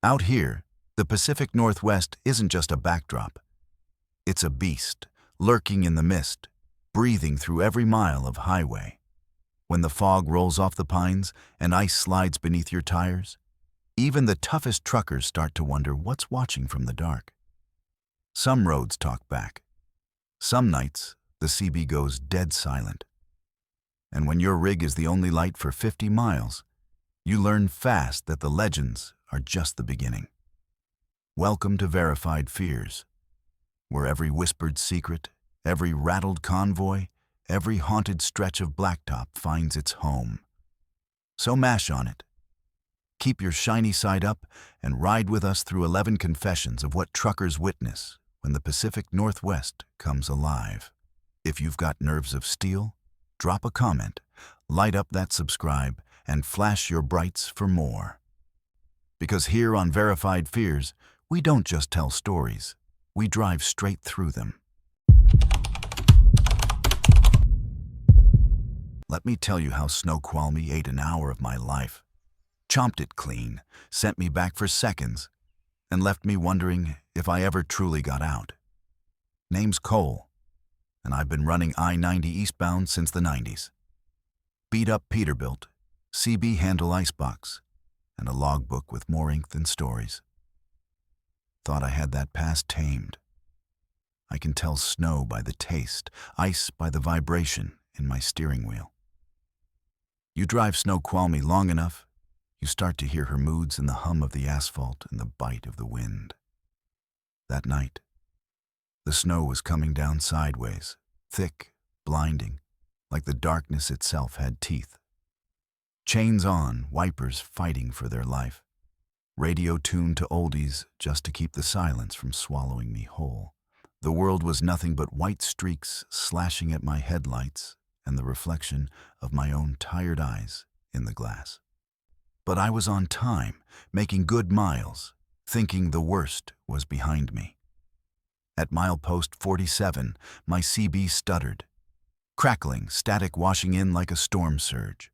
Out here, the Pacific Northwest isn't just a backdrop. It's a beast, lurking in the mist, breathing through every mile of highway. When the fog rolls off the pines and ice slides beneath your tires, even the toughest truckers start to wonder what's watching from the dark. Some roads talk back. Some nights, the CB goes dead silent. And when your rig is the only light for 50 miles, you learn fast that the legends are just the beginning. Welcome to Verified Fears, where every whispered secret, every rattled convoy, every haunted stretch of blacktop finds its home. So mash on it. Keep your shiny side up and ride with us through 11 confessions of what truckers witness when the Pacific Northwest comes alive. If you've got nerves of steel, drop a comment, light up that subscribe, and flash your brights for more. Because here on Verified Fears, we don't just tell stories, we drive straight through them. Let me tell you how Snoqualmie ate an hour of my life, chomped it clean, sent me back for seconds, and left me wondering if I ever truly got out. Name's Cole, and I've been running I-90 eastbound since the 90s. Beat up Peterbilt, CB handle icebox, and a logbook with more ink than stories. Thought I had that past tamed. I can tell snow by the taste, ice by the vibration in my steering wheel. You drive Snoqualmie long enough, you start to hear her moods in the hum of the asphalt and the bite of the wind. That night, the snow was coming down sideways, thick, blinding, like the darkness itself had teeth. Chains on, wipers fighting for their life. Radio tuned to oldies just to keep the silence from swallowing me whole. The world was nothing but white streaks slashing at my headlights and the reflection of my own tired eyes in the glass. But I was on time, making good miles, thinking the worst was behind me. At milepost 47, my CB stuttered, crackling, static washing in like a storm surge.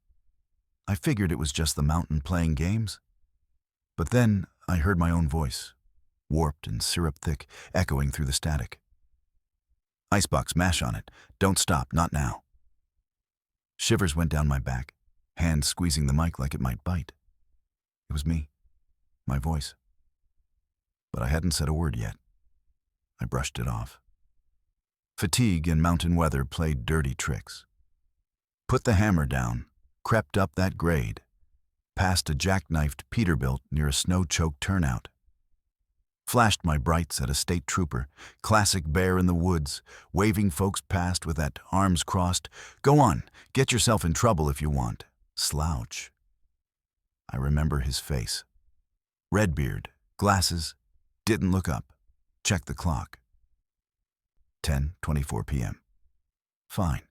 I figured it was just the mountain playing games. But then I heard my own voice, warped and syrup-thick, echoing through the static. Icebox, mash on it. Don't stop, not now. Shivers went down my back, hands squeezing the mic like it might bite. It was me, my voice. But I hadn't said a word yet. I brushed it off. Fatigue and mountain weather played dirty tricks. Put the hammer down, crept up that grade, past a jackknifed Peterbilt near a snow-choked turnout. Flashed my brights at a state trooper, classic bear in the woods, waving folks past with that arms crossed, "Go on, get yourself in trouble if you want," slouch. I remember his face. Red beard, glasses, didn't look up, checked the clock. 10:24 p.m. Fine.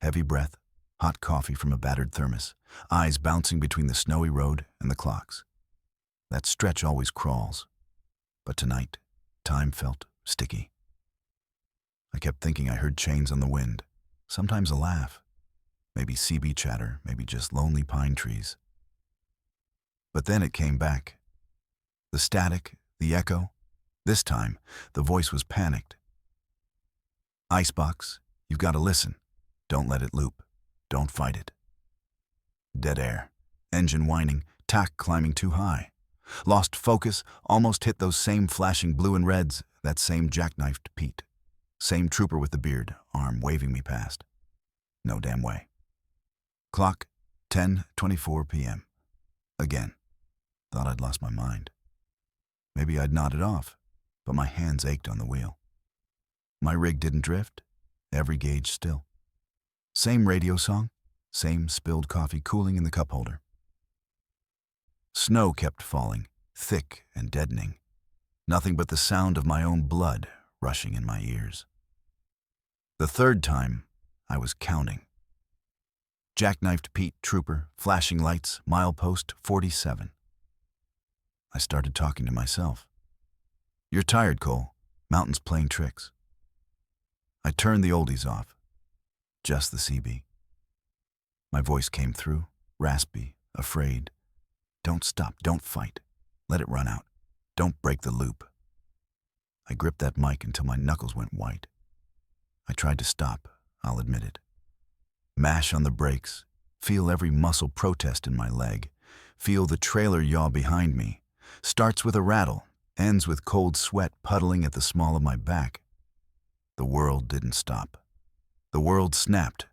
Heavy breath, hot coffee from a battered thermos, eyes bouncing between the snowy road and the clocks. That stretch always crawls. But tonight, time felt sticky. I kept thinking I heard chains on the wind, sometimes a laugh, maybe CB chatter, maybe just lonely pine trees. But then it came back. The static, the echo. This time, the voice was panicked. Icebox, you've got to listen. Don't let it loop. Don't fight it. Dead air, engine whining, tack climbing too high. Lost focus, almost hit those same flashing blue and reds, that same jackknifed Pete. Same trooper with the beard, arm waving me past. No damn way. Clock, 10:24 p.m. Again. Thought I'd lost my mind. Maybe I'd nodded off, but my hands ached on the wheel. My rig didn't drift, every gauge still. Same radio song, same spilled coffee cooling in the cup holder. Snow kept falling, thick and deadening. Nothing but the sound of my own blood rushing in my ears. The third time, I was counting. Jackknifed Pete trooper, flashing lights, milepost 47. I started talking to myself. You're tired, Cole. Mountain's playing tricks. I turned the oldies off. Just the CB. My voice came through, raspy, afraid. Don't stop, don't fight. Let it run out. Don't break the loop. I gripped that mic until my knuckles went white. I tried to stop, I'll admit it. Mash on the brakes, feel every muscle protest in my leg, feel the trailer yaw behind me. Starts with a rattle, ends with cold sweat puddling at the small of my back. The world didn't stop. The world snapped.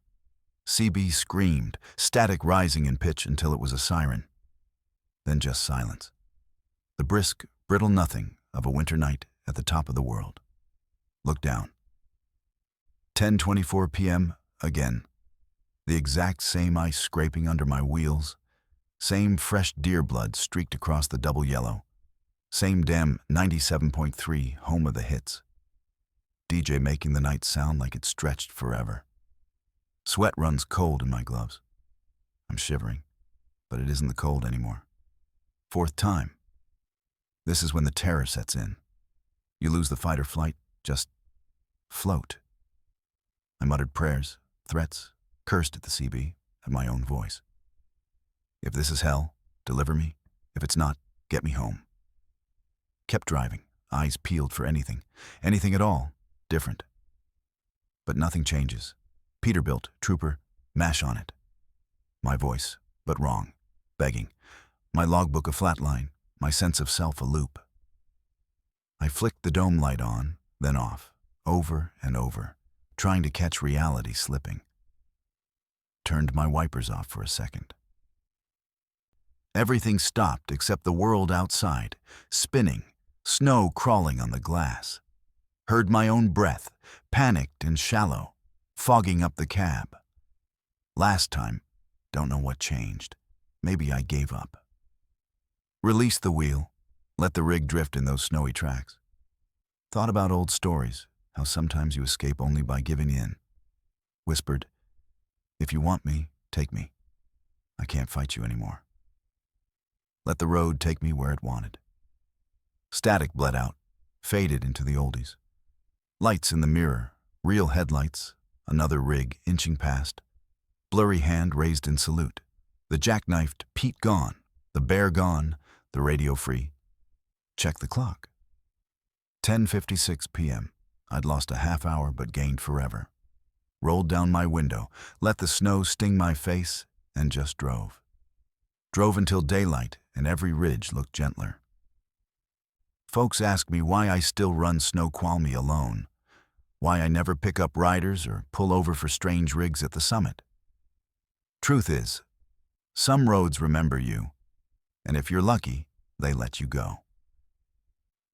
CB screamed, static rising in pitch until it was a siren. Then just silence. The brisk, brittle nothing of a winter night at the top of the world. Look down. 10:24 p.m. again. The exact same ice scraping under my wheels. Same fresh deer blood streaked across the double yellow. Same damn 97.3 home of the hits. DJ making the night sound like it stretched forever. Sweat runs cold in my gloves. I'm shivering, but it isn't the cold anymore. Fourth time. This is when the terror sets in. You lose the fight or flight, just float. I muttered prayers, threats, cursed at the CB, at my own voice. If this is hell, deliver me. If it's not, get me home. Kept driving, eyes peeled for anything at all, different. But nothing changes. Peterbilt, trooper, mash on it. My voice, but wrong, begging. My logbook a flatline, my sense of self a loop. I flicked the dome light on, then off, over and over, trying to catch reality slipping. Turned my wipers off for a second. Everything stopped except the world outside, spinning, snow crawling on the glass. Heard my own breath, panicked and shallow, fogging up the cab. Last time, don't know what changed. Maybe I gave up. Released the wheel, let the rig drift in those snowy tracks. Thought about old stories, how sometimes you escape only by giving in. Whispered, if you want me, take me. I can't fight you anymore. Let the road take me where it wanted. Static bled out, faded into the oldies. Lights in the mirror, real headlights, another rig inching past. Blurry hand raised in salute. The jackknifed Pete gone, the bear gone, the radio free. Check the clock. 10:56 p.m. I'd lost a half hour but gained forever. Rolled down my window, let the snow sting my face, and just drove. Drove until daylight and every ridge looked gentler. Folks ask me why I still run Snoqualmie alone, why I never pick up riders or pull over for strange rigs at the summit. Truth is, some roads remember you, and if you're lucky, they let you go.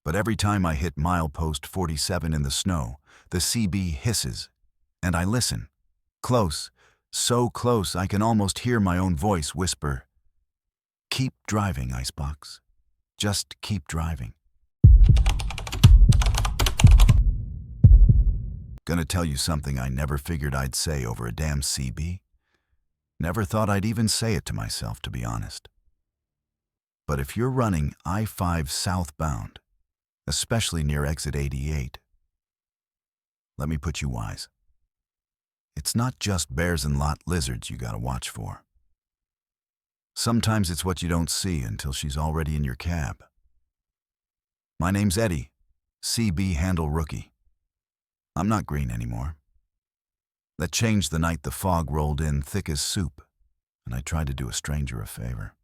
But every time I hit milepost 47 in the snow, the CB hisses, and I listen. Close, so close I can almost hear my own voice whisper, keep driving, Icebox. Just keep driving. Gonna tell you something I never figured I'd say over a damn CB. Never thought I'd even say it to myself, to be honest. But if you're running I-5 southbound, especially near exit 88, let me put you wise. It's not just bears and lot lizards you gotta watch for. Sometimes it's what you don't see until she's already in your cab. My name's Eddie, CB handle rookie. I'm not green anymore. That changed the night the fog rolled in thick as soup, and I tried to do a stranger a favor.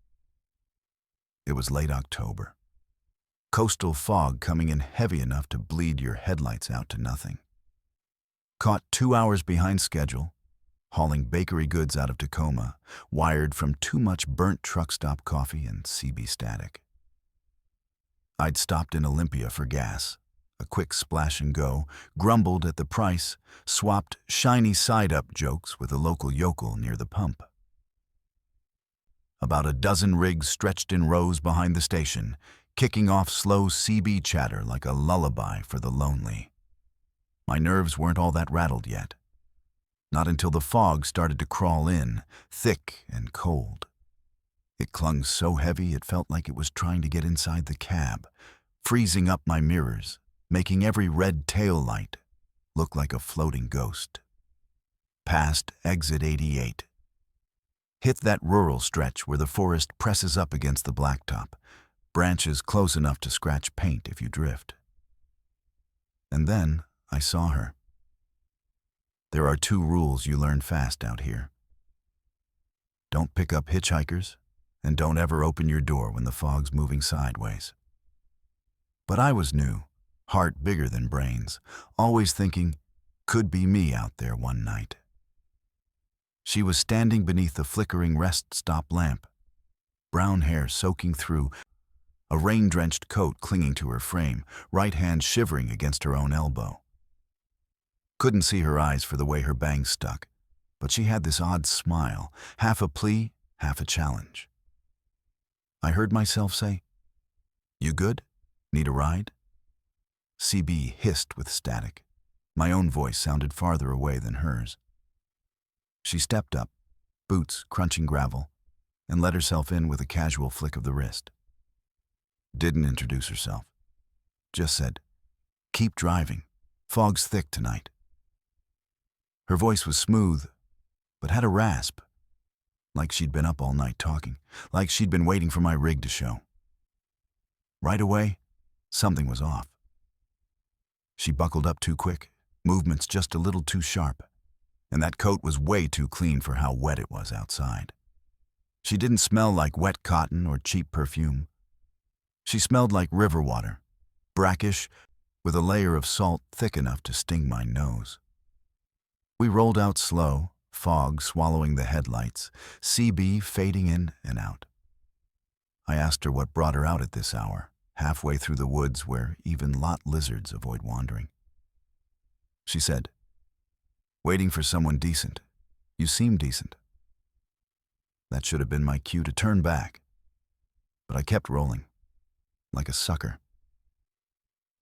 It was late October. Coastal fog coming in heavy enough to bleed your headlights out to nothing. Caught 2 hours behind schedule, hauling bakery goods out of Tacoma, wired from too much burnt truck stop coffee and CB static. I'd stopped in Olympia for gas, a quick splash and go, grumbled at the price, swapped shiny side-up jokes with a local yokel near the pump. About a dozen rigs stretched in rows behind the station, kicking off slow CB chatter like a lullaby for the lonely. My nerves weren't all that rattled yet. Not until the fog started to crawl in, thick and cold. It clung so heavy it felt like it was trying to get inside the cab, freezing up my mirrors, making every red tail light look like a floating ghost. Past exit 88. Hit that rural stretch where the forest presses up against the blacktop. branches close enough to scratch paint if you drift. And then I saw her. There are 2 rules you learn fast out here. Don't pick up hitchhikers, and don't ever open your door when the fog's moving sideways. But I was new, heart bigger than brains, always thinking, could be me out there one night. She was standing beneath the flickering rest stop lamp, brown hair soaking through, a rain-drenched coat clinging to her frame, right hand shivering against her own elbow. Couldn't see her eyes for the way her bangs stuck, but she had this odd smile, half a plea, half a challenge. I heard myself say, "You good? Need a ride?" CB hissed with static. My own voice sounded farther away than hers. She stepped up, boots crunching gravel, and let herself in with a casual flick of the wrist. Didn't introduce herself. Just said, "Keep driving. Fog's thick tonight." Her voice was smooth, but had a rasp, like she'd been up all night talking, like she'd been waiting for my rig to show. Right away, something was off. She buckled up too quick, movements just a little too sharp, and that coat was way too clean for how wet it was outside. She didn't smell like wet cotton or cheap perfume. She smelled like river water, brackish, with a layer of salt thick enough to sting my nose. We rolled out slow, fog swallowing the headlights, CB fading in and out. I asked her what brought her out at this hour, halfway through the woods where even lot lizards avoid wandering. She said, "Waiting for someone decent. You seem decent." That should have been my cue to turn back, but I kept rolling, like a sucker.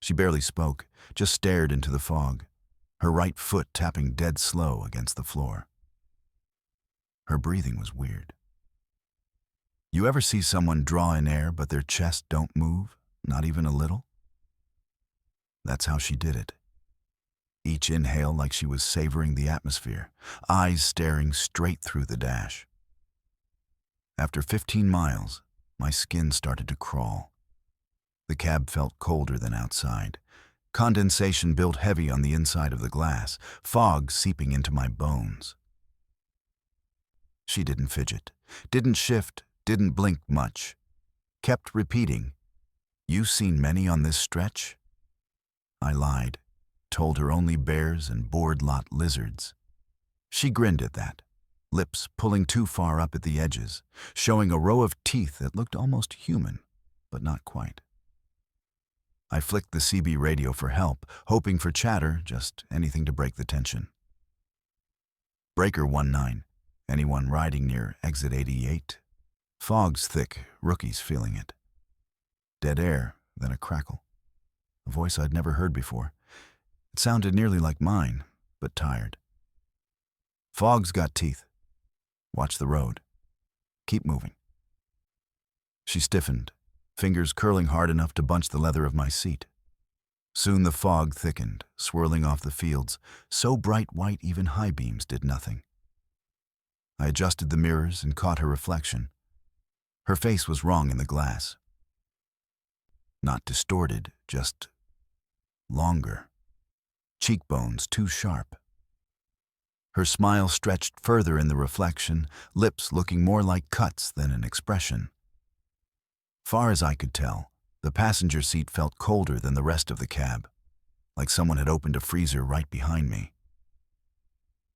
She barely spoke, just stared into the fog, her right foot tapping dead slow against the floor. Her breathing was weird. You ever see someone draw in air but their chest don't move, not even a little? That's how she did it. Each inhale like she was savoring the atmosphere, eyes staring straight through the dash. After 15 miles, my skin started to crawl. The cab felt colder than outside. Condensation built heavy on the inside of the glass, fog seeping into my bones. She didn't fidget, didn't shift, didn't blink much. Kept repeating, "You seen many on this stretch?" I lied, told her only bears and bored lot lizards. She grinned at that, lips pulling too far up at the edges, showing a row of teeth that looked almost human, but not quite. I flicked the CB radio for help, hoping for chatter, just anything to break the tension. Breaker 19. Anyone riding near exit 88? Fog's thick, rookies feeling it. Dead air, then a crackle. A voice I'd never heard before. It sounded nearly like mine, but tired. Fog's got teeth. Watch the road. Keep moving. She stiffened, fingers curling hard enough to bunch the leather of my seat. Soon the fog thickened, swirling off the fields, so bright white even high beams did nothing. I adjusted the mirrors and caught her reflection. Her face was wrong in the glass. Not distorted, just longer. Cheekbones too sharp. Her smile stretched further in the reflection, lips looking more like cuts than an expression. Far as I could tell, the passenger seat felt colder than the rest of the cab, like someone had opened a freezer right behind me.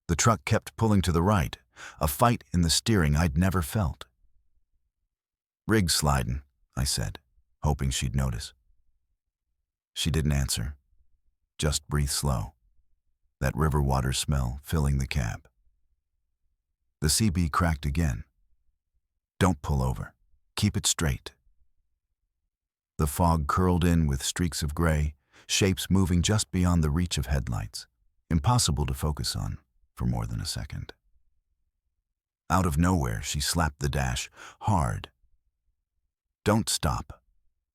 The truck kept pulling to the right, a fight in the steering I'd never felt. "Rig slidin'," I said, hoping she'd notice. She didn't answer, just breathed slow, that river water smell filling the cab. The CB cracked again. "Don't pull over. Keep it straight." The fog curled in with streaks of gray, shapes moving just beyond the reach of headlights, impossible to focus on for more than a second. Out of nowhere, she slapped the dash, hard. "Don't stop,"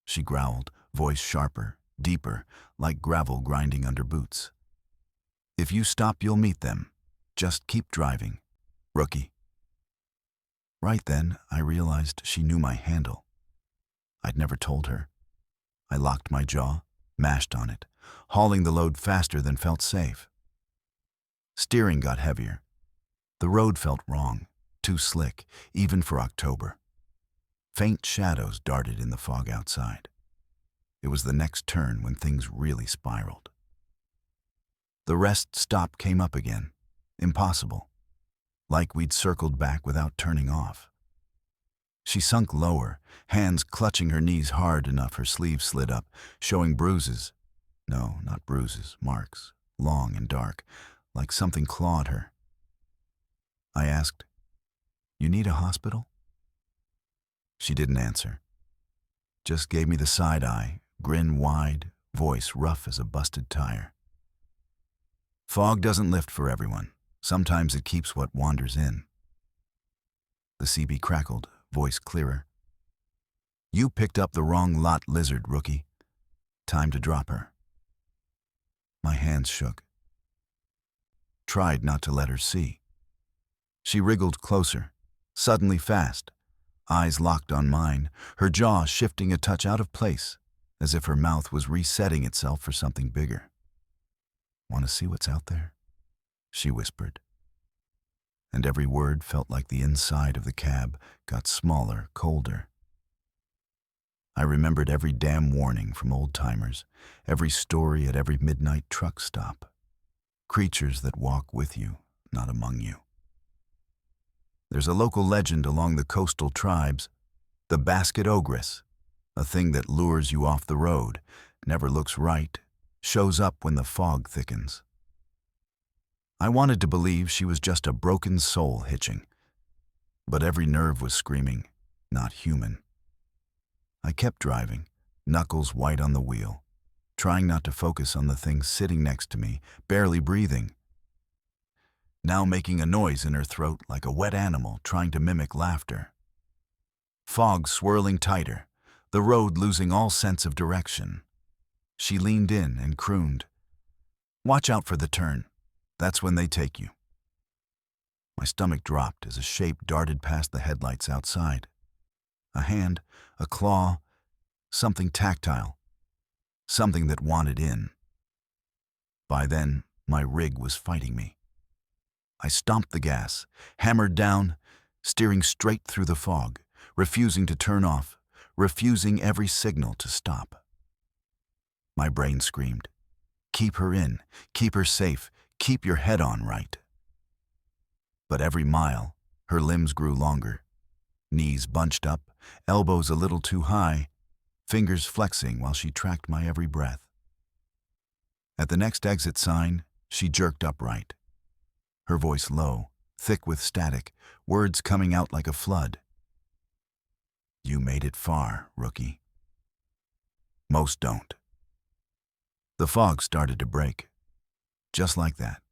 she growled, voice sharper, deeper, like gravel grinding under boots. "If you stop, you'll meet them. Just keep driving, rookie." Right then, I realized she knew my handle. I'd never told her. I locked my jaw, mashed on it, hauling the load faster than felt safe. Steering got heavier. The road felt wrong, too slick, even for October. Faint shadows darted in the fog outside. It was the next turn when things really spiraled. The rest stop came up again. Impossible. Like we'd circled back without turning off. She sunk lower, hands clutching her knees hard enough her sleeves slid up, showing bruises. No, not bruises, marks, long and dark, like something clawed her. I asked, "You need a hospital?" She didn't answer. Just gave me the side eye, grin wide, voice rough as a busted tire. Fog doesn't lift for everyone. Sometimes it keeps what wanders in. The CB crackled, voice clearer. "You picked up the wrong lot, lizard rookie. Time to drop her." My hands shook. Tried not to let her see. She wriggled closer, suddenly fast, eyes locked on mine, her jaw shifting a touch out of place, as if her mouth was resetting itself for something bigger. "Want to see what's out there?" she whispered. And every word felt like the inside of the cab got smaller, colder. I remembered every damn warning from old-timers, every story at every midnight truck stop. Creatures that walk with you, not among you. There's a local legend along the coastal tribes, the basket ogress, a thing that lures you off the road, never looks right, shows up when the fog thickens. I wanted to believe she was just a broken soul hitching, but every nerve was screaming, not human. I kept driving, knuckles white on the wheel, trying not to focus on the thing sitting next to me, barely breathing, now making a noise in her throat like a wet animal trying to mimic laughter. Fog swirling tighter, the road losing all sense of direction. She leaned in and crooned, "Watch out for the turn. That's when they take you." My stomach dropped as a shape darted past the headlights outside. A hand, a claw, something tactile, something that wanted in. By then, my rig was fighting me. I stomped the gas, hammered down, steering straight through the fog, refusing to turn off, refusing every signal to stop. My brain screamed, "Keep her in, keep her safe, keep your head on right." But every mile, her limbs grew longer, knees bunched up, elbows a little too high, fingers flexing while she tracked my every breath. At the next exit sign, she jerked upright. Her voice low, thick with static, words coming out like a flood. "You made it far, rookie." Most don't. The fog started to break. Just like that.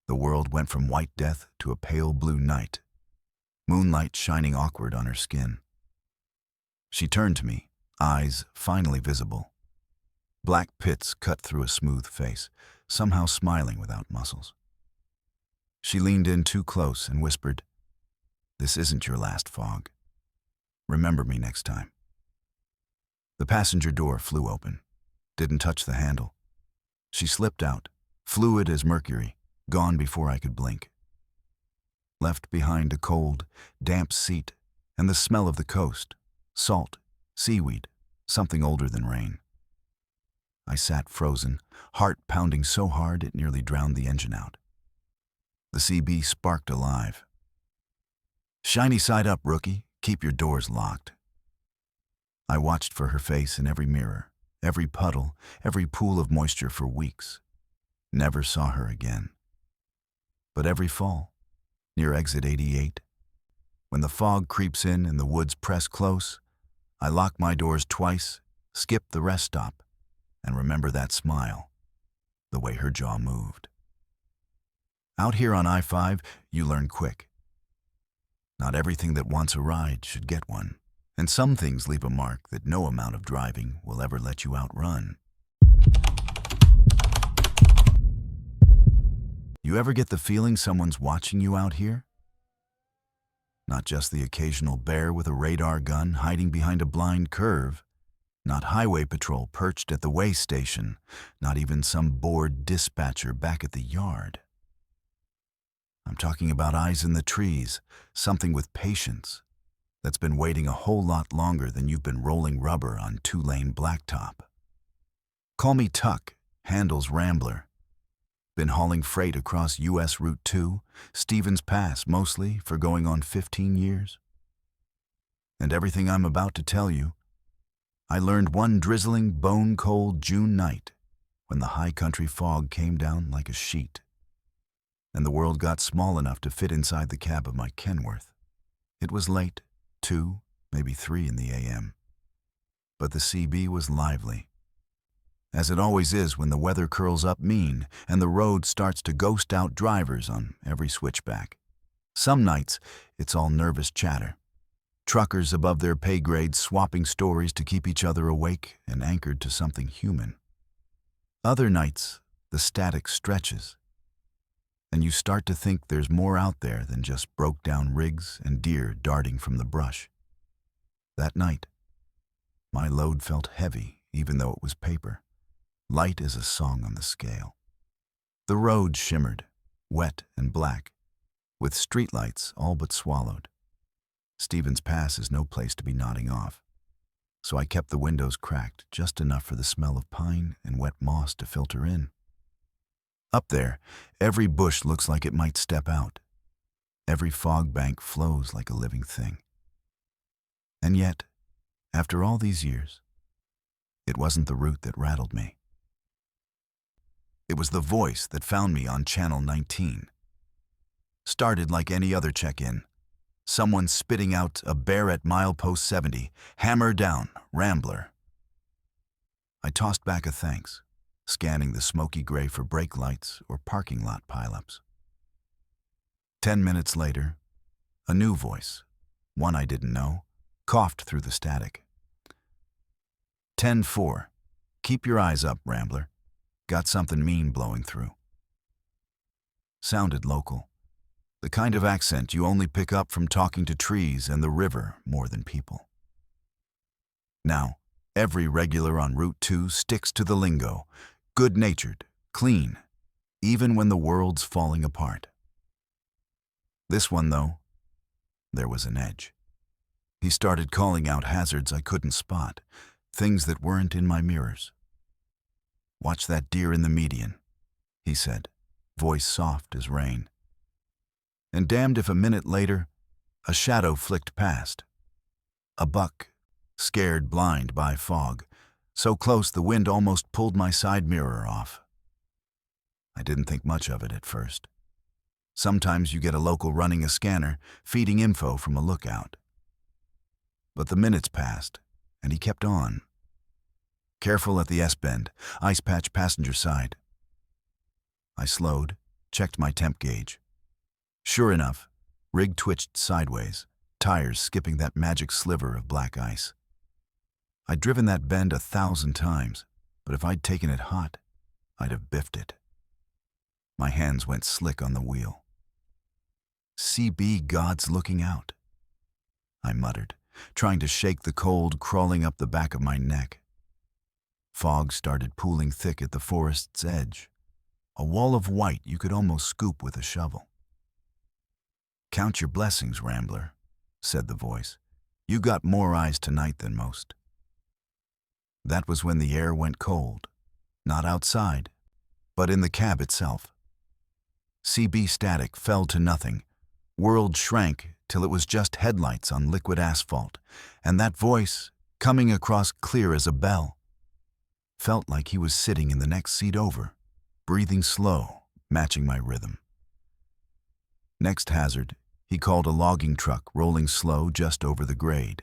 The world went from white death to a pale blue night, moonlight shining awkward on her skin. She turned to me, eyes finally visible. Black pits cut through a smooth face, somehow smiling without muscles. She leaned in too close and whispered, "This isn't your last, Fog. Remember me next time." The passenger door flew open, didn't touch the handle. She slipped out, fluid as mercury, gone before I could blink. Left behind a cold, damp seat and the smell of the coast, salt, seaweed, something older than rain. I sat frozen, heart pounding so hard it nearly drowned the engine out. The CB sparked alive. "Shiny side up, rookie. Keep your doors locked." I watched for her face in every mirror, every puddle, every pool of moisture for weeks. Never saw her again. But every fall, near exit 88, when the fog creeps in and the woods press close, I lock my doors twice, skip the rest stop, and remember that smile, the way her jaw moved. Out here on I-5, you learn quick. Not everything that wants a ride should get one, and some things leave a mark that no amount of driving will ever let you outrun. You ever get the feeling someone's watching you out here? Not just the occasional bear with a radar gun hiding behind a blind curve. Not highway patrol perched at the way station. Not even some bored dispatcher back at the yard. I'm talking about eyes in the trees, something with patience, that's been waiting a whole lot longer than you've been rolling rubber on two-lane blacktop. Call me Tuck, handles Rambler. Been hauling freight across U.S. Route 2, Stevens Pass mostly, for going on 15 years. And everything I'm about to tell you, I learned one drizzling, bone-cold June night when the high country fog came down like a sheet, and the world got small enough to fit inside the cab of my Kenworth. It was late, 2, maybe 3 in the a.m., but the CB was lively, as it always is when the weather curls up mean and the road starts to ghost out drivers on every switchback. Some nights, it's all nervous chatter. Truckers above their pay grades swapping stories to keep each other awake and anchored to something human. Other nights, the static stretches, and you start to think there's more out there than just broke-down rigs and deer darting from the brush. That night, my load felt heavy even though it was paper, light as a song on the scale. The road shimmered, wet and black, with streetlights all but swallowed. Stevens Pass is no place to be nodding off, so I kept the windows cracked just enough for the smell of pine and wet moss to filter in. Up there, every bush looks like it might step out. Every fog bank flows like a living thing. And yet, after all these years, it wasn't the route that rattled me. It was the voice that found me on Channel 19. Started like any other check-in. Someone spitting out a bear at milepost 70, hammer down, Rambler. I tossed back a thanks, scanning the smoky gray for brake lights or parking lot pileups. 10 minutes later, a new voice, one I didn't know, coughed through the static. 10-4. Keep your eyes up, Rambler. Got something mean blowing through. Sounded local. The kind of accent you only pick up from talking to trees and the river more than people. Now, every regular on Route 2 sticks to the lingo, good-natured, clean, even when the world's falling apart. This one, though, there was an edge. He started calling out hazards I couldn't spot, things that weren't in my mirrors. "Watch that deer in the median," he said, voice soft as rain. And damned if a minute later, a shadow flicked past. A buck, scared blind by fog, so close the wind almost pulled my side mirror off. I didn't think much of it at first. Sometimes you get a local running a scanner, feeding info from a lookout. But the minutes passed, and he kept on. Careful at the S-bend, ice patch passenger side. I slowed, checked my temp gauge. Sure enough, rig twitched sideways, tires skipping that magic sliver of black ice. I'd driven that bend 1,000 times, but if I'd taken it hot, I'd have biffed it. My hands went slick on the wheel. "CB God's looking out," I muttered, trying to shake the cold crawling up the back of my neck. Fog started pooling thick at the forest's edge, a wall of white you could almost scoop with a shovel. "Count your blessings, Rambler," said the voice. "You got more eyes tonight than most." That was when the air went cold, not outside, but in the cab itself. CB static fell to nothing. World shrank till it was just headlights on liquid asphalt, and that voice, coming across clear as a bell, felt like he was sitting in the next seat over, breathing slow, matching my rhythm. Next hazard, he called a logging truck rolling slow just over the grade.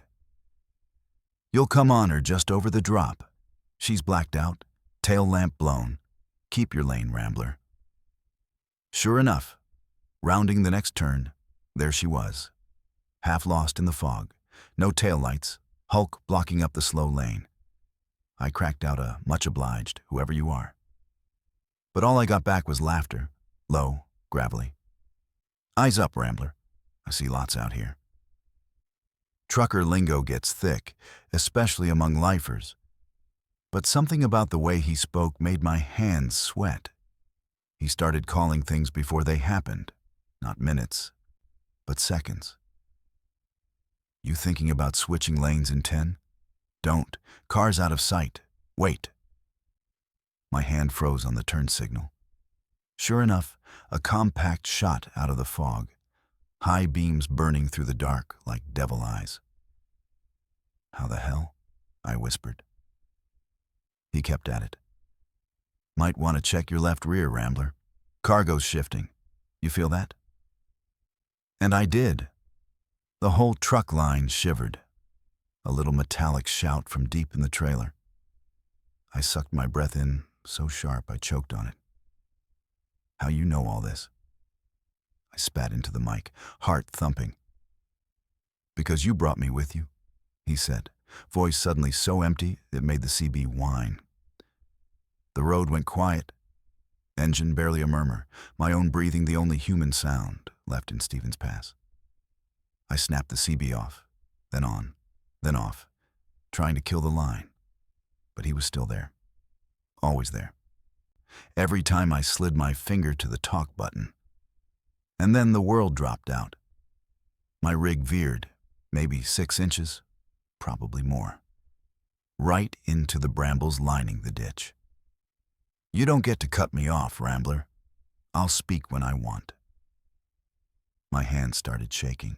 "You'll come on her just over the drop. She's blacked out, tail lamp blown. Keep your lane, Rambler." Sure enough, rounding the next turn, there she was, half lost in the fog, no taillights, hulk blocking up the slow lane. I cracked out a "much obliged, whoever you are." But all I got back was laughter, low, gravelly. "Eyes up, Rambler. I see lots out here." Trucker lingo gets thick, especially among lifers. But something about the way he spoke made my hands sweat. He started calling things before they happened, not minutes, but seconds. You thinking about switching lanes in 10? Don't. Car's out of sight. Wait. My hand froze on the turn signal. Sure enough, a compact shot out of the fog, high beams burning through the dark like devil eyes. How the hell? I whispered. He kept at it. Might want to check your left rear, Rambler. Cargo's shifting. You feel that? And I did. The whole truck line shivered. A little metallic shout from deep in the trailer. I sucked my breath in so sharp I choked on it. How you know all this? I spat into the mic, heart thumping. Because you brought me with you, he said, voice suddenly so empty it made the CB whine. The road went quiet, engine barely a murmur, my own breathing the only human sound left in Stevens Pass. I snapped the CB off, then on, then off, trying to kill the line. But he was still there, always there. Every time I slid my finger to the talk button. And then the world dropped out. My rig veered, maybe 6 inches, probably more, right into the brambles lining the ditch. You don't get to cut me off, Rambler. I'll speak when I want. My hand started shaking.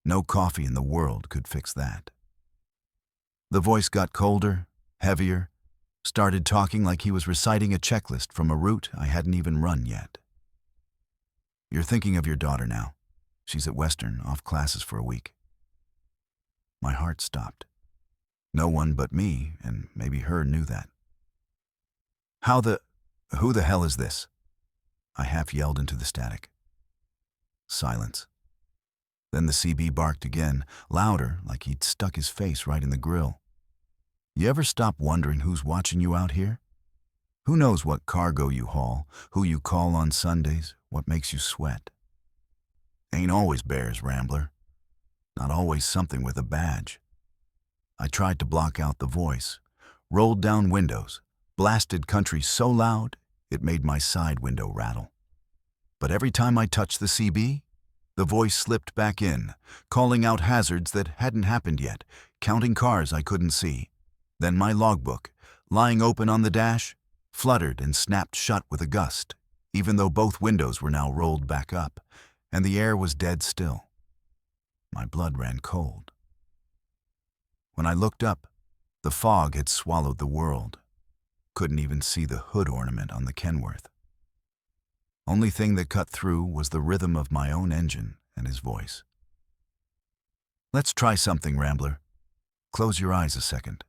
No coffee in the world could fix that. The voice got colder, heavier, started talking like he was reciting a checklist from a route I hadn't even run yet. You're thinking of your daughter now. She's at Western, off classes for a week. My heart stopped. No one but me, and maybe her, knew that. Who the hell is this? I half yelled into the static. Silence. Then the CB barked again, louder, like he'd stuck his face right in the grill. You ever stop wondering who's watching you out here? Who knows what cargo you haul, who you call on Sundays, what makes you sweat? Ain't always bears, Rambler. Not always something with a badge. I tried to block out the voice, rolled down windows, blasted country so loud it made my side window rattle. But every time I touched the CB, the voice slipped back in, calling out hazards that hadn't happened yet, counting cars I couldn't see. Then my logbook, lying open on the dash, fluttered and snapped shut with a gust, even though both windows were now rolled back up, and the air was dead still. My blood ran cold. When I looked up, the fog had swallowed the world. Couldn't even see the hood ornament on the Kenworth. Only thing that cut through was the rhythm of my own engine and his voice. Let's try something, Rambler. Close your eyes a second.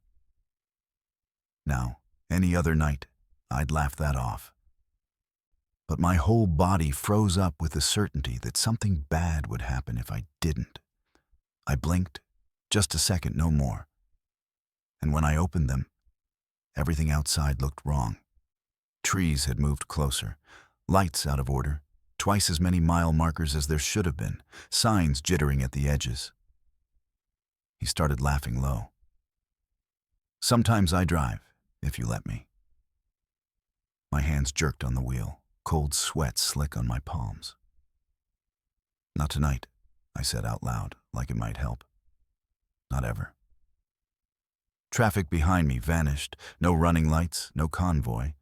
Now, any other night, I'd laugh that off. But my whole body froze up with the certainty that something bad would happen if I didn't. I blinked, just a second, no more. And when I opened them, everything outside looked wrong. Trees had moved closer, lights out of order, twice as many mile markers as there should have been, signs jittering at the edges. He started laughing low. Sometimes I drive, if you let me. My hands jerked on the wheel, cold sweat slick on my palms. Not tonight, I said out loud, like it might help. Not ever. Traffic behind me vanished, no running lights, no convoy,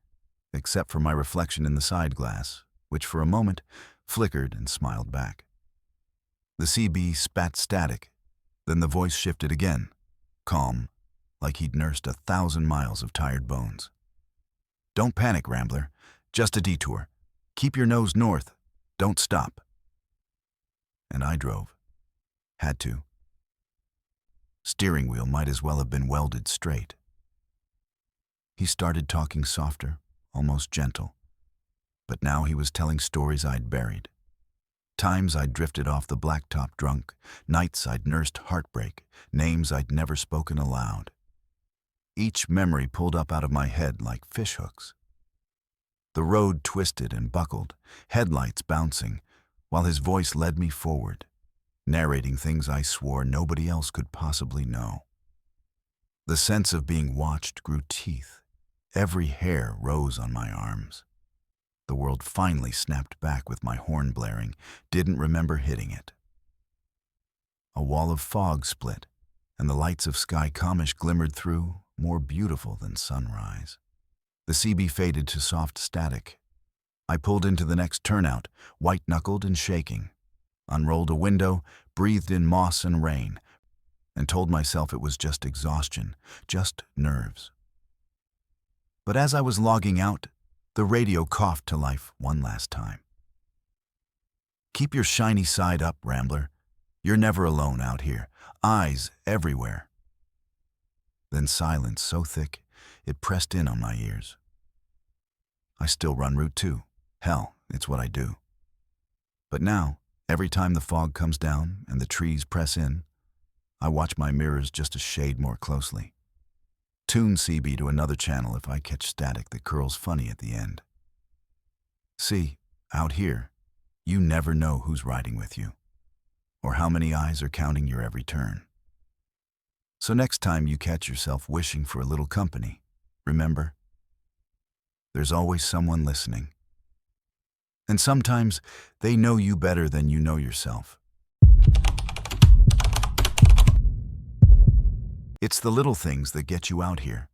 except for my reflection in the side glass, which for a moment flickered and smiled back. The CB spat static, then the voice shifted again, calm, like he'd nursed 1,000 miles of tired bones. Don't panic, Rambler. Just a detour. Keep your nose north. Don't stop. And I drove. Had to. Steering wheel might as well have been welded straight. He started talking softer, almost gentle. But now he was telling stories I'd buried. Times I'd drifted off the blacktop drunk, nights I'd nursed heartbreak, names I'd never spoken aloud. Each memory pulled up out of my head like fishhooks. The road twisted and buckled, headlights bouncing, while his voice led me forward. narrating things I swore nobody else could possibly know. The sense of being watched grew teeth. Every hair rose on my arms. The world finally snapped back with my horn blaring, didn't remember hitting it. A wall of fog split, and the lights of Sky Comish glimmered through, more beautiful than sunrise. The CB faded to soft static. I pulled into the next turnout, white-knuckled and shaking, unrolled a window, breathed in moss and rain, and told myself it was just exhaustion, just nerves. But as I was logging out, the radio coughed to life one last time. "Keep your shiny side up, Rambler. You're never alone out here. Eyes everywhere." Then silence so thick, it pressed in on my ears. I still run Route 2. Hell, it's what I do. But now, every time the fog comes down and the trees press in, I watch my mirrors just a shade more closely. Tune CB to another channel if I catch static that curls funny at the end. See, out here, you never know who's riding with you, or how many eyes are counting your every turn. So next time you catch yourself wishing for a little company, remember, there's always someone listening. And sometimes they know you better than you know yourself. It's the little things that get you out here.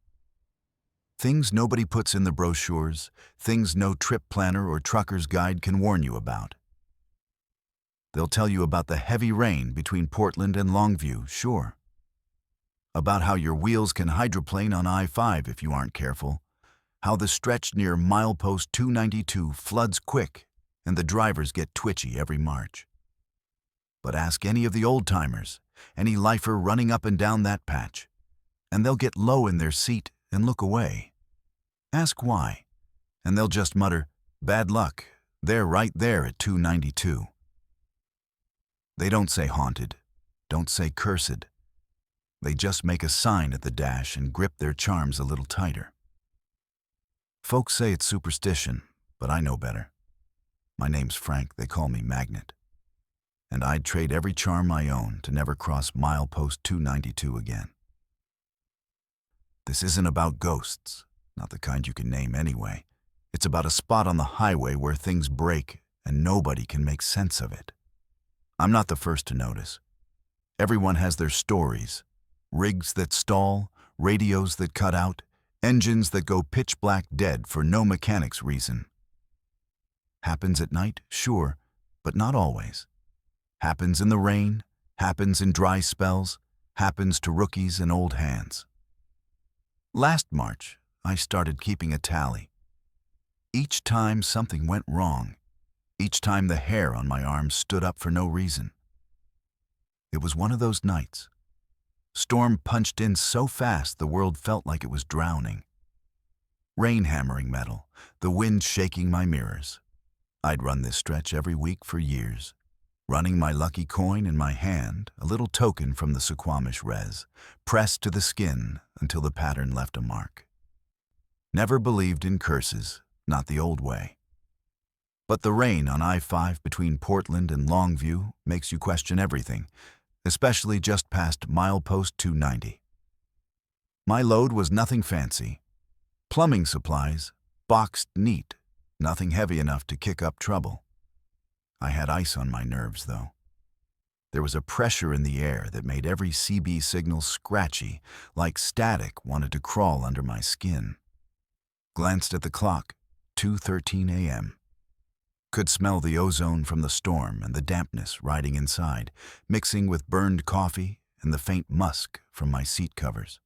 Things nobody puts in the brochures, things no trip planner or trucker's guide can warn you about. They'll tell you about the heavy rain between Portland and Longview, sure. About how your wheels can hydroplane on I-5 if you aren't careful. How the stretch near milepost 292 floods quick and the drivers get twitchy every March. But ask any of the old-timers, any lifer running up and down that patch, and they'll get low in their seat and look away. Ask why, and they'll just mutter, "Bad luck, they're right there at 292. They don't say haunted, don't say cursed. They just make a sign at the dash and grip their charms a little tighter. Folks say it's superstition, but I know better. My name's Frank, they call me Magnet. And I'd trade every charm I own to never cross milepost 292 again. This isn't about ghosts, not the kind you can name anyway. It's about a spot on the highway where things break and nobody can make sense of it. I'm not the first to notice. Everyone has their stories. Rigs that stall, radios that cut out, engines that go pitch black dead for no mechanic's reason. Happens at night, sure, but not always. Happens in the rain, happens in dry spells, happens to rookies and old hands. Last March, I started keeping a tally. Each time something went wrong, each time the hair on my arm stood up for no reason. It was one of those nights. Storm punched in so fast the world felt like it was drowning. Rain hammering metal, the wind shaking my mirrors. I'd run this stretch every week for years, running my lucky coin in my hand, a little token from the Sasquatch res, pressed to the skin until the pattern left a mark. Never believed in curses, not the old way. But the rain on I-5 between Portland and Longview makes you question everything, especially just past milepost 290. My load was nothing fancy. Plumbing supplies, boxed neat, nothing heavy enough to kick up trouble. I had ice on my nerves, though. There was a pressure in the air that made every CB signal scratchy, like static wanted to crawl under my skin. Glanced at the clock, 2:13 a.m. Could smell the ozone from the storm and the dampness riding inside, mixing with burned coffee and the faint musk from my seat covers.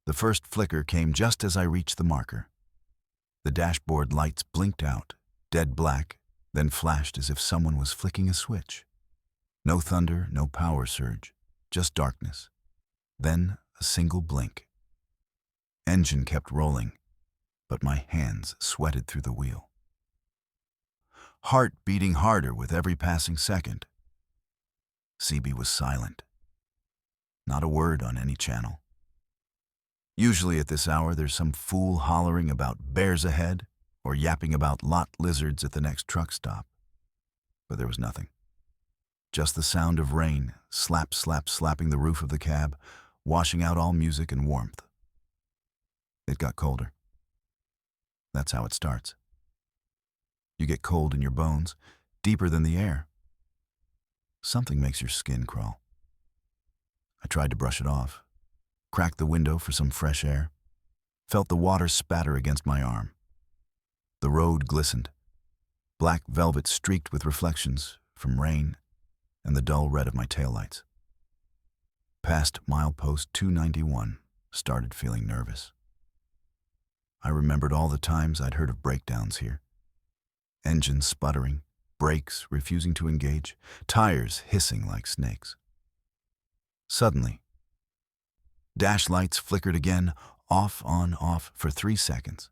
The first flicker came just as I reached the marker. The dashboard lights blinked out, dead black, then flashed as if someone was flicking a switch. No thunder, no power surge, just darkness. Then a single blink. Engine kept rolling, but my hands sweated through the wheel. Heart beating harder with every passing second. CB was silent. Not a word on any channel. Usually at this hour there's some fool hollering about bears ahead or yapping about lot lizards at the next truck stop. But there was nothing. Just the sound of rain, slap, slap, slapping the roof of the cab, washing out all music and warmth. It got colder. That's how it starts. You get cold in your bones, deeper than the air. Something makes your skin crawl. I tried to brush it off, cracked the window for some fresh air, felt the water spatter against my arm. The road glistened, black velvet streaked with reflections from rain and the dull red of my taillights. Past milepost 291, started feeling nervous. I remembered all the times I'd heard of breakdowns here. Engines sputtering, brakes refusing to engage, tires hissing like snakes. Suddenly, dash lights flickered again, off, on, off for 3 seconds,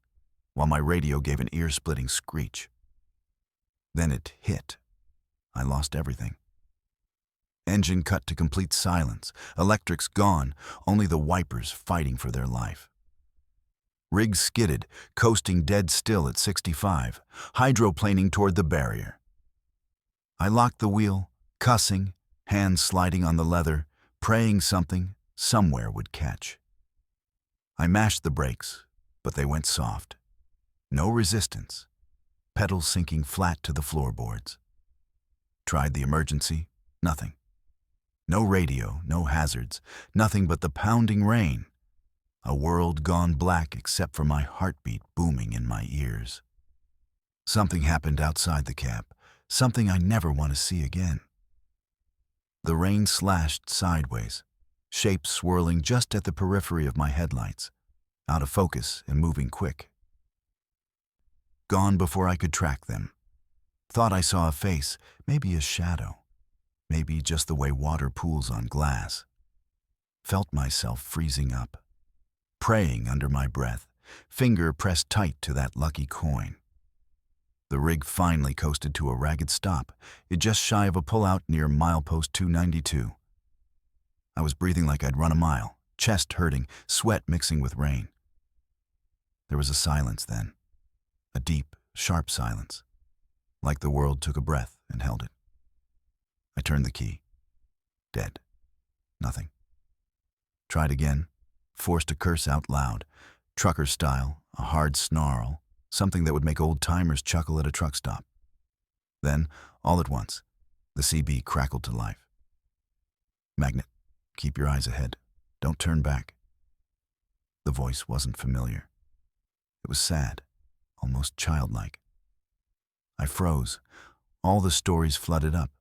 while my radio gave an ear-splitting screech. Then it hit. I lost everything. Engine cut to complete silence, electrics gone, only the wipers fighting for their life. Rig skidded, coasting dead still at 65, hydroplaning toward the barrier. I locked the wheel, cussing, hands sliding on the leather, praying something somewhere would catch. I mashed the brakes, but they went soft. No resistance, pedals sinking flat to the floorboards. Tried the emergency, nothing. No radio, no hazards, nothing but the pounding rain. A world gone black except for my heartbeat booming in my ears. Something happened outside the cab, something I never want to see again. The rain slashed sideways, shapes swirling just at the periphery of my headlights, out of focus and moving quick. Gone before I could track them. Thought I saw a face, maybe a shadow, maybe just the way water pools on glass. Felt myself freezing up, praying under my breath, finger pressed tight to that lucky coin. The rig finally coasted to a ragged stop, it just shy of a pullout near milepost 292. I was breathing like I'd run a mile, chest hurting, sweat mixing with rain. There was a silence then, a deep, sharp silence, like the world took a breath and held it. I turned the key. Dead. Nothing. Tried again, forced a curse out loud, trucker style, a hard snarl, something that would make old-timers chuckle at a truck stop. Then, all at once, the CB crackled to life. Magnet, keep your eyes ahead. Don't turn back. The voice wasn't familiar. It was sad, almost childlike. I froze. All the stories flooded up.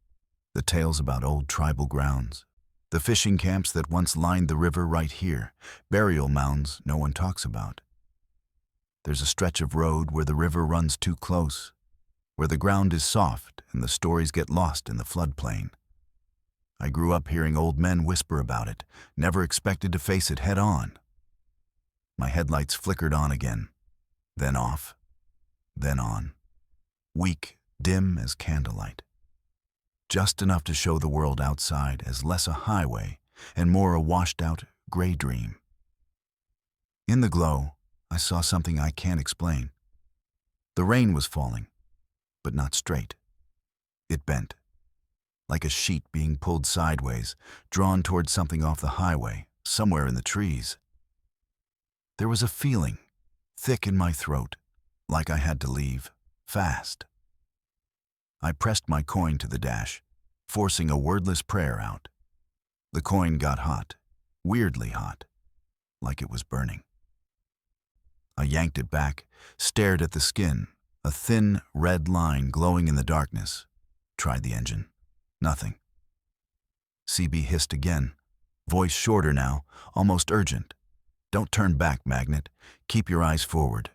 The tales about old tribal grounds, the fishing camps that once lined the river right here, burial mounds no one talks about. There's a stretch of road where the river runs too close, where the ground is soft and the stories get lost in the floodplain. I grew up hearing old men whisper about it, never expected to face it head on. My headlights flickered on again, then off, then on, weak, dim as candlelight. Just enough to show the world outside as less a highway and more a washed-out gray dream. In the glow, I saw something I can't explain. The rain was falling, but not straight. It bent, like a sheet being pulled sideways, drawn toward something off the highway, somewhere in the trees. There was a feeling, thick in my throat, like I had to leave, fast. I pressed my coin to the dash, forcing a wordless prayer out. The coin got hot, weirdly hot, like it was burning. I yanked it back, stared at the skin, a thin, red line glowing in the darkness. Tried the engine. Nothing. CB hissed again, voice shorter now, almost urgent. Don't turn back, Magnet. Keep your eyes forward.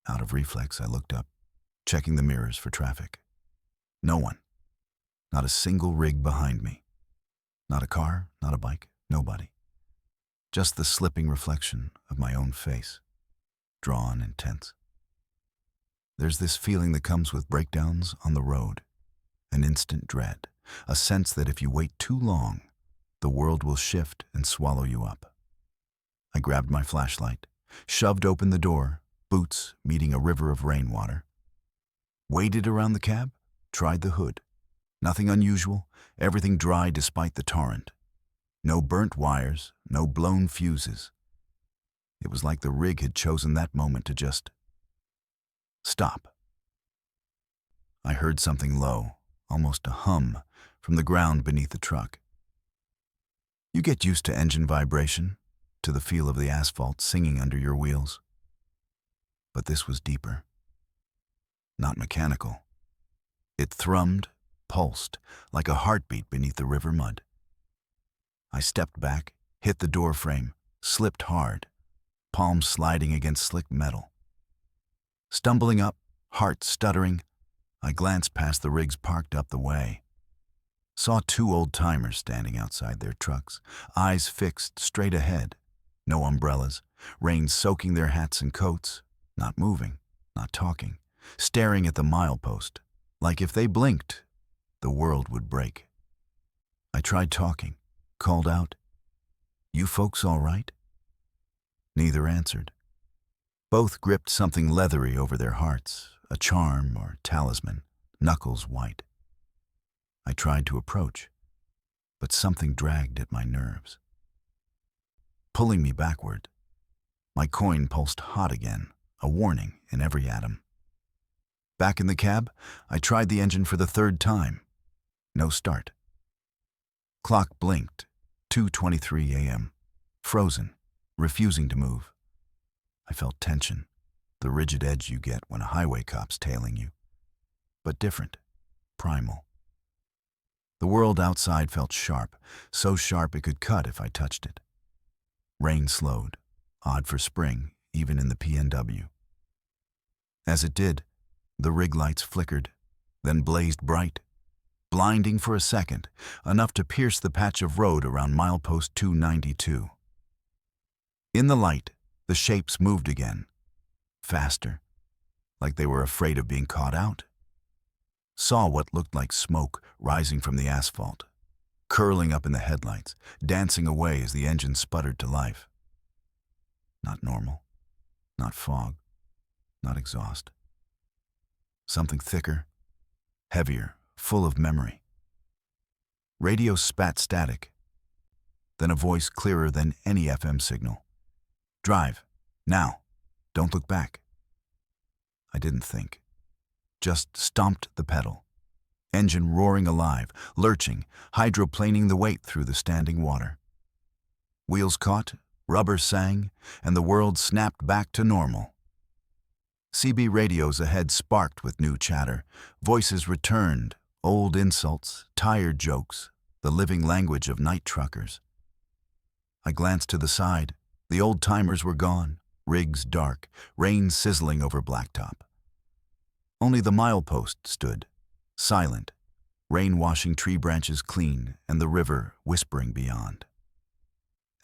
Out of reflex, I looked up, checking the mirrors for traffic. No one. Not a single rig behind me. Not a car, not a bike, nobody. Just the slipping reflection of my own face, drawn and tense. There's this feeling that comes with breakdowns on the road, an instant dread, a sense that if you wait too long, the world will shift and swallow you up. I grabbed my flashlight, shoved open the door, boots meeting a river of rainwater. Waded around the cab, tried the hood. Nothing unusual, everything dry despite the torrent. No burnt wires, no blown fuses. It was like the rig had chosen that moment to just stop. I heard something low, almost a hum, from the ground beneath the truck. You get used to engine vibration, to the feel of the asphalt singing under your wheels. But this was deeper. Not mechanical. It thrummed, pulsed, like a heartbeat beneath the river mud. I stepped back, hit the door frame, slipped hard, palms sliding against slick metal. Stumbling up, heart stuttering, I glanced past the rigs parked up the way. Saw two old-timers standing outside their trucks, eyes fixed straight ahead. No umbrellas, rain soaking their hats and coats, not moving, not talking, staring at the milepost, like if they blinked, the world would break. I tried talking, called out, "You folks all right?" Neither answered. Both gripped something leathery over their hearts, a charm or talisman, knuckles white. I tried to approach, but something dragged at my nerves, pulling me backward. My coin pulsed hot again, a warning in every atom. Back in the cab, I tried the engine for the third time. No start. Clock blinked, 2:23 a.m., frozen, refusing to move. I felt tension, the rigid edge you get when a highway cop's tailing you. But different, primal. The world outside felt sharp, so sharp it could cut if I touched it. Rain slowed, odd for spring, even in the PNW. As it did, the rig lights flickered, then blazed bright, blinding for a second, enough to pierce the patch of road around milepost 292. In the light, the shapes moved again, faster, like they were afraid of being caught out. Saw what looked like smoke rising from the asphalt, curling up in the headlights, dancing away as the engine sputtered to life. Not normal, not fog, not exhaust. Something thicker, heavier, full of memory. Radio spat static, then a voice clearer than any FM signal. "Drive, now, don't look back." I didn't think, just stomped the pedal, engine roaring alive, lurching, hydroplaning the weight through the standing water. Wheels caught, rubber sang, and the world snapped back to normal. CB radios ahead sparked with new chatter. Voices returned, old insults, tired jokes, the living language of night truckers. I glanced to the side. The old-timers were gone, rigs dark, rain sizzling over blacktop. Only the milepost stood, silent, rain washing tree branches clean and the river whispering beyond.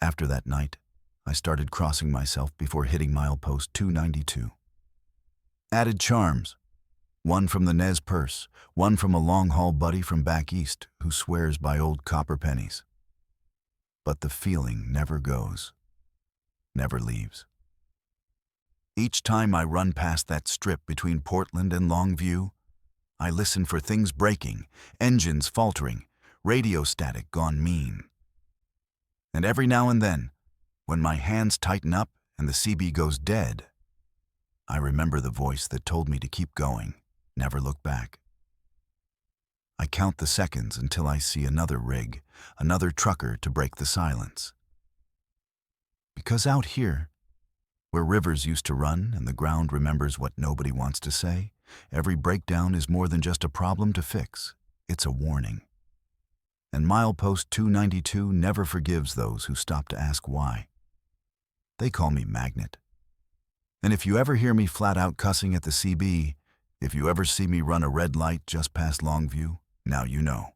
After that night, I started crossing myself before hitting milepost 292. Added charms, one from the Nez Perce, one from a long-haul buddy from back east who swears by old copper pennies. But the feeling never goes, never leaves. Each time I run past that strip between Portland and Longview, I listen for things breaking, engines faltering, radio static gone mean. And every now and then, when my hands tighten up and the CB goes dead, I remember the voice that told me to keep going, never look back. I count the seconds until I see another rig, another trucker to break the silence. Because out here, where rivers used to run and the ground remembers what nobody wants to say, every breakdown is more than just a problem to fix. It's a warning. And milepost 292 never forgives those who stop to ask why. They call me Magnet. And if you ever hear me flat out cussing at the CB, if you ever see me run a red light just past Longview, now you know.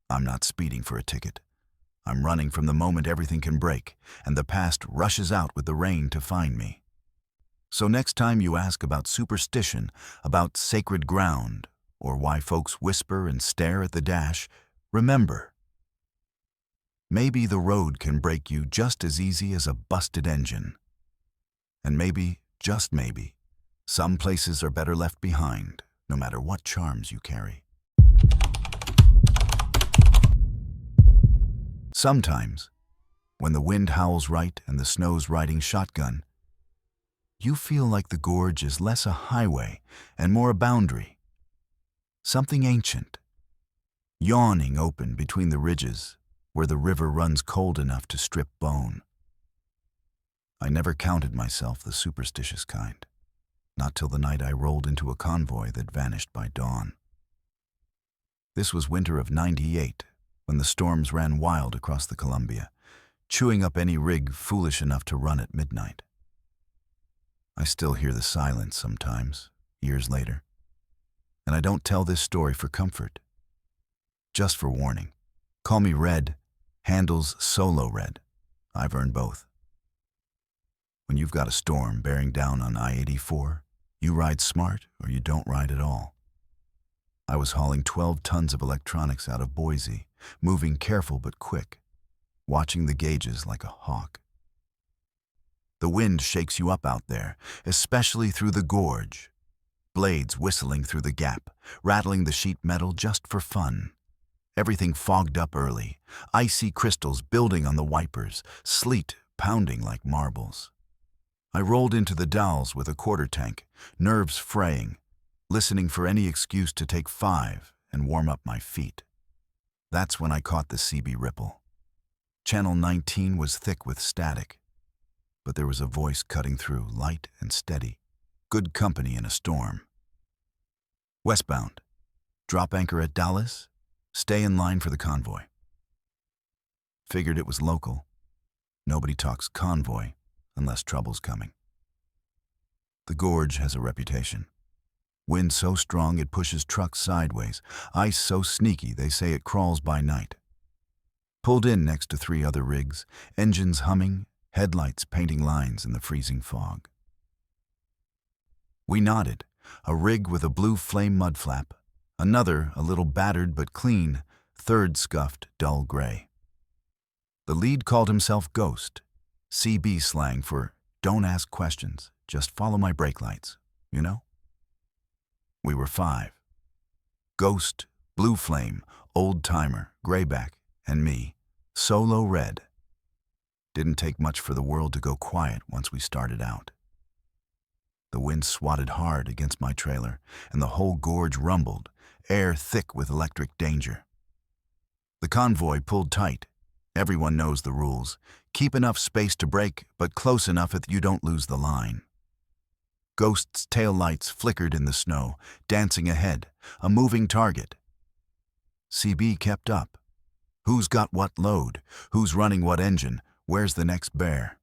I'm not speeding for a ticket. I'm running from the moment everything can break, and the past rushes out with the rain to find me. So next time you ask about superstition, about sacred ground, or why folks whisper and stare at the dash, remember, maybe the road can break you just as easy as a busted engine. And maybe, just maybe, some places are better left behind, no matter what charms you carry. Sometimes, when the wind howls right and the snow's riding shotgun, you feel like the gorge is less a highway and more a boundary, something ancient, yawning open between the ridges where the river runs cold enough to strip bone. I never counted myself the superstitious kind, not till the night I rolled into a convoy that vanished by dawn. This was winter of '98, when the storms ran wild across the Columbia, chewing up any rig foolish enough to run at midnight. I still hear the silence sometimes, years later, and I don't tell this story for comfort, just for warning. Call me Red, handles Solo Red. I've earned both. When you've got a storm bearing down on I-84, you ride smart or you don't ride at all. I was hauling 12 tons of electronics out of Boise, moving careful but quick, watching the gauges like a hawk. The wind shakes you up out there, especially through the gorge. Blades whistling through the gap, rattling the sheet metal just for fun. Everything fogged up early, icy crystals building on the wipers, sleet pounding like marbles. I rolled into the Dalles with a quarter tank, nerves fraying, listening for any excuse to take 5 and warm up my feet. That's when I caught the CB ripple. Channel 19 was thick with static, but there was a voice cutting through, light and steady. Good company in a storm. Westbound. Drop anchor at Dallas. Stay in line for the convoy. Figured it was local. Nobody talks convoy unless trouble's coming. The gorge has a reputation. Wind so strong it pushes trucks sideways. Ice so sneaky they say it crawls by night. Pulled in next to 3 other rigs, engines humming, headlights painting lines in the freezing fog. We nodded, a rig with a blue flame mud flap, another a little battered but clean, third scuffed dull gray. The lead called himself Ghost, CB slang for don't ask questions, just follow my brake lights, you know? We were 5. Ghost, Blue Flame, Old Timer, Grayback, and me, Solo Red. Didn't take much for the world to go quiet once we started out. The wind swatted hard against my trailer, and the whole gorge rumbled, air thick with electric danger. The convoy pulled tight. Everyone knows the rules. Keep enough space to brake, but close enough that you don't lose the line. Ghost's tail lights flickered in the snow, dancing ahead, a moving target. CB kept up. Who's got what load? Who's running what engine? Where's the next bear?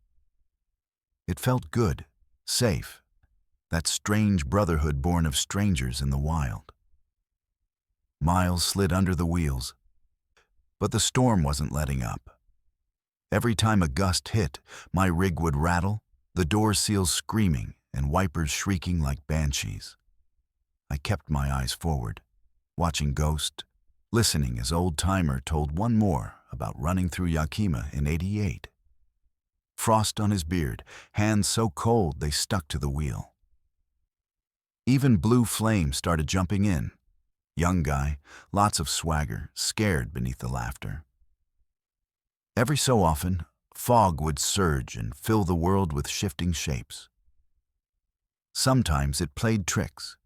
It felt good, safe, that strange brotherhood born of strangers in the wild. Miles slid under the wheels, but the storm wasn't letting up. Every time a gust hit, my rig would rattle, the door seals screaming and wipers shrieking like banshees. I kept my eyes forward, watching Ghost, listening as Old Timer told one more about running through Yakima in '88. Frost on his beard, hands so cold they stuck to the wheel. Even Blue Flame started jumping in. Young guy, lots of swagger, scared beneath the laughter. Every so often, fog would surge and fill the world with shifting shapes. Sometimes it played tricks,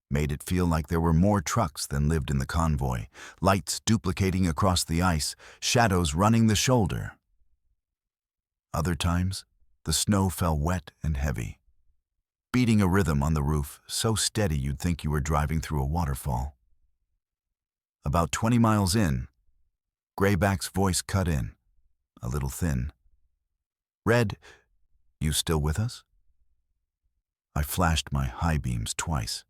made it feel like there were more trucks than lived in the convoy, lights duplicating across the ice, shadows running the shoulder. Other times, the snow fell wet and heavy, beating a rhythm on the roof so steady you'd think you were driving through a waterfall. About 20 miles in, Grayback's voice cut in, a little thin. "Red, you still with us?" I flashed my high beams twice.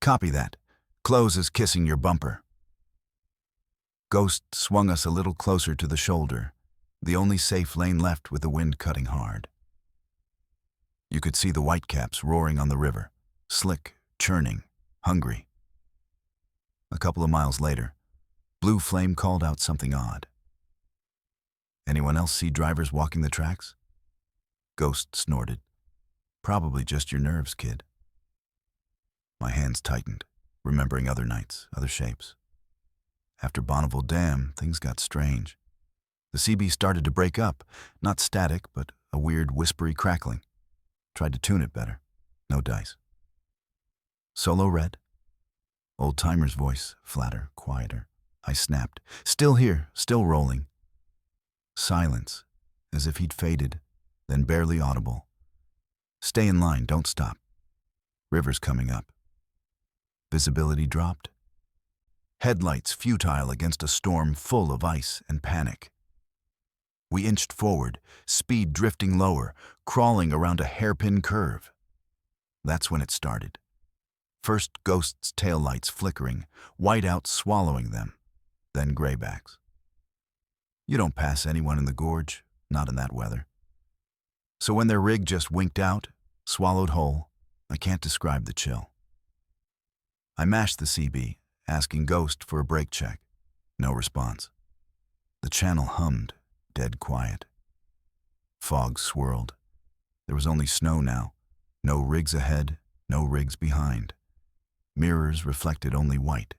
"Copy that. Close is kissing your bumper." Ghost swung us a little closer to the shoulder, the only safe lane left with the wind cutting hard. You could see the whitecaps roaring on the river, slick, churning, hungry. A couple of miles later, Blue Flame called out something odd. "Anyone else see drivers walking the tracks?" Ghost snorted. "Probably just your nerves, kid." My hands tightened, remembering other nights, other shapes. After Bonneville Dam, things got strange. The CB started to break up, not static, but a weird whispery crackling. Tried to tune it better. No dice. Solo red? Old-timer's voice, flatter, quieter. I snapped. Still here, still rolling. Silence, as if he'd faded, then barely audible. Stay in line, don't stop. River's coming up. Visibility dropped. Headlights futile against a storm full of ice and panic. We inched forward, speed drifting lower, crawling around a hairpin curve. That's when it started. First Ghost's taillights flickering, whiteouts swallowing them, then graybacks. You don't pass anyone in the gorge, not in that weather. So when their rig just winked out, swallowed whole, I can't describe the chill. I mashed the CB, asking Ghost for a brake check. No response. The channel hummed, dead quiet. Fog swirled. There was only snow now. No rigs ahead, no rigs behind. Mirrors reflected only white.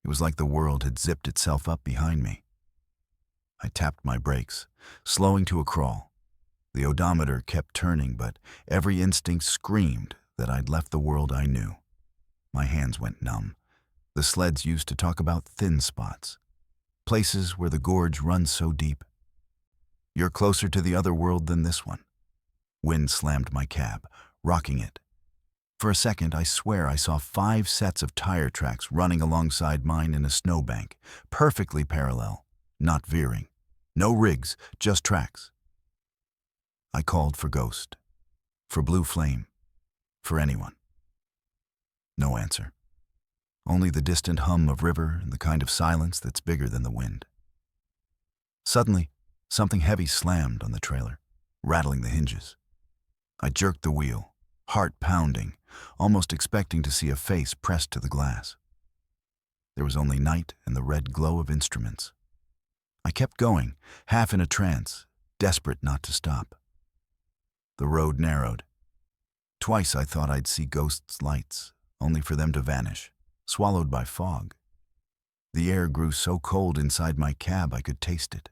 It was like the world had zipped itself up behind me. I tapped my brakes, slowing to a crawl. The odometer kept turning, but every instinct screamed that I'd left the world I knew. My hands went numb. The sleds used to talk about thin spots, places where the gorge runs so deep. You're closer to the other world than this one. Wind slammed my cab, rocking it. For a second, I swear I saw 5 sets of tire tracks running alongside mine in a snowbank, perfectly parallel, not veering. No rigs, just tracks. I called for Ghost, for Blue Flame, for anyone. No answer. Only the distant hum of river and the kind of silence that's bigger than the wind. Suddenly, something heavy slammed on the trailer, rattling the hinges. I jerked the wheel, heart pounding, almost expecting to see a face pressed to the glass. There was only night and the red glow of instruments. I kept going, half in a trance, desperate not to stop. The road narrowed. Twice I thought I'd see Ghost's lights, only for them to vanish, swallowed by fog. The air grew so cold inside my cab I could taste it.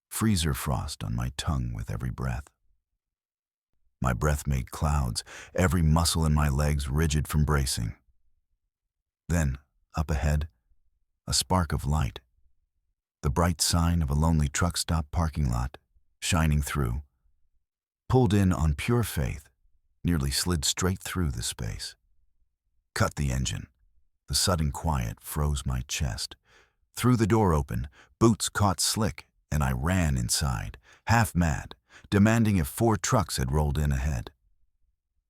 Freezer frost on my tongue with every breath. My breath made clouds, every muscle in my legs rigid from bracing. Then, up ahead, a spark of light. The bright sign of a lonely truck stop parking lot, shining through. Pulled in on pure faith, nearly slid straight through the space. Cut the engine. The sudden quiet froze my chest. Threw the door open, boots caught slick, and I ran inside, half mad, demanding if 4 trucks had rolled in ahead.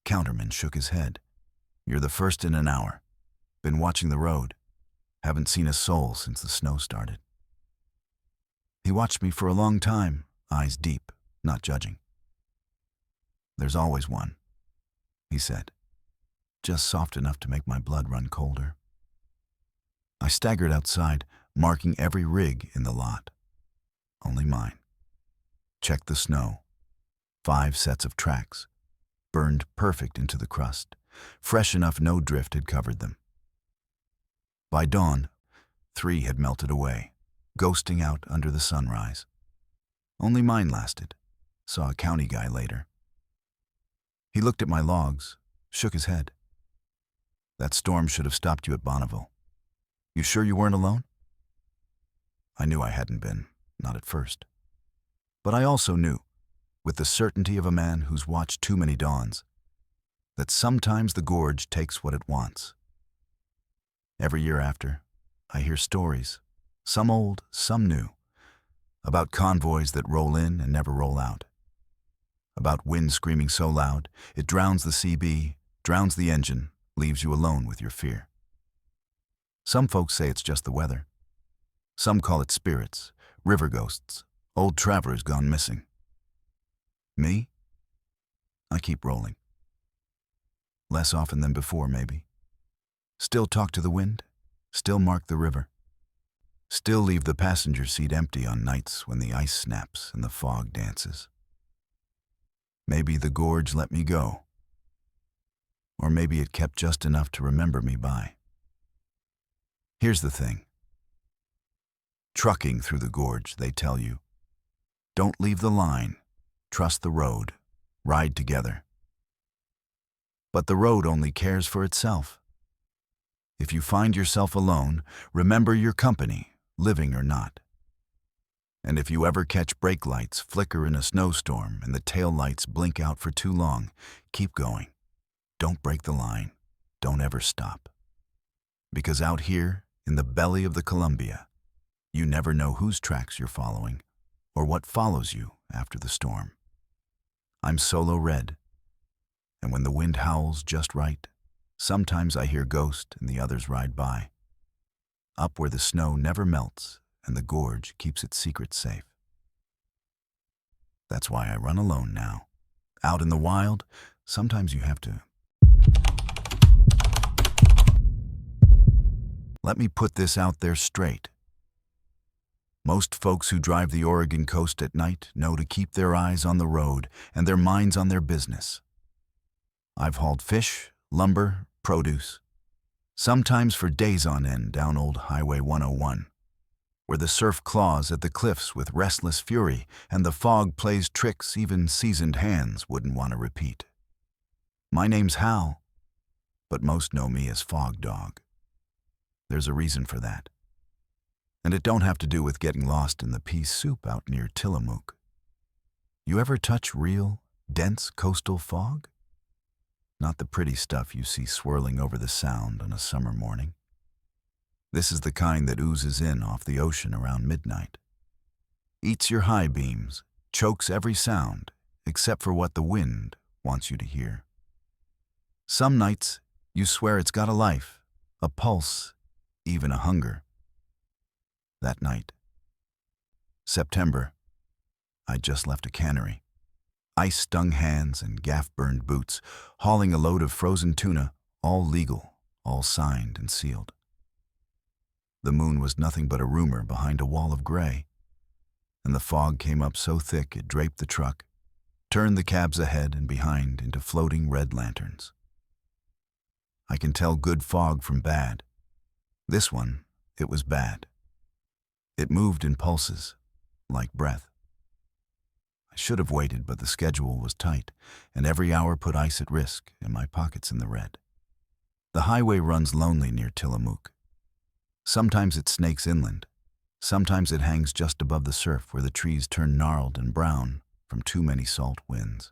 Counterman shook his head. You're the first in an hour. Been watching the road. Haven't seen a soul since the snow started. He watched me for a long time, eyes deep, not judging. There's always one, he said, just soft enough to make my blood run colder. I staggered outside, marking every rig in the lot. Only mine. Checked the snow. 5 sets of tracks, burned perfect into the crust, fresh enough no drift had covered them. By dawn, 3 had melted away, ghosting out under the sunrise. Only mine lasted. Saw a county guy later. He looked at my logs, shook his head. That storm should have stopped you at Bonneville. You sure you weren't alone? I knew I hadn't been, not at first. But I also knew, with the certainty of a man who's watched too many dawns, that sometimes the gorge takes what it wants. Every year after, I hear stories, some old, some new, about convoys that roll in and never roll out. About wind screaming so loud, it drowns the CB, drowns the engine, leaves you alone with your fear. Some folks say it's just the weather. Some call it spirits, river ghosts, old travelers gone missing. Me? I keep rolling. Less often than before, maybe. Still talk to the wind, still mark the river. Still leave the passenger seat empty on nights when the ice snaps and the fog dances. Maybe the gorge let me go. Or maybe it kept just enough to remember me by. Here's the thing. Trucking through the gorge, they tell you, Don't leave the line. Trust the road. Ride together. But the road only cares for itself. If you find yourself alone, remember your company, living or not. And if you ever catch brake lights flicker in a snowstorm and the tail lights blink out for too long, keep going. Don't break the line. Don't ever stop. Because out here, in the belly of the Columbia, you never know whose tracks you're following or what follows you after the storm. I'm Solo Red, and when the wind howls just right, sometimes I hear Ghost and the others ride by. Up where the snow never melts and the gorge keeps its secrets safe. That's why I run alone now. Out in the wild, sometimes you have to. Let me put this out there straight. Most folks who drive the Oregon coast at night know to keep their eyes on the road and their minds on their business. I've hauled fish, lumber, produce, sometimes for days on end down old Highway 101, where the surf claws at the cliffs with restless fury and the fog plays tricks even seasoned hands wouldn't want to repeat. My name's Hal, but most know me as Fog Dog. There's a reason for that. And it don't have to do with getting lost in the pea soup out near Tillamook. You ever touch real, dense coastal fog? Not the pretty stuff you see swirling over the Sound on a summer morning. This is the kind that oozes in off the ocean around midnight. Eats your high beams, chokes every sound, except for what the wind wants you to hear. Some nights, you swear it's got a life, a pulse, even a hunger. That night, September, I'd just left a cannery. Ice-stung hands and gaff-burned boots, hauling a load of frozen tuna, all legal, all signed and sealed. The moon was nothing but a rumor behind a wall of gray, and the fog came up so thick it draped the truck, turned the cabs ahead and behind into floating red lanterns. I can tell good fog from bad. This one, it was bad. It moved in pulses, like breath. I should have waited, but the schedule was tight, and every hour put ice at risk and my pockets in the red. The highway runs lonely near Tillamook. Sometimes it snakes inland. Sometimes it hangs just above the surf where the trees turn gnarled and brown from too many salt winds.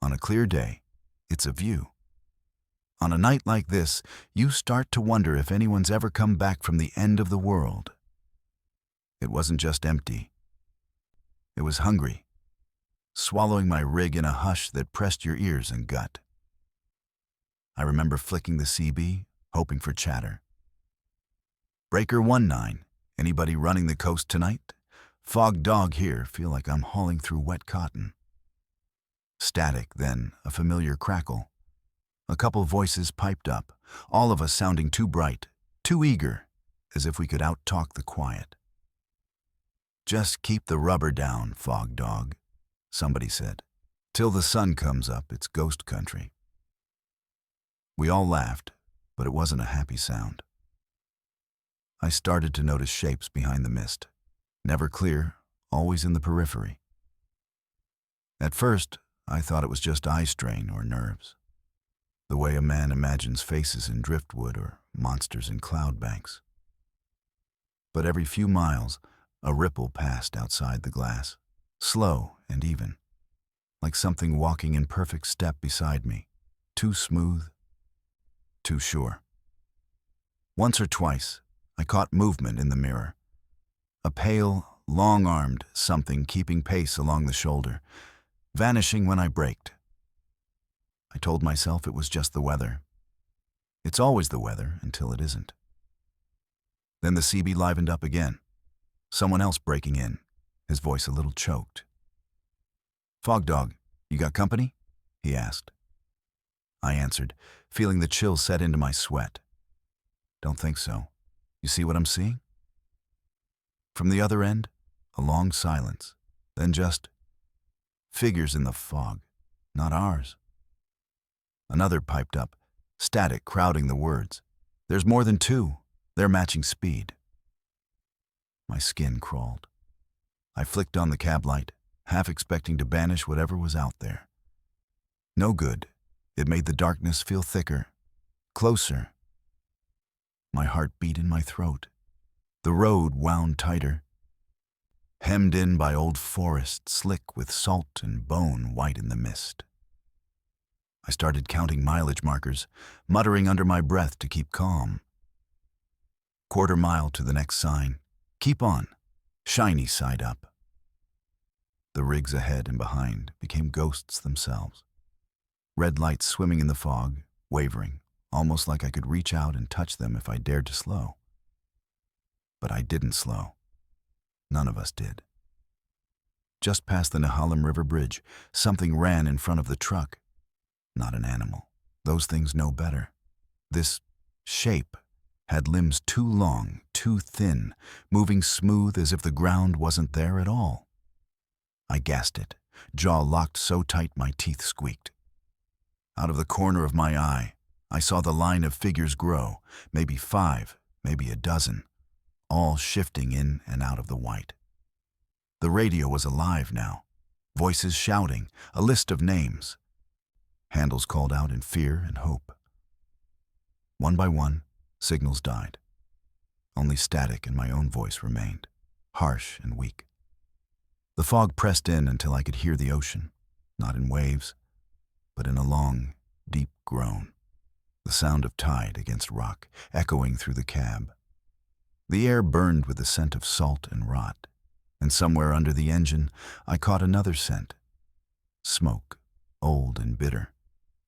On a clear day, it's a view. On a night like this, you start to wonder if anyone's ever come back from the end of the world. It wasn't just empty. It was hungry, swallowing my rig in a hush that pressed your ears and gut. I remember flicking the CB, hoping for chatter. Breaker 19, anybody running the coast tonight? Fog Dog here, feel like I'm hauling through wet cotton. Static, then a familiar crackle. A couple voices piped up, all of us sounding too bright, too eager, as if we could out-talk the quiet. Just keep the rubber down, Fog Dog, somebody said. Till the sun comes up, it's ghost country. We all laughed, but it wasn't a happy sound. I started to notice shapes behind the mist, never clear, always in the periphery. At first, I thought it was just eye strain or nerves, the way a man imagines faces in driftwood or monsters in cloud banks. But every few miles, a ripple passed outside the glass, slow and even, like something walking in perfect step beside me, too smooth, too sure. Once or twice, I caught movement in the mirror, a pale, long-armed something keeping pace along the shoulder, vanishing when I braked. I told myself it was just the weather. It's always the weather until it isn't. Then the CB livened up again. Someone else breaking in, his voice a little choked. Fog Dog, you got company? He asked. I answered, feeling the chill set into my sweat. Don't think so. You see what I'm seeing? From the other end, a long silence, then just figures in the fog, not ours. Another piped up, static crowding the words. There's more than two. They're matching speed. My skin crawled. I flicked on the cab light, half expecting to banish whatever was out there. No good. It made the darkness feel thicker, closer. My heart beat in my throat. The road wound tighter, hemmed in by old forest, slick with salt and bone white in the mist. I started counting mileage markers, muttering under my breath to keep calm. Quarter mile to the next sign. Keep on. Shiny side up. The rigs ahead and behind became ghosts themselves. Red lights swimming in the fog, wavering, almost like I could reach out and touch them if I dared to slow. But I didn't slow. None of us did. Just past the Nehalem River Bridge, something ran in front of the truck. Not an animal. Those things know better. This shape had limbs too long, too thin, moving smooth as if the ground wasn't there at all. I gasped it, jaw locked so tight my teeth squeaked. Out of the corner of my eye, I saw the line of figures grow, maybe 5, maybe a dozen, all shifting in and out of the white. The radio was alive now, voices shouting, a list of names. Handles called out in fear and hope. One by one, signals died. Only static and my own voice remained, harsh and weak. The fog pressed in until I could hear the ocean, not in waves, but in a long, deep groan. The sound of tide against rock, echoing through the cab. The air burned with the scent of salt and rot, and somewhere under the engine I caught another scent. Smoke, old and bitter.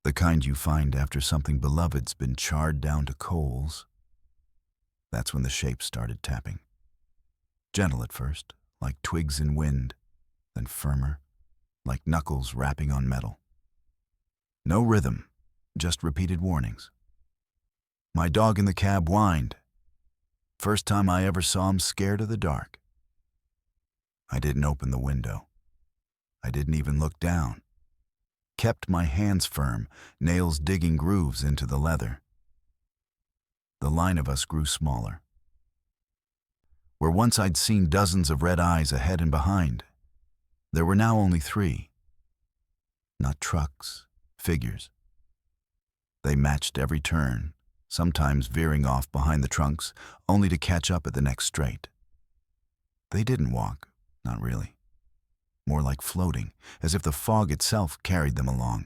The kind you find after something beloved's been charred down to coals. That's when the shape started tapping. Gentle at first, like twigs in wind, then firmer, like knuckles rapping on metal. No rhythm, just repeated warnings. My dog in the cab whined. First time I ever saw him scared of the dark. I didn't open the window. I didn't even look down. Kept my hands firm, nails digging grooves into the leather. The line of us grew smaller. Where once I'd seen dozens of red eyes ahead and behind, there were now only 3. Not trucks, figures. They matched every turn, sometimes veering off behind the trunks, only to catch up at the next straight. They didn't walk, not really. More like floating, as if the fog itself carried them along.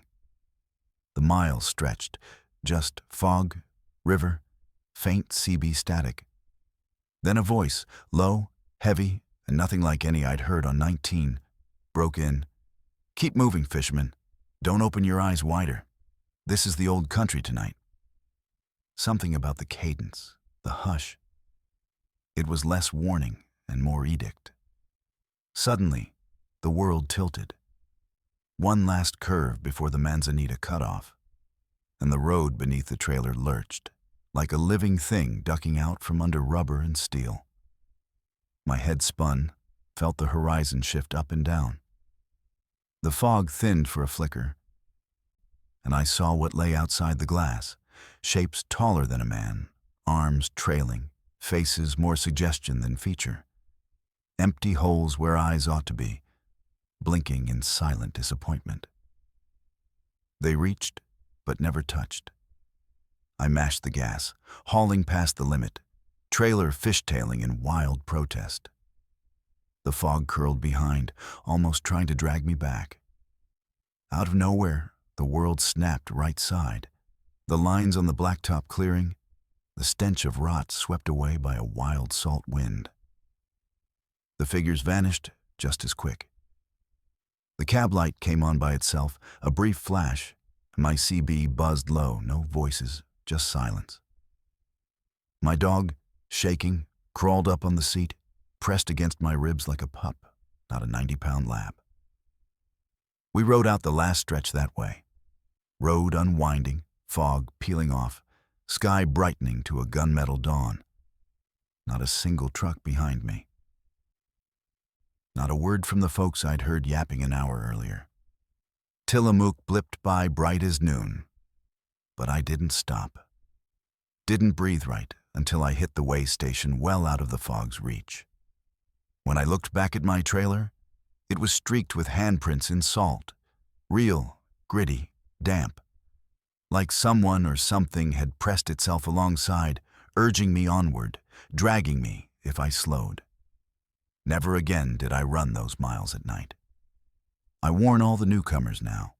The miles stretched, just fog, river, faint CB static. Then a voice, low, heavy, and nothing like any I'd heard on 19, broke in. Keep moving, fisherman. Don't open your eyes wider. This is the old country tonight. Something about the cadence, the hush. It was less warning and more edict. Suddenly, the world tilted. One last curve before the Manzanita cutoff, and the road beneath the trailer lurched, like a living thing ducking out from under rubber and steel. My head spun, felt the horizon shift up and down. The fog thinned for a flicker, and I saw what lay outside the glass, shapes taller than a man, arms trailing, faces more suggestion than feature. Empty holes where eyes ought to be, blinking in silent disappointment. They reached, but never touched. I mashed the gas, hauling past the limit, trailer fishtailing in wild protest. The fog curled behind, almost trying to drag me back. Out of nowhere, the world snapped right side. The lines on the blacktop clearing, the stench of rot swept away by a wild salt wind. The figures vanished just as quick. The cab light came on by itself, a brief flash, and my CB buzzed low, no voices, just silence. My dog, shaking, crawled up on the seat, pressed against my ribs like a pup, not a 90-pound lab. We rode out the last stretch that way. Road unwinding, fog peeling off, sky brightening to a gunmetal dawn. Not a single truck behind me. Not a word from the folks I'd heard yapping an hour earlier. Tillamook blipped by bright as noon. But I didn't stop. Didn't breathe right until I hit the way station well out of the fog's reach. When I looked back at my trailer, it was streaked with handprints in salt, real, gritty, damp, like someone or something had pressed itself alongside, urging me onward, dragging me if I slowed. Never again did I run those miles at night. I warn all the newcomers now.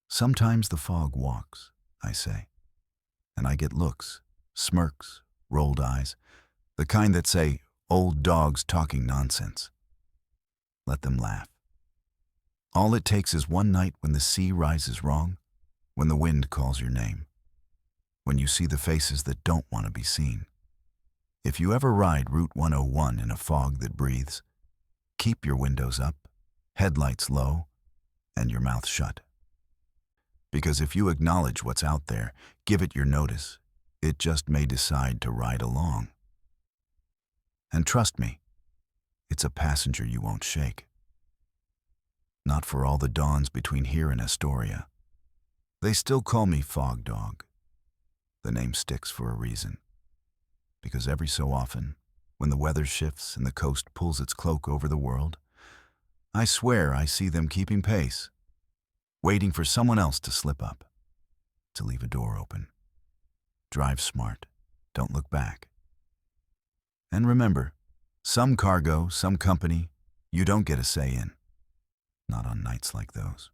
Sometimes the fog walks, I say, and I get looks, smirks, rolled eyes, the kind that say, old dogs talking nonsense. Let them laugh. All it takes is one night when the sea rises wrong, when the wind calls your name, when you see the faces that don't want to be seen. If you ever ride Route 101 in a fog that breathes, keep your windows up, headlights low, and your mouth shut. Because if you acknowledge what's out there, give it your notice, it just may decide to ride along. And trust me, it's a passenger you won't shake. Not for all the dawns between here and Astoria. They still call me Fog Dog. The name sticks for a reason. Because every so often, when the weather shifts and the coast pulls its cloak over the world, I swear I see them keeping pace, waiting for someone else to slip up, to leave a door open. Drive smart, don't look back. And remember, some cargo, some company, you don't get a say in. Not on nights like those.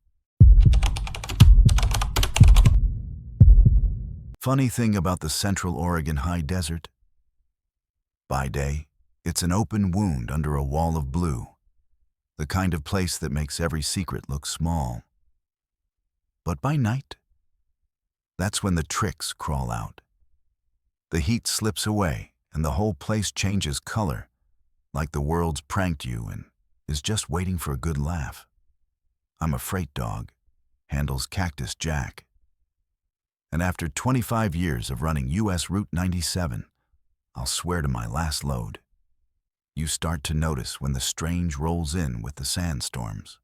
Funny thing about the Central Oregon high desert. By day, it's an open wound under a wall of blue, the kind of place that makes every secret look small. But by night, that's when the tricks crawl out. The heat slips away and the whole place changes color, like the world's pranked you and is just waiting for a good laugh. I'm a freight dog, handles Cactus Jack. And after 25 years of running US Route 97, I'll swear to my last load, you start to notice when the strange rolls in with the sandstorms.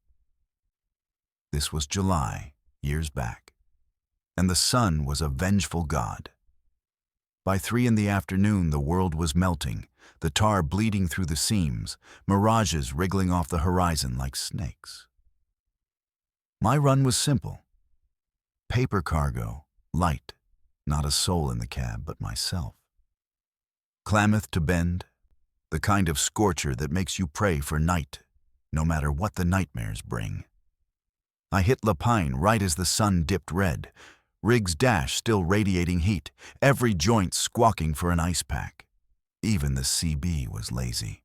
This was July, years back, and the sun was a vengeful god. By 3 in the afternoon, the world was melting, the tar bleeding through the seams, mirages wriggling off the horizon like snakes. My run was simple. Paper cargo, light, not a soul in the cab but myself. Klamath to Bend, the kind of scorcher that makes you pray for night, no matter what the nightmares bring. I hit Lapine right as the sun dipped red, Riggs Dash still radiating heat, every joint squawking for an ice pack. Even the CB was lazy.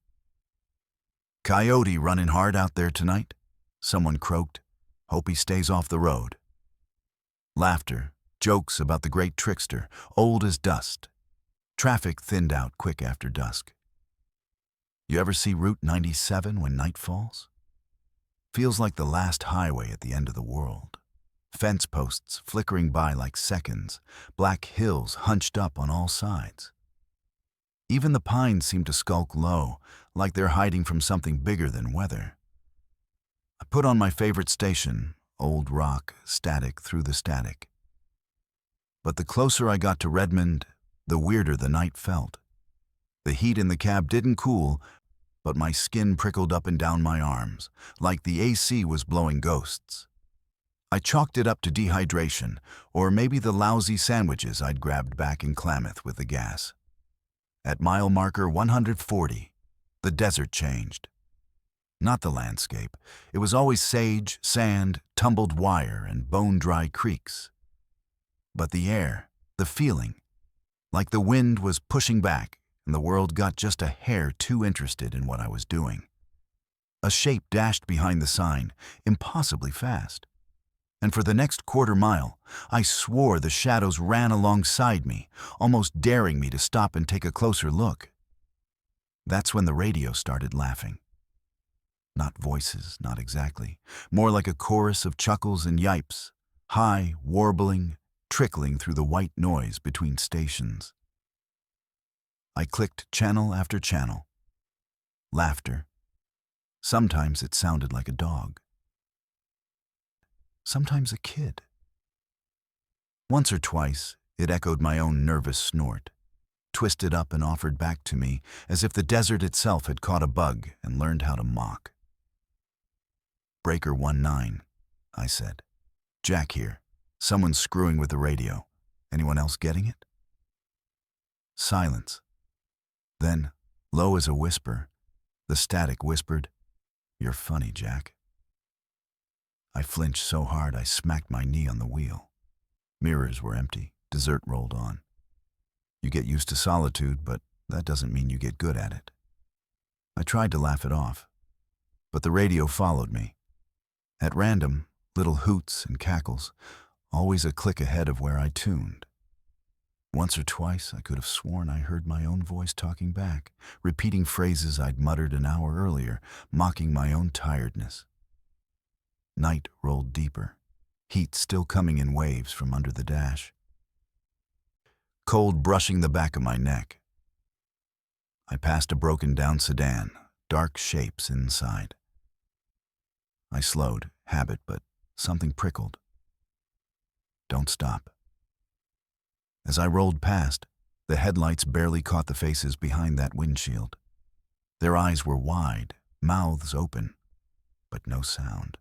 Coyote running hard out there tonight? Someone croaked. Hope he stays off the road. Laughter, jokes about the great trickster, old as dust. Traffic thinned out quick after dusk. You ever see Route 97 when night falls? Feels like the last highway at the end of the world. Fence posts flickering by like seconds, black hills hunched up on all sides. Even the pines seem to skulk low, like they're hiding from something bigger than weather. I put on my favorite station, old rock, static through the static. But the closer I got to Redmond, the weirder the night felt. The heat in the cab didn't cool, but my skin prickled up and down my arms, like the AC was blowing ghosts. I chalked it up to dehydration, or maybe the lousy sandwiches I'd grabbed back in Klamath with the gas. At mile marker 140, the desert changed. Not the landscape. It was always sage, sand, tumbled wire, and bone-dry creeks. But the air, the feeling, like the wind was pushing back and the world got just a hair too interested in what I was doing. A shape dashed behind the sign, impossibly fast. And for the next quarter mile, I swore the shadows ran alongside me, almost daring me to stop and take a closer look. That's when the radio started laughing. Not voices, not exactly. More like a chorus of chuckles and yipes, high, warbling, trickling through the white noise between stations. I clicked channel after channel. Laughter. Sometimes it sounded like a dog. Sometimes a kid. Once or twice, it echoed my own nervous snort. twisted up and offered back to me, as if the desert itself had caught a bug and learned how to mock. "Breaker 19, I said. "Jack here. Someone's screwing with the radio. Anyone else getting it?" Silence. Then, low as a whisper, the static whispered, "You're funny, Jack." I flinched so hard I smacked my knee on the wheel. Mirrors were empty. Dessert rolled on. You get used to solitude, but that doesn't mean you get good at it. I tried to laugh it off, but the radio followed me. At random, little hoots and cackles, always a click ahead of where I tuned. Once or twice, I could have sworn I heard my own voice talking back, repeating phrases I'd muttered an hour earlier, mocking my own tiredness. Night rolled deeper, heat still coming in waves from under the dash. Cold brushing the back of my neck. I passed a broken-down sedan, dark shapes inside. I slowed, habit, but something prickled. Don't stop. As I rolled past, the headlights barely caught the faces behind that windshield. Their eyes were wide, mouths open, but no sound.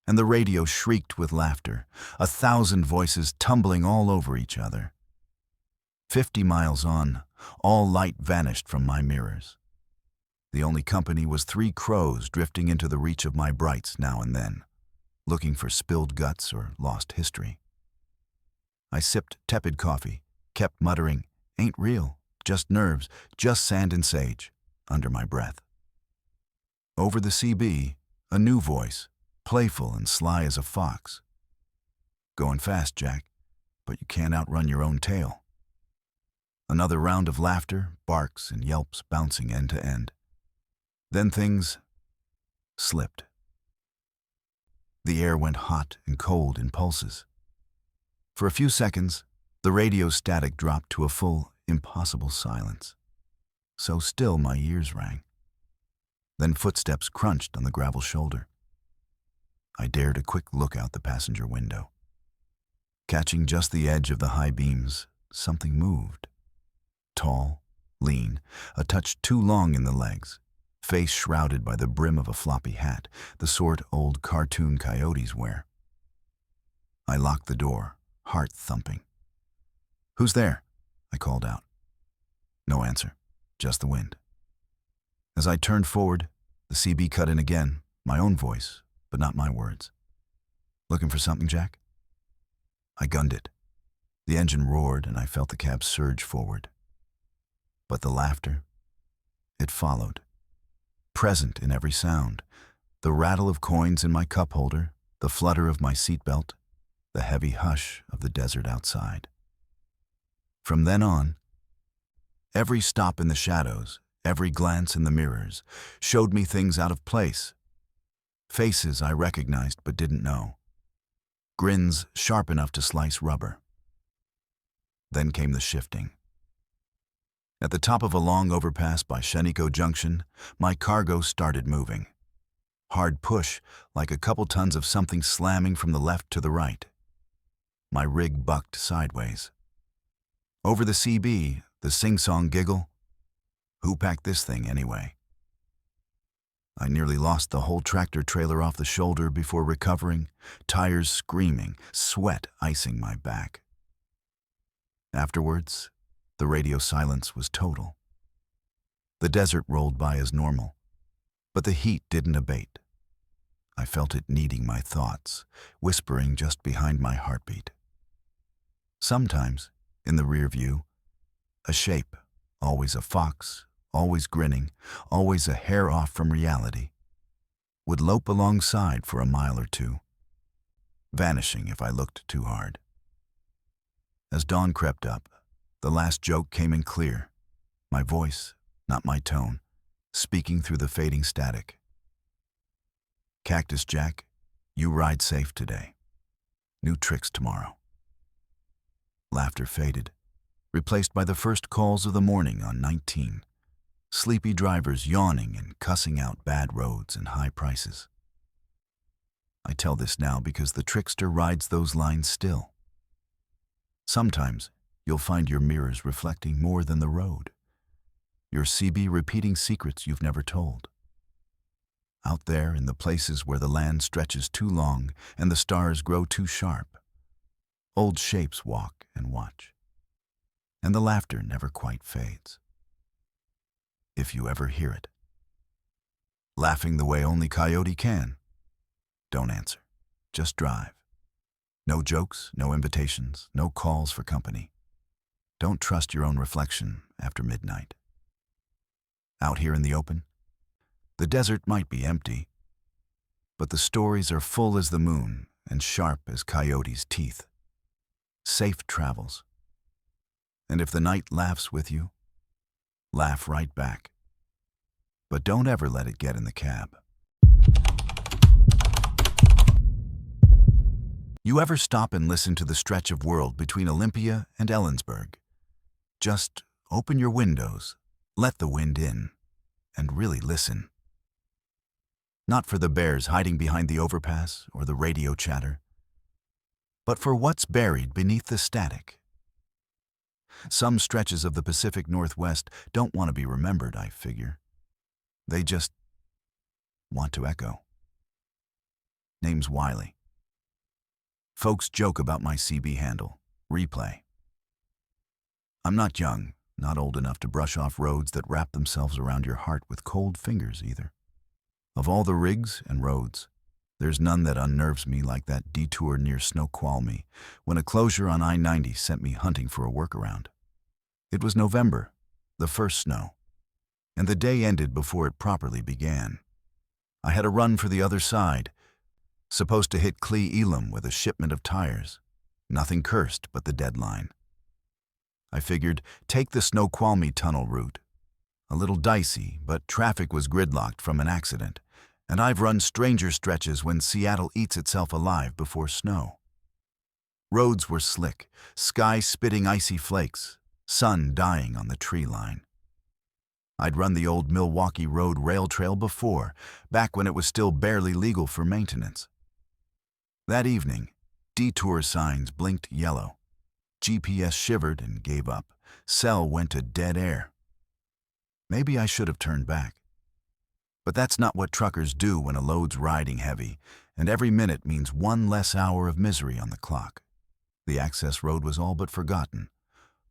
And the radio shrieked with laughter, 1,000 voices tumbling all over each other. 50 miles on, all light vanished from my mirrors. The only company was 3 crows drifting into the reach of my brights now and then, looking for spilled guts or lost history. I sipped tepid coffee, kept muttering, "Ain't real, just nerves, just sand and sage," under my breath. Over the CB, a new voice, playful and sly as a fox. "Going fast, Jack, but you can't outrun your own tail." Another round of laughter, barks and yelps bouncing end to end. Then things slipped. The air went hot and cold in pulses. For a few seconds, the radio static dropped to a full, impossible silence. So still my ears rang. Then footsteps crunched on the gravel shoulder. I dared a quick look out the passenger window. Catching just the edge of the high beams, something moved. Tall, lean, a touch too long in the legs, face shrouded by the brim of a floppy hat, the sort old cartoon coyotes wear. I locked the door, heart thumping. "Who's there?" I called out. No answer, just the wind. As I turned forward, the CB cut in again, my own voice, but not my words. "Looking for something, Jack?" I gunned it. The engine roared and I felt the cab surge forward. But the laughter, it followed. Present in every sound, the rattle of coins in my cup holder, the flutter of my seatbelt, the heavy hush of the desert outside. From then on, every stop in the shadows, every glance in the mirrors, showed me things out of place. Faces I recognized but didn't know. Grins sharp enough to slice rubber. Then came the shifting. At the top of a long overpass by Sheniko Junction, my cargo started moving. Hard push, like a couple tons of something slamming from the left to the right. My rig bucked sideways. Over the CB, the sing-song giggle. Who packed this thing anyway? I nearly lost the whole tractor trailer off the shoulder before recovering, tires screaming, sweat icing my back. Afterwards, the radio silence was total. The desert rolled by as normal, but the heat didn't abate. I felt it kneading my thoughts, whispering just behind my heartbeat. Sometimes, in the rear view, a shape, always a fox, always grinning, always a hair off from reality, would lope alongside for a mile or two, vanishing if I looked too hard. As dawn crept up, the last joke came in clear, my voice, not my tone, speaking through the fading static. "Cactus Jack, you ride safe today. New tricks tomorrow." Laughter faded, replaced by the first calls of the morning on 19. Sleepy drivers yawning and cussing out bad roads and high prices. I tell this now because the trickster rides those lines still. Sometimes, you'll find your mirrors reflecting more than the road. Your CB repeating secrets you've never told. Out there in the places where the land stretches too long and the stars grow too sharp, old shapes walk and watch, and the laughter never quite fades. If you ever hear it, laughing the way only coyote can, don't answer, just drive. No jokes, no invitations, no calls for company. Don't trust your own reflection after midnight. Out here in the open, the desert might be empty, but the stories are full as the moon and sharp as coyotes' teeth. Safe travels. And if the night laughs with you, laugh right back. But don't ever let it get in the cab. You ever stop and listen to the stretch of world between Olympia and Ellensburg? Just open your windows, let the wind in, and really listen. Not for the bears hiding behind the overpass or the radio chatter, but for what's buried beneath the static. Some stretches of the Pacific Northwest don't want to be remembered, I figure. They just want to echo. Name's Wiley. Folks joke about my CB handle, Replay. I'm not young, not old enough to brush off roads that wrap themselves around your heart with cold fingers either. Of all the rigs and roads, there's none that unnerves me like that detour near Snoqualmie when a closure on I-90 sent me hunting for a workaround. It was November, the first snow, and the day ended before it properly began. I had a run for the other side, supposed to hit Cle Elum with a shipment of tires. Nothing cursed but the deadline. I figured, take the Snoqualmie tunnel route. A little dicey, but traffic was gridlocked from an accident, and I've run stranger stretches when Seattle eats itself alive before snow. Roads were slick, sky spitting icy flakes, sun dying on the tree line. I'd run the old Milwaukee Road rail trail before, back when it was still barely legal for maintenance. That evening, detour signs blinked yellow. GPS shivered and gave up. Cell went to dead air. Maybe I should have turned back. But that's not what truckers do when a load's riding heavy, and every minute means one less hour of misery on the clock. The access road was all but forgotten.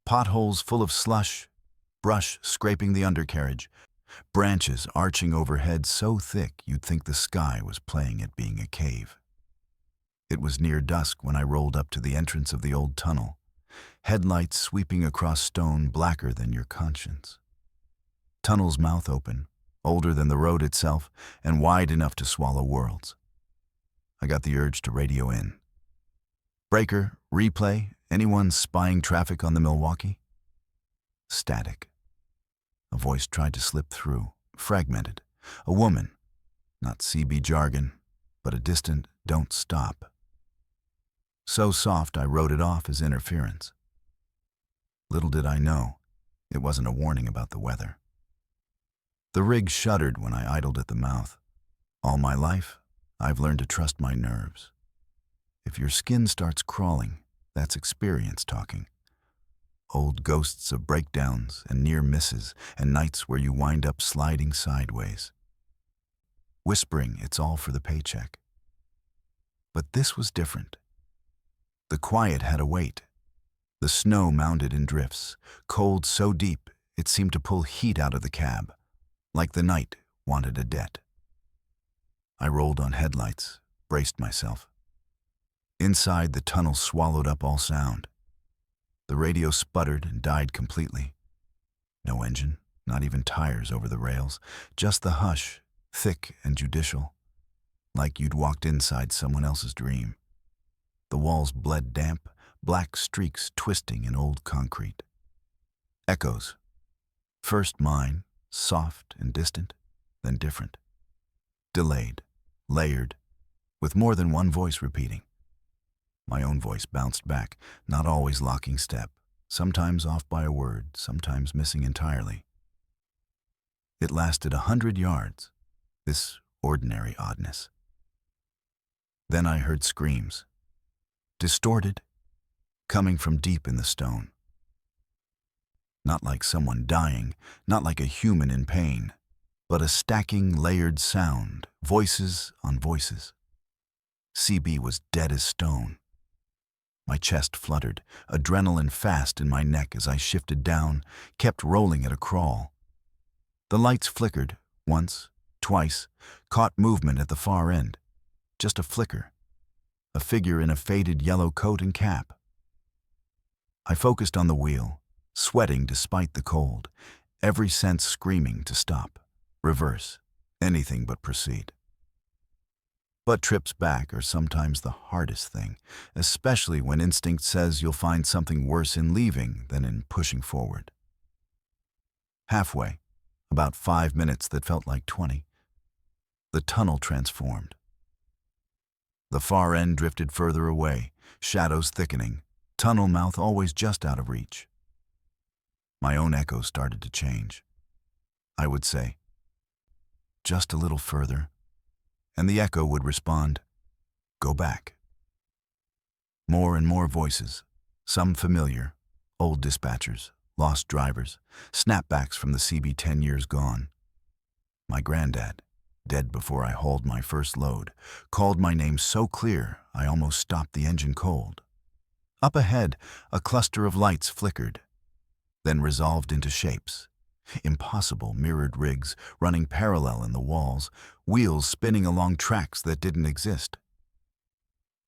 Potholes full of slush, brush scraping the undercarriage, branches arching overhead so thick you'd think the sky was playing at being a cave. It was near dusk when I rolled up to the entrance of the old tunnel, headlights sweeping across stone blacker than your conscience. Tunnel's mouth open, older than the road itself, and wide enough to swallow worlds. I got the urge to radio in. Breaker, replay, anyone spying traffic on the Milwaukee? Static. A voice tried to slip through, fragmented. A woman, not CB jargon, but a distant "don't stop." So soft I wrote it off as interference. Little did I know, it wasn't a warning about the weather. The rig shuddered when I idled at the mouth. All my life, I've learned to trust my nerves. If your skin starts crawling, that's experience talking. Old ghosts of breakdowns and near misses and nights where you wind up sliding sideways. Whispering it's all for the paycheck. But this was different. The quiet had a weight. The snow mounded in drifts, cold so deep it seemed to pull heat out of the cab, like the night wanted a debt. I rolled on headlights, braced myself. Inside, the tunnel swallowed up all sound. The radio sputtered and died completely. No engine, not even tires over the rails, just the hush, thick and judicial, like you'd walked inside someone else's dream. The walls bled damp, black streaks twisting in old concrete. Echoes. First mine, soft and distant, then different. Delayed, layered, with more than one voice repeating. My own voice bounced back, not always locking step, sometimes off by a word, sometimes missing entirely. It lasted 100 yards, this ordinary oddness. Then I heard screams. Distorted, coming from deep in the stone. Not like someone dying, not like a human in pain, but a stacking, layered sound, voices on voices. CB was dead as stone. My chest fluttered, adrenaline fast in my neck as I shifted down, kept rolling at a crawl. The lights flickered, once, twice, caught movement at the far end. Just a flicker. A figure in a faded yellow coat and cap. I focused on the wheel, sweating despite the cold, every sense screaming to stop, reverse, anything but proceed. But trips back are sometimes the hardest thing, especially when instinct says you'll find something worse in leaving than in pushing forward. Halfway, about 5 minutes that felt like 20, the tunnel transformed. The far end drifted further away, shadows thickening, tunnel mouth always just out of reach. My own echo started to change. I would say, "Just a little further," and the echo would respond, "Go back." More and more voices, some familiar, old dispatchers, lost drivers, snapbacks from the CB 10 years gone. My granddad, dead before I hauled my first load, called my name so clear I almost stopped the engine cold. Up ahead, a cluster of lights flickered, then resolved into shapes. Impossible mirrored rigs running parallel in the walls, wheels spinning along tracks that didn't exist.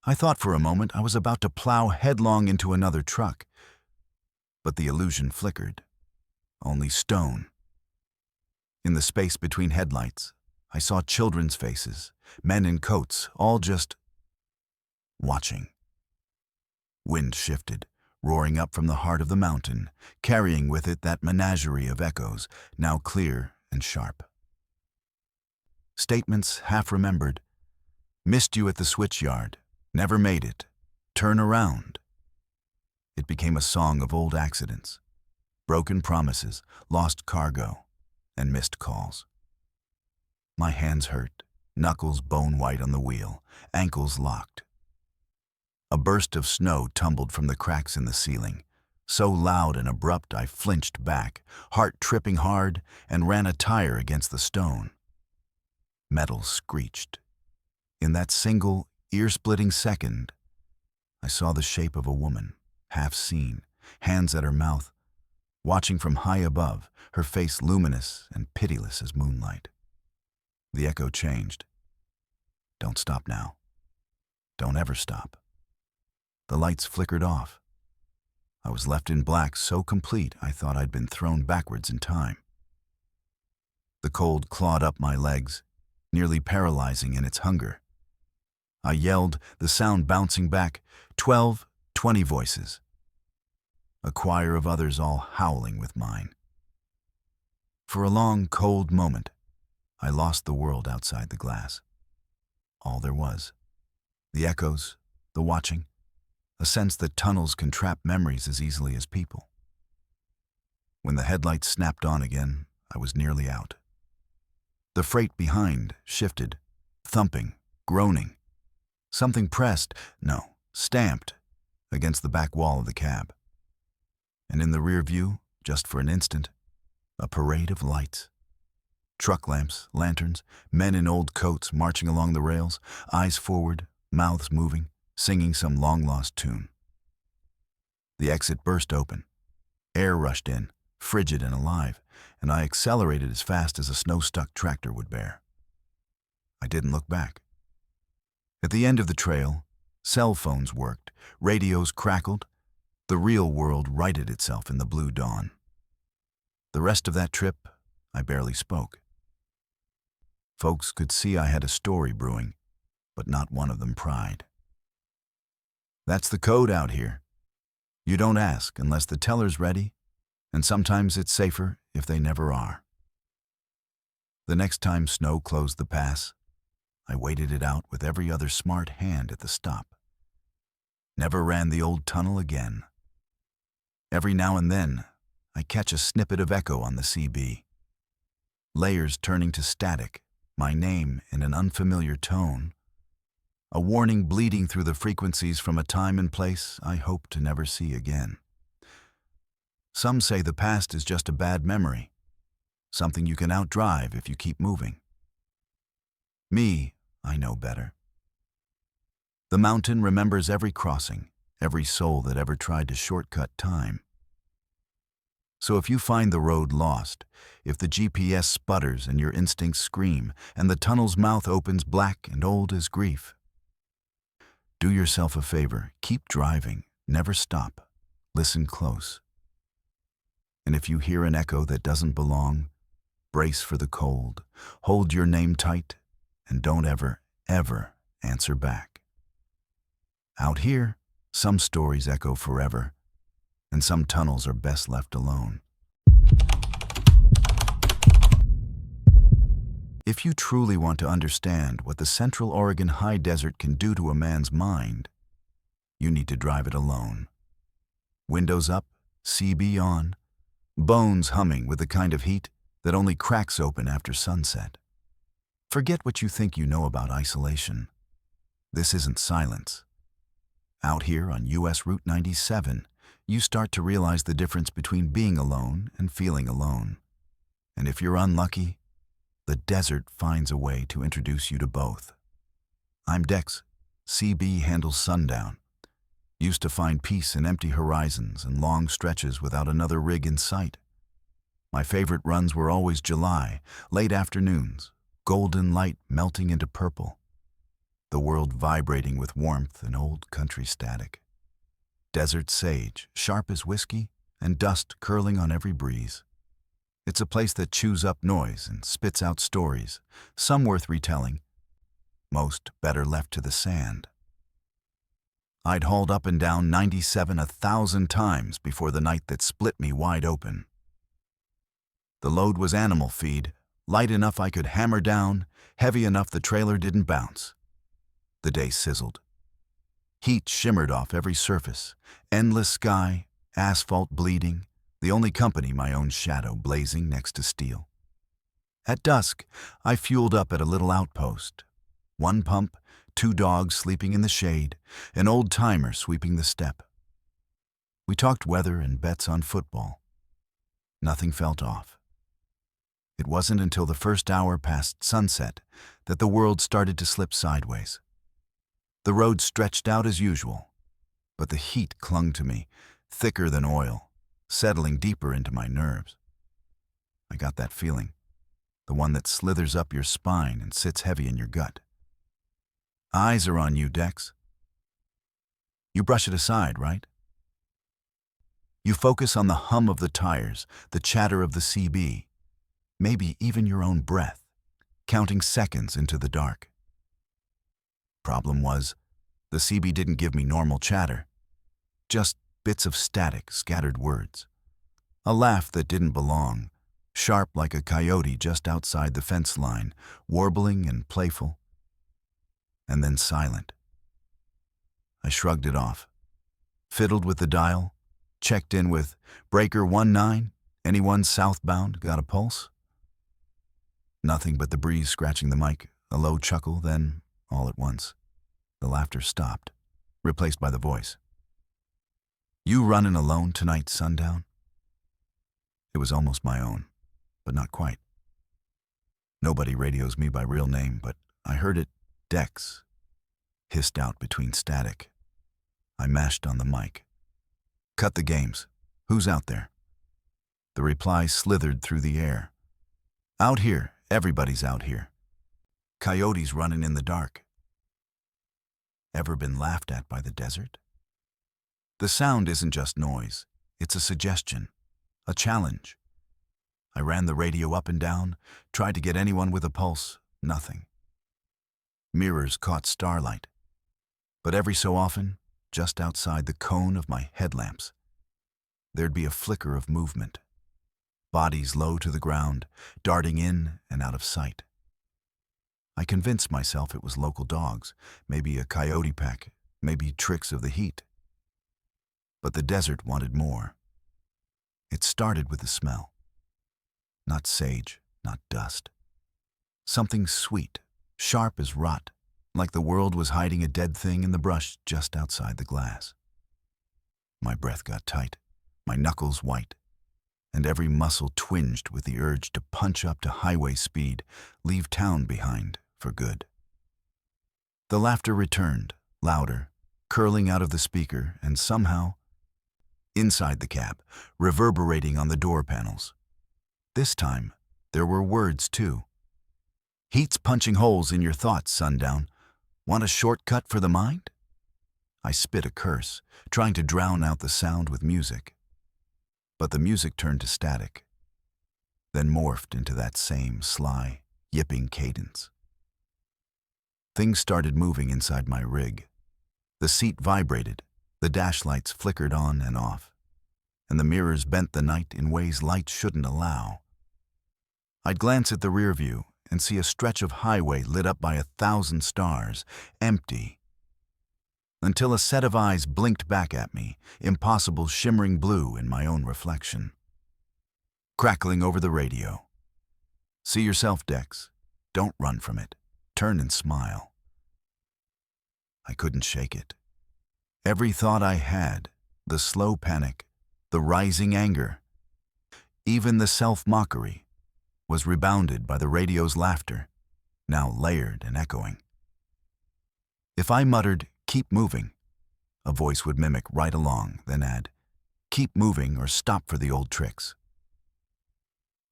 I thought for a moment I was about to plow headlong into another truck, but the illusion flickered. Only stone. In the space between headlights, I saw children's faces, men in coats, all just watching. Wind shifted, roaring up from the heart of the mountain, carrying with it that menagerie of echoes, now clear and sharp. Statements half remembered. "Missed you at the switch yard. Never made it. Turn around." It became a song of old accidents, broken promises, lost cargo, and missed calls. My hands hurt, knuckles bone white on the wheel, ankles locked. A burst of snow tumbled from the cracks in the ceiling, so loud and abrupt I flinched back, heart tripping hard, and ran a tire against the stone. Metal screeched. In that single, ear-splitting second, I saw the shape of a woman, half seen, hands at her mouth, watching from high above, her face luminous and pitiless as moonlight. The echo changed. "Don't stop now. Don't ever stop." The lights flickered off. I was left in black so complete I thought I'd been thrown backwards in time. The cold clawed up my legs, nearly paralyzing in its hunger. I yelled, the sound bouncing back, 12, 20 voices. A choir of others all howling with mine. For a long, cold moment, I lost the world outside the glass. All there was. The echoes, the watching, a sense that tunnels can trap memories as easily as people. When the headlights snapped on again, I was nearly out. The freight behind shifted, thumping, groaning. Something pressed, no, stamped, against the back wall of the cab. And in the rear view, just for an instant, a parade of lights. Truck lamps, lanterns, men in old coats marching along the rails, eyes forward, mouths moving, singing some long-lost tune. The exit burst open. Air rushed in, frigid and alive, and I accelerated as fast as a snow-stuck tractor would bear. I didn't look back. At the end of the trail, cell phones worked, radios crackled. The real world righted itself in the blue dawn. The rest of that trip, I barely spoke. Folks could see I had a story brewing, but not one of them pried. That's the code out here. You don't ask unless the teller's ready, and sometimes it's safer if they never are. The next time snow closed the pass, I waited it out with every other smart hand at the stop. Never ran the old tunnel again. Every now and then, I catch a snippet of echo on the CB. Layers turning to static, my name in an unfamiliar tone. A warning bleeding through the frequencies from a time and place I hope to never see again. Some say the past is just a bad memory, something you can outdrive if you keep moving. Me, I know better. The mountain remembers every crossing, every soul that ever tried to shortcut time. So if you find the road lost, if the GPS sputters and your instincts scream, and the tunnel's mouth opens black and old as grief, do yourself a favor, keep driving, never stop, listen close. And if you hear an echo that doesn't belong, brace for the cold, hold your name tight, and don't ever, ever answer back. Out here, some stories echo forever, and some tunnels are best left alone. If you truly want to understand what the Central Oregon high desert can do to a man's mind, you need to drive it alone. Windows up, CB on, bones humming with the kind of heat that only cracks open after sunset. Forget what you think you know about isolation. This isn't silence. Out here on US Route 97, you start to realize the difference between being alone and feeling alone. And if you're unlucky, the desert finds a way to introduce you to both. I'm Dex. CB handles sundown. Used to find peace in empty horizons and long stretches without another rig in sight. My favorite runs were always July, late afternoons, golden light melting into purple, the world vibrating with warmth and old country static. Desert sage, sharp as whiskey, and dust curling on every breeze. It's a place that chews up noise and spits out stories, some worth retelling, most better left to the sand. I'd hauled up and down 97 1,000 times before the night that split me wide open. The load was animal feed, light enough I could hammer down, heavy enough the trailer didn't bounce. The day sizzled. Heat shimmered off every surface, endless sky, asphalt bleeding, the only company my own shadow blazing next to steel. At dusk, I fueled up at a little outpost. One pump, 2 dogs sleeping in the shade, an old timer sweeping the step. We talked weather and bets on football. Nothing felt off. It wasn't until the first hour past sunset that the world started to slip sideways. The road stretched out as usual, but the heat clung to me, thicker than oil, settling deeper into my nerves. I got that feeling, the one that slithers up your spine and sits heavy in your gut. Eyes are on you, Dex. You brush it aside, right? You focus on the hum of the tires, the chatter of the CB, maybe even your own breath, counting seconds into the dark. Problem was, the CB didn't give me normal chatter, just bits of static, scattered words. A laugh that didn't belong, sharp like a coyote just outside the fence line, warbling and playful, and then silent. I shrugged it off, fiddled with the dial, checked in with breaker 19, anyone southbound got a pulse? Nothing but the breeze scratching the mic, a low chuckle, then, all at once, the laughter stopped, replaced by the voice. You runnin' alone tonight, sundown? It was almost my own, but not quite. Nobody radios me by real name, but I heard it, Dex, hissed out between static. I mashed on the mic. Cut the games. Who's out there? The reply slithered through the air. Out here. Everybody's out here. Coyotes running in the dark. Ever been laughed at by the desert? The sound isn't just noise. It's a suggestion, a challenge. I ran the radio up and down, tried to get anyone with a pulse, nothing. Mirrors caught starlight. But every so often, just outside the cone of my headlamps, there'd be a flicker of movement. Bodies low to the ground, darting in and out of sight. I convinced myself it was local dogs, maybe a coyote pack, maybe tricks of the heat. But the desert wanted more. It started with the smell. Not sage, not dust. Something sweet, sharp as rot, like the world was hiding a dead thing in the brush just outside the glass. My breath got tight, my knuckles white. and every muscle twinged with the urge to punch up to highway speed, leave town behind for good. The laughter returned, louder, curling out of the speaker, and somehow, inside the cab, reverberating on the door panels. This time, there were words too. Heat's punching holes in your thoughts, sundown. Want a shortcut for the mind? I spit a curse, trying to drown out the sound with music. But the music turned to static, then morphed into that same sly, yipping cadence. Things started moving inside my rig. The seat vibrated, the dash lights flickered on and off, and the mirrors bent the night in ways light shouldn't allow. I'd glance at the rear view and see a stretch of highway lit up by 1,000 stars, empty, until a set of eyes blinked back at me, impossible shimmering blue in my own reflection. Crackling over the radio. See yourself, Dex. Don't run from it. Turn and smile. I couldn't shake it. Every thought I had, the slow panic, the rising anger, even the self-mockery, was rebounded by the radio's laughter, now layered and echoing. If I muttered, "Keep moving," a voice would mimic right along, then add, "Keep moving or stop for the old tricks."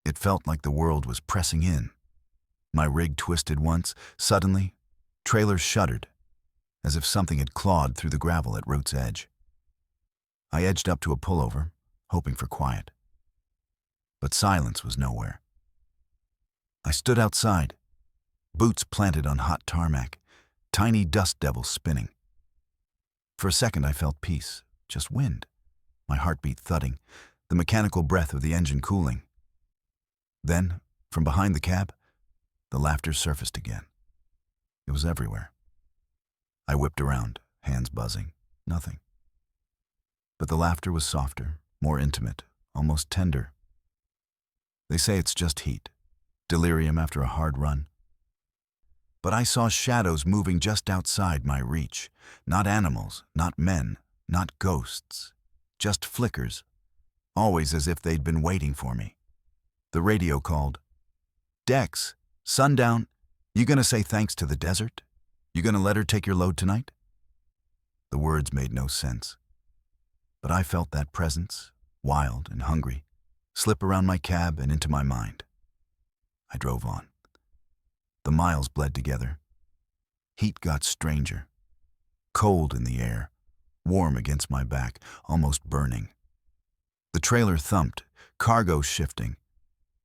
It felt like the world was pressing in. My rig twisted once. Suddenly, trailers shuddered, as if something had clawed through the gravel at root's edge. I edged up to a pullover, hoping for quiet. But silence was nowhere. I stood outside, boots planted on hot tarmac, tiny dust devils spinning. For a second I felt peace, just wind, my heartbeat thudding, the mechanical breath of the engine cooling. Then, from behind the cab, the laughter surfaced again. It was everywhere. I whipped around, hands buzzing, nothing. But the laughter was softer, more intimate, almost tender. They say it's just heat, delirium after a hard run. But I saw shadows moving just outside my reach. Not animals, not men, not ghosts. Just flickers, always as if they'd been waiting for me. The radio called. "Dex, sundown, you gonna say thanks to the desert? You gonna let her take your load tonight?" The words made no sense. But I felt that presence, wild and hungry, slip around my cab and into my mind. I drove on. The miles bled together. Heat got stranger. Cold in the air, warm against my back, almost burning. The trailer thumped, cargo shifting.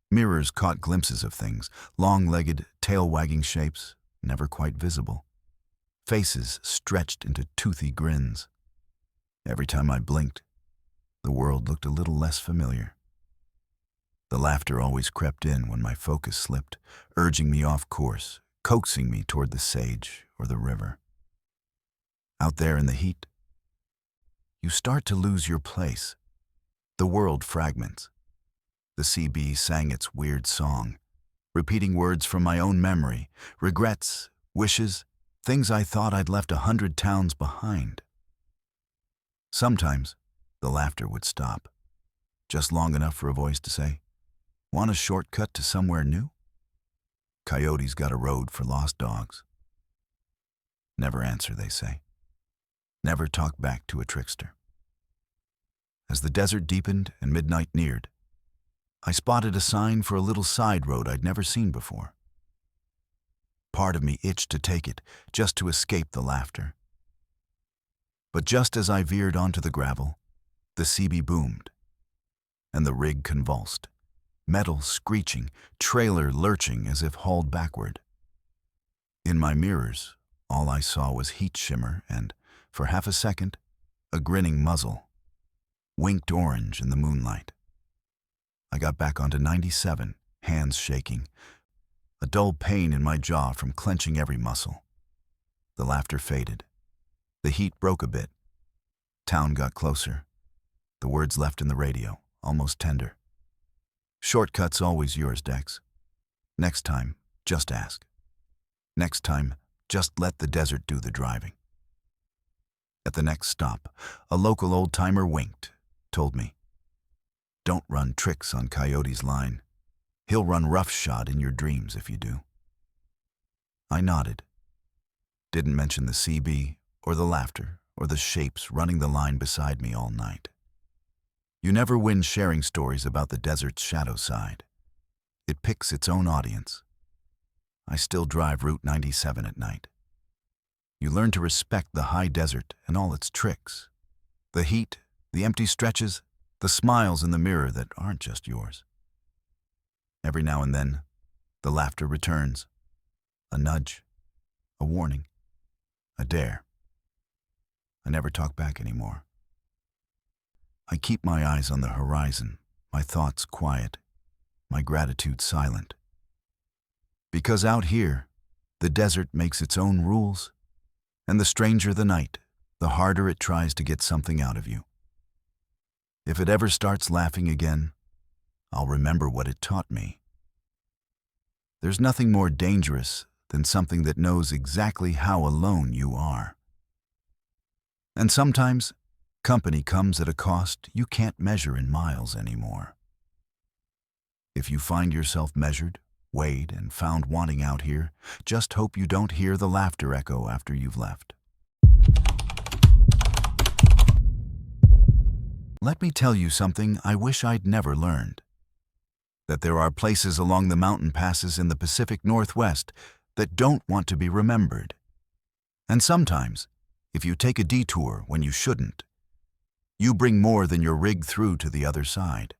Mirrors caught glimpses of things, long-legged, tail-wagging shapes, never quite visible. Faces stretched into toothy grins. Every time I blinked, the world looked a little less familiar. The laughter always crept in when my focus slipped, urging me off course, coaxing me toward the sage or the river. Out there in the heat, you start to lose your place. The world fragments. The CB sang its weird song, repeating words from my own memory, regrets, wishes, things I thought I'd left 100 towns behind. Sometimes, the laughter would stop, just long enough for a voice to say, "Want a shortcut to somewhere new? Coyote's got a road for lost dogs." Never answer, they say. Never talk back to a trickster. As the desert deepened and midnight neared, I spotted a sign for a little side road I'd never seen before. Part of me itched to take it, just to escape the laughter. But just as I veered onto the gravel, the CB boomed, and the rig convulsed. Metal screeching, trailer lurching as if hauled backward. In my mirrors, all I saw was heat shimmer and, for half a second, a grinning muzzle, winked orange in the moonlight. I got back onto 97, hands shaking, a dull pain in my jaw from clenching every muscle. The laughter faded. The heat broke a bit. Town got closer. The words left in the radio, almost tender. "Shortcut's always yours, Dex. Next time, just ask. Next time, just let the desert do the driving." At the next stop, a local old-timer winked, told me, Don't run tricks on Coyote's line. He'll run roughshod in your dreams if you do. I nodded. Didn't mention the CB, or the laughter, or the shapes running the line beside me all night. You never win sharing stories about the desert's shadow side. It picks its own audience. I still drive Route 97 at night. You learn to respect the high desert and all its tricks. The heat, the empty stretches, the smiles in the mirror that aren't just yours. Every now and then, the laughter returns. A nudge, a warning, a dare. I never talk back anymore. I keep my eyes on the horizon, my thoughts quiet, my gratitude silent. Because out here, the desert makes its own rules, and the stranger the night, the harder it tries to get something out of you. If it ever starts laughing again, I'll remember what it taught me. There's nothing more dangerous than something that knows exactly how alone you are. And sometimes, company comes at a cost you can't measure in miles anymore. If you find yourself measured, weighed, and found wanting out here, just hope you don't hear the laughter echo after you've left. Let me tell you something I wish I'd never learned. That there are places along the mountain passes in the Pacific Northwest that don't want to be remembered. And sometimes, if you take a detour when you shouldn't, you bring more than your rig through to the other side.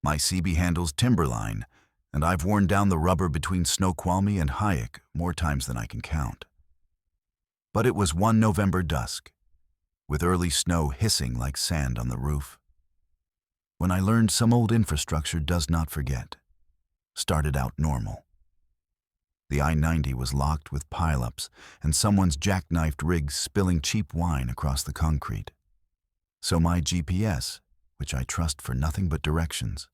My CB handles timberline, and I've worn down the rubber between Snoqualmie and Hayek more times than I can count. But it was one November dusk, with early snow hissing like sand on the roof, when I learned some old infrastructure does not forget. Started out normal. The I-90 was locked with pileups and someone's jackknifed rig spilling cheap wine across the concrete. So my GPS, which I trust for nothing but directions,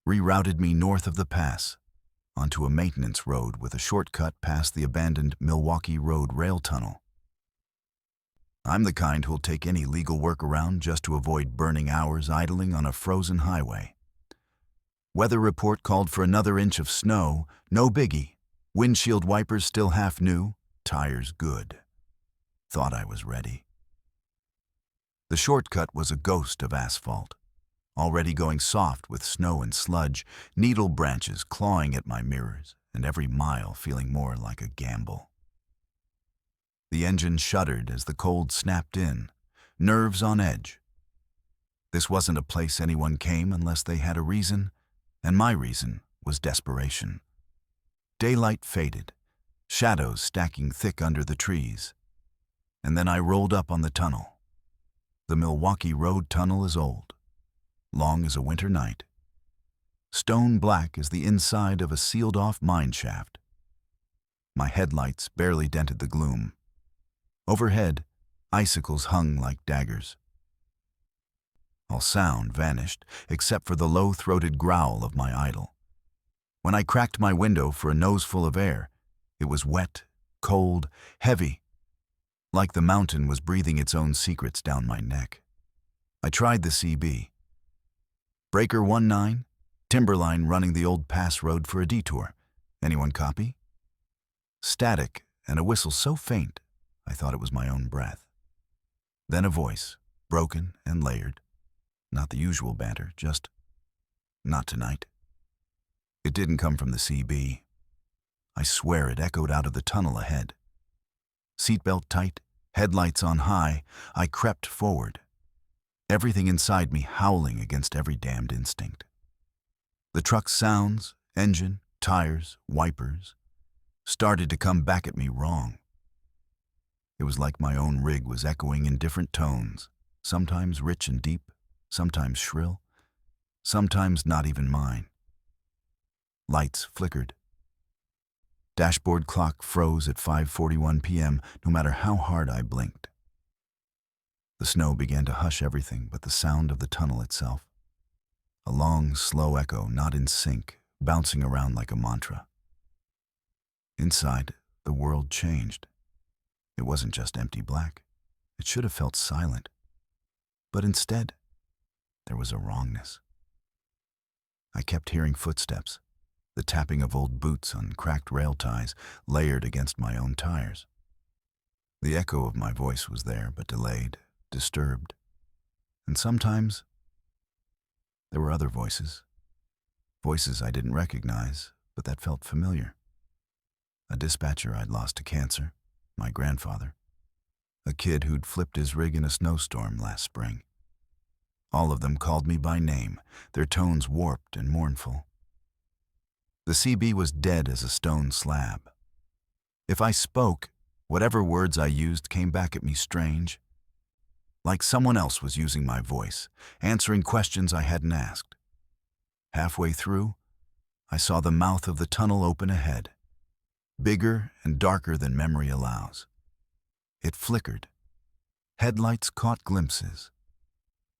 rerouted me north of the pass onto a maintenance road with a shortcut past the abandoned Milwaukee Road rail tunnel. I'm the kind who'll take any legal workaround just to avoid burning hours idling on a frozen highway. Weather report called for another inch of snow, no biggie. Windshield wipers still half new, tires good. Thought I was ready. The shortcut was a ghost of asphalt, already going soft with snow and sludge, needle branches clawing at my mirrors, and every mile feeling more like a gamble. The engine shuddered as the cold snapped in, nerves on edge. This wasn't a place anyone came unless they had a reason, and my reason was desperation. Daylight faded, shadows stacking thick under the trees. And then I rolled up on the tunnel. The Milwaukee Road tunnel is old, long as a winter night, stone black as the inside of a sealed-off mine shaft. My headlights barely dented the gloom. Overhead, icicles hung like daggers. All sound vanished, except for the low-throated growl of my idol. When I cracked my window for a noseful of air, it was wet, cold, heavy, like the mountain was breathing its own secrets down my neck. I tried the CB. Breaker 19, timberline running the old pass road for a detour. Anyone copy? Static and a whistle so faint, I thought it was my own breath. Then a voice, broken and layered. Not the usual banter, just, "Not tonight." It didn't come from the CB. I swear it echoed out of the tunnel ahead. Seatbelt tight, headlights on high, I crept forward, everything inside me howling against every damned instinct. The truck's sounds, engine, tires, wipers, started to come back at me wrong. It was like my own rig was echoing in different tones, sometimes rich and deep, sometimes shrill, sometimes not even mine. Lights flickered. Dashboard clock froze at 5:41 p.m. no matter how hard I blinked. The snow began to hush everything but the sound of the tunnel itself. A long, slow echo, not in sync, bouncing around like a mantra. Inside, the world changed. It wasn't just empty black. It should have felt silent. But instead, there was a wrongness. I kept hearing footsteps, the tapping of old boots on cracked rail ties layered against my own tires. The echo of my voice was there, but delayed, disturbed. And sometimes there were other voices. Voices I didn't recognize, but that felt familiar. A dispatcher I'd lost to cancer, my grandfather. A kid who'd flipped his rig in a snowstorm last spring. All of them called me by name, their tones warped and mournful. The CB was dead as a stone slab. If I spoke, whatever words I used came back at me strange, like someone else was using my voice, answering questions I hadn't asked. Halfway through, I saw the mouth of the tunnel open ahead, bigger and darker than memory allows. It flickered. Headlights caught glimpses.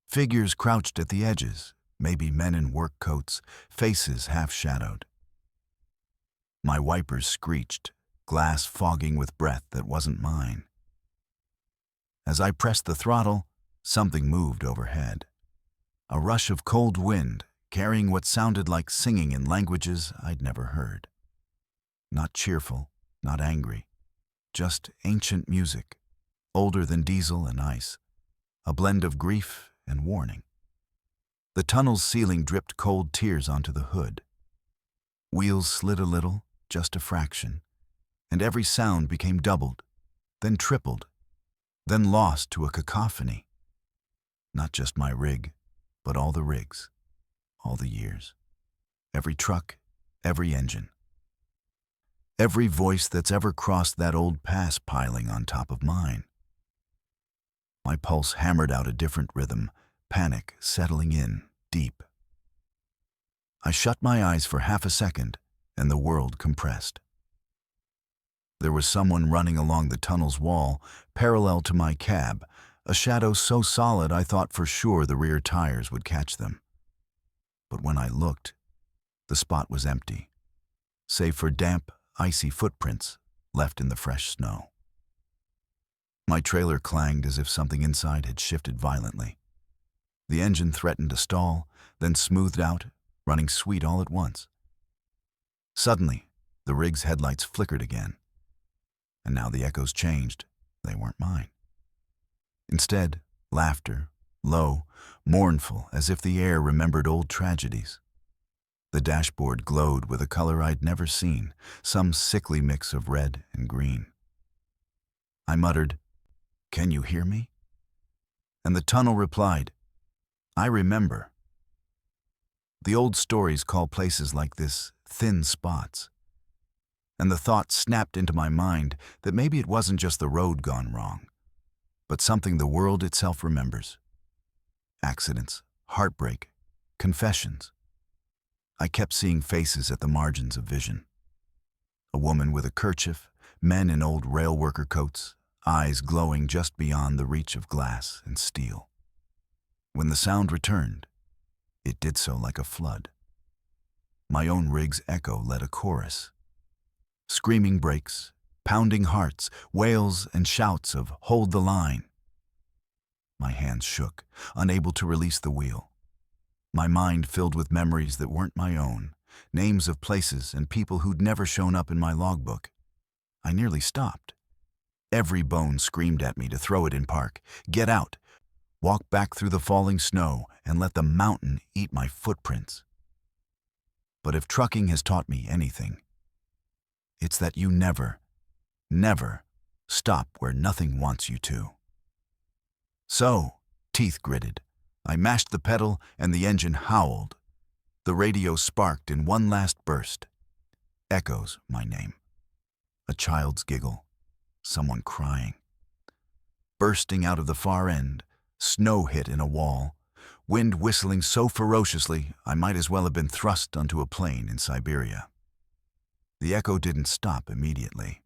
Figures crouched at the edges, maybe men in work coats, faces half-shadowed. My wipers screeched, glass fogging with breath that wasn't mine. As I pressed the throttle, something moved overhead. A rush of cold wind, carrying what sounded like singing in languages I'd never heard. Not cheerful, not angry, just ancient music, older than diesel and ice, a blend of grief and warning. The tunnel's ceiling dripped cold tears onto the hood. Wheels slid a little, just a fraction, and every sound became doubled, then tripled, then lost to a cacophony. Not just my rig, but all the rigs, all the years. Every truck, every engine. Every voice that's ever crossed that old pass piling on top of mine. My pulse hammered out a different rhythm, panic settling in, deep. I shut my eyes for half a second, and the world compressed. There was someone running along the tunnel's wall, parallel to my cab, a shadow so solid I thought for sure the rear tires would catch them. But when I looked, the spot was empty, save for damp, icy footprints left in the fresh snow. My trailer clanged as if something inside had shifted violently. The engine threatened to stall, then smoothed out, running sweet all at once. Suddenly, the rig's headlights flickered again. And now the echoes changed. They weren't mine. Instead, laughter, low, mournful, as if the air remembered old tragedies. The dashboard glowed with a color I'd never seen, some sickly mix of red and green. I muttered, "Can you hear me?" And the tunnel replied, "I remember." The old stories call places like this thin spots. And the thought snapped into my mind that maybe it wasn't just the road gone wrong, but something the world itself remembers. Accidents, heartbreak, confessions. I kept seeing faces at the margins of vision. A woman with a kerchief, men in old rail worker coats, eyes glowing just beyond the reach of glass and steel. When the sound returned, it did so like a flood. My own rig's echo led a chorus. Screaming brakes, pounding hearts, wails and shouts of "hold the line." My hands shook, unable to release the wheel. My mind filled with memories that weren't my own, names of places and people who'd never shown up in my logbook. I nearly stopped. Every bone screamed at me to throw it in park, get out, walk back through the falling snow, and let the mountain eat my footprints. But if trucking has taught me anything, it's that you never, never stop where nothing wants you to. So, teeth gritted, I mashed the pedal and the engine howled. The radio sparked in one last burst. Echoes, my name. A child's giggle. Someone crying. Bursting out of the far end, snow hit in a wall, wind whistling so ferociously I might as well have been thrust onto a plane in Siberia. The echo didn't stop immediately.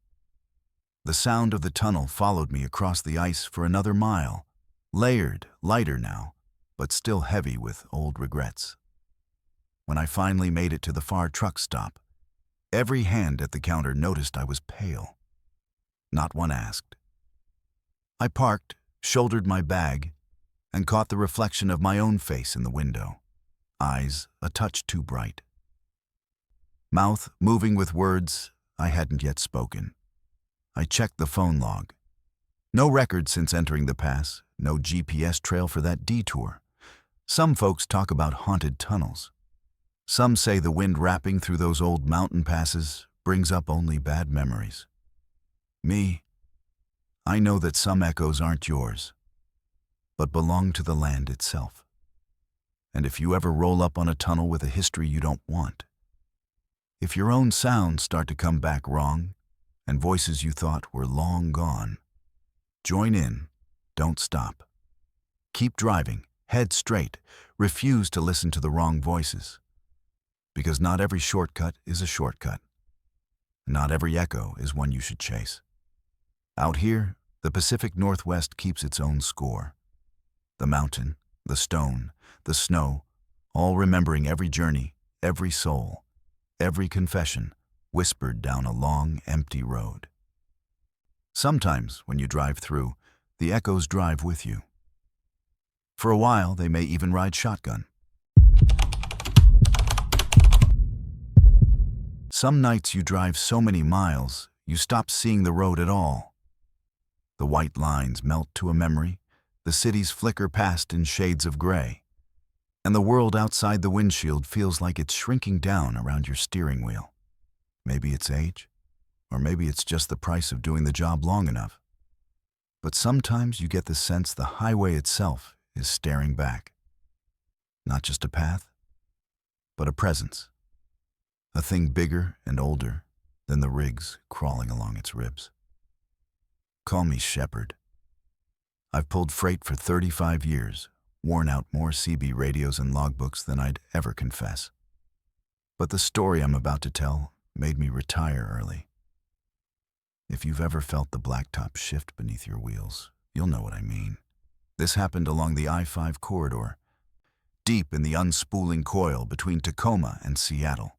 The sound of the tunnel followed me across the ice for another mile, layered, lighter now, but still heavy with old regrets. When I finally made it to the far truck stop, every hand at the counter noticed I was pale. Not one asked. I parked, shouldered my bag, and caught the reflection of my own face in the window, eyes a touch too bright. Mouth moving with words I hadn't yet spoken. I checked the phone log. No record since entering the pass, no GPS trail for that detour. Some folks talk about haunted tunnels. Some say the wind rapping through those old mountain passes brings up only bad memories. Me, I know that some echoes aren't yours, but belong to the land itself. And if you ever roll up on a tunnel with a history you don't want, if your own sounds start to come back wrong, and voices you thought were long gone, join in, don't stop. Keep driving, head straight, refuse to listen to the wrong voices. Because not every shortcut is a shortcut. Not every echo is one you should chase. Out here, the Pacific Northwest keeps its own score. The mountain, the stone, the snow, all remembering every journey, every soul, every confession, whispered down a long, empty road. Sometimes, when you drive through, the echoes drive with you. For a while, they may even ride shotgun. Some nights you drive so many miles, you stop seeing the road at all. The white lines melt to a memory, the cities flicker past in shades of gray, and the world outside the windshield feels like it's shrinking down around your steering wheel. Maybe it's age, or maybe it's just the price of doing the job long enough. But sometimes you get the sense the highway itself is staring back. Not just a path, but a presence. A thing bigger and older than the rigs crawling along its ribs. Call me Shepherd. I've pulled freight for 35 years, worn out more CB radios and logbooks than I'd ever confess. But the story I'm about to tell made me retire early. If you've ever felt the blacktop shift beneath your wheels, you'll know what I mean. This happened along the I-5 corridor, deep in the unspooling coil between Tacoma and Seattle.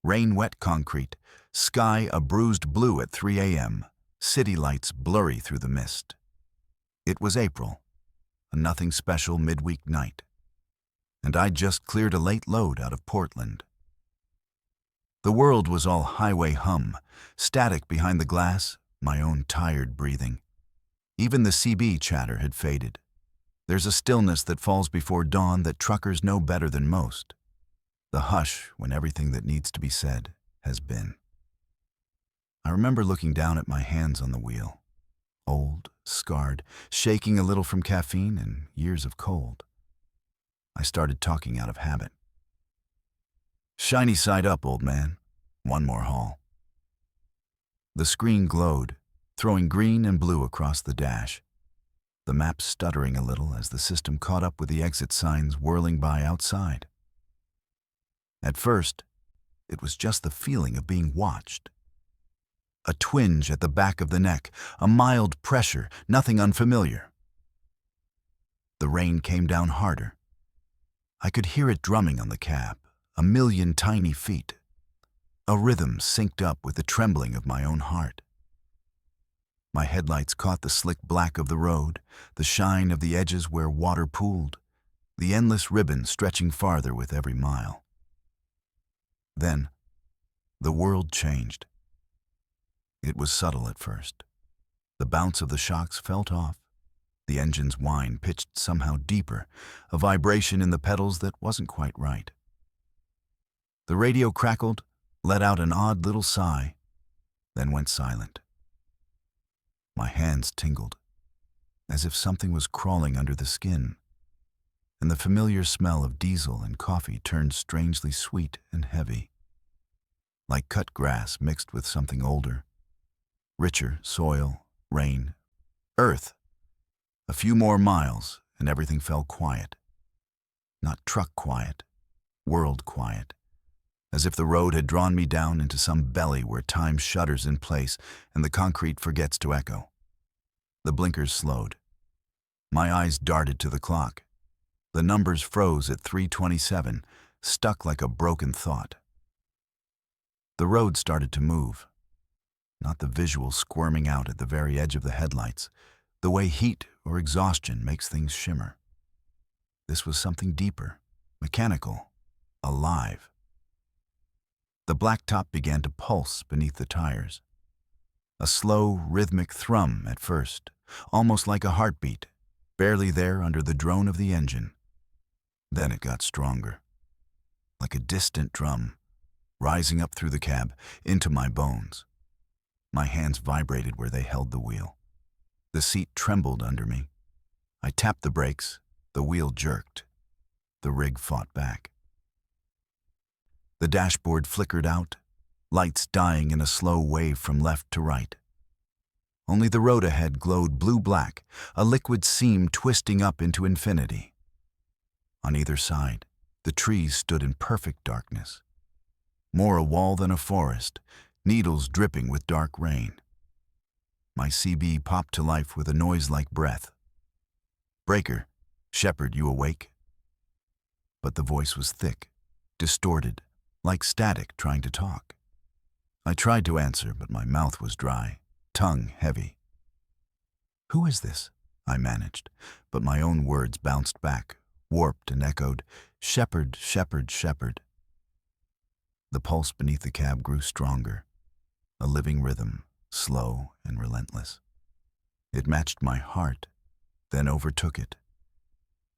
Rain-wet concrete, sky a bruised blue at 3 a.m., city lights blurry through the mist. It was April, a nothing special midweek night, and I'd just cleared a late load out of Portland. The world was all highway hum, static behind the glass, my own tired breathing. Even the CB chatter had faded. There's a stillness that falls before dawn that truckers know better than most. The hush when everything that needs to be said has been. I remember looking down at my hands on the wheel, old, scarred, shaking a little from caffeine and years of cold. I started talking out of habit. Shiny side up, old man. One more haul. The screen glowed, throwing green and blue across the dash, the map stuttering a little as the system caught up with the exit signs whirling by outside. At first, it was just the feeling of being watched. A twinge at the back of the neck, a mild pressure, nothing unfamiliar. The rain came down harder. I could hear it drumming on the cab, a million tiny feet. A rhythm synced up with the trembling of my own heart. My headlights caught the slick black of the road, the shine of the edges where water pooled, the endless ribbon stretching farther with every mile. Then, the world changed. It was subtle at first. The bounce of the shocks felt off. The engine's whine pitched somehow deeper, a vibration in the pedals that wasn't quite right. The radio crackled, let out an odd little sigh, then went silent. My hands tingled, as if something was crawling under the skin, and the familiar smell of diesel and coffee turned strangely sweet and heavy, like cut grass mixed with something older. Richer soil, rain, earth. A few more miles, and everything fell quiet. Not truck quiet, world quiet, as if the road had drawn me down into some belly where time shudders in place and the concrete forgets to echo. The blinkers slowed. My eyes darted to the clock. The numbers froze at 3:27, stuck like a broken thought. The road started to move. Not the visual squirming out at the very edge of the headlights, the way heat or exhaustion makes things shimmer. This was something deeper, mechanical, alive. The blacktop began to pulse beneath the tires. A slow, rhythmic thrum at first, almost like a heartbeat, barely there under the drone of the engine. Then it got stronger, like a distant drum, rising up through the cab, into my bones. My hands vibrated where they held the wheel. The seat trembled under me. I tapped the brakes, the wheel jerked. The rig fought back. The dashboard flickered out, lights dying in a slow wave from left to right. Only the road ahead glowed blue-black, a liquid seam twisting up into infinity. On either side, the trees stood in perfect darkness. More a wall than a forest, needles dripping with dark rain. My CB popped to life with a noise like breath. "Breaker, Shepherd, you awake?" But the voice was thick, distorted, like static trying to talk. I tried to answer, but my mouth was dry, tongue heavy. "Who is this?" I managed, but my own words bounced back, warped and echoed, "Shepherd, Shepherd, Shepherd." The pulse beneath the cab grew stronger, a living rhythm, slow and relentless. It matched my heart, then overtook it.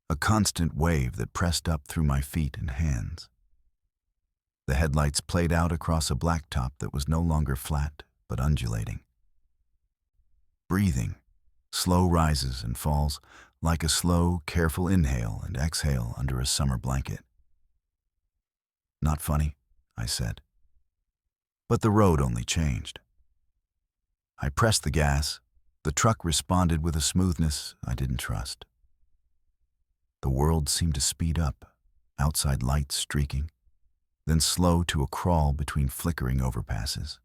A constant wave that pressed up through my feet and hands. The headlights played out across a blacktop that was no longer flat, but undulating. Breathing, slow rises and falls, like a slow, careful inhale and exhale under a summer blanket. "Not funny," I said. But the road only changed. I pressed the gas. The truck responded with a smoothness I didn't trust. The world seemed to speed up, outside lights streaking, then slow to a crawl between flickering overpasses.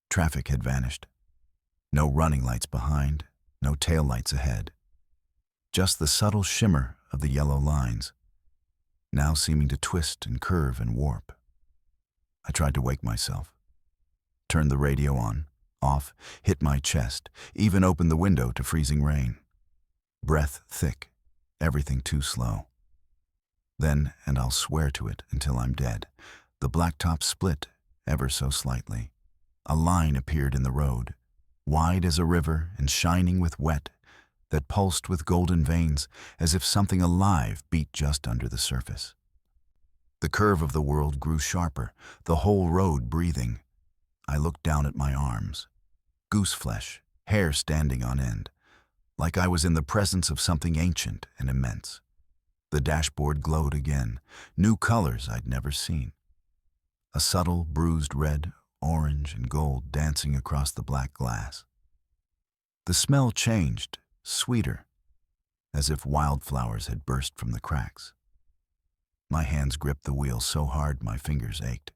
Traffic had vanished. No running lights behind, no taillights ahead. Just the subtle shimmer of the yellow lines, now seeming to twist and curve and warp. I tried to wake myself. Turned the radio on, off, hit my chest, even opened the window to freezing rain. Breath thick, everything too slow. Then, and I'll swear to it until I'm dead, the blacktop split ever so slightly. A line appeared in the road, wide as a river and shining with wet, that pulsed with golden veins as if something alive beat just under the surface. The curve of the world grew sharper, the whole road breathing. I looked down at my arms. Goose flesh, hair standing on end, like I was in the presence of something ancient and immense. The dashboard glowed again, new colors I'd never seen. A subtle, bruised red, orange, and gold dancing across the black glass. The smell changed, sweeter, as if wildflowers had burst from the cracks. My hands gripped the wheel so hard my fingers ached.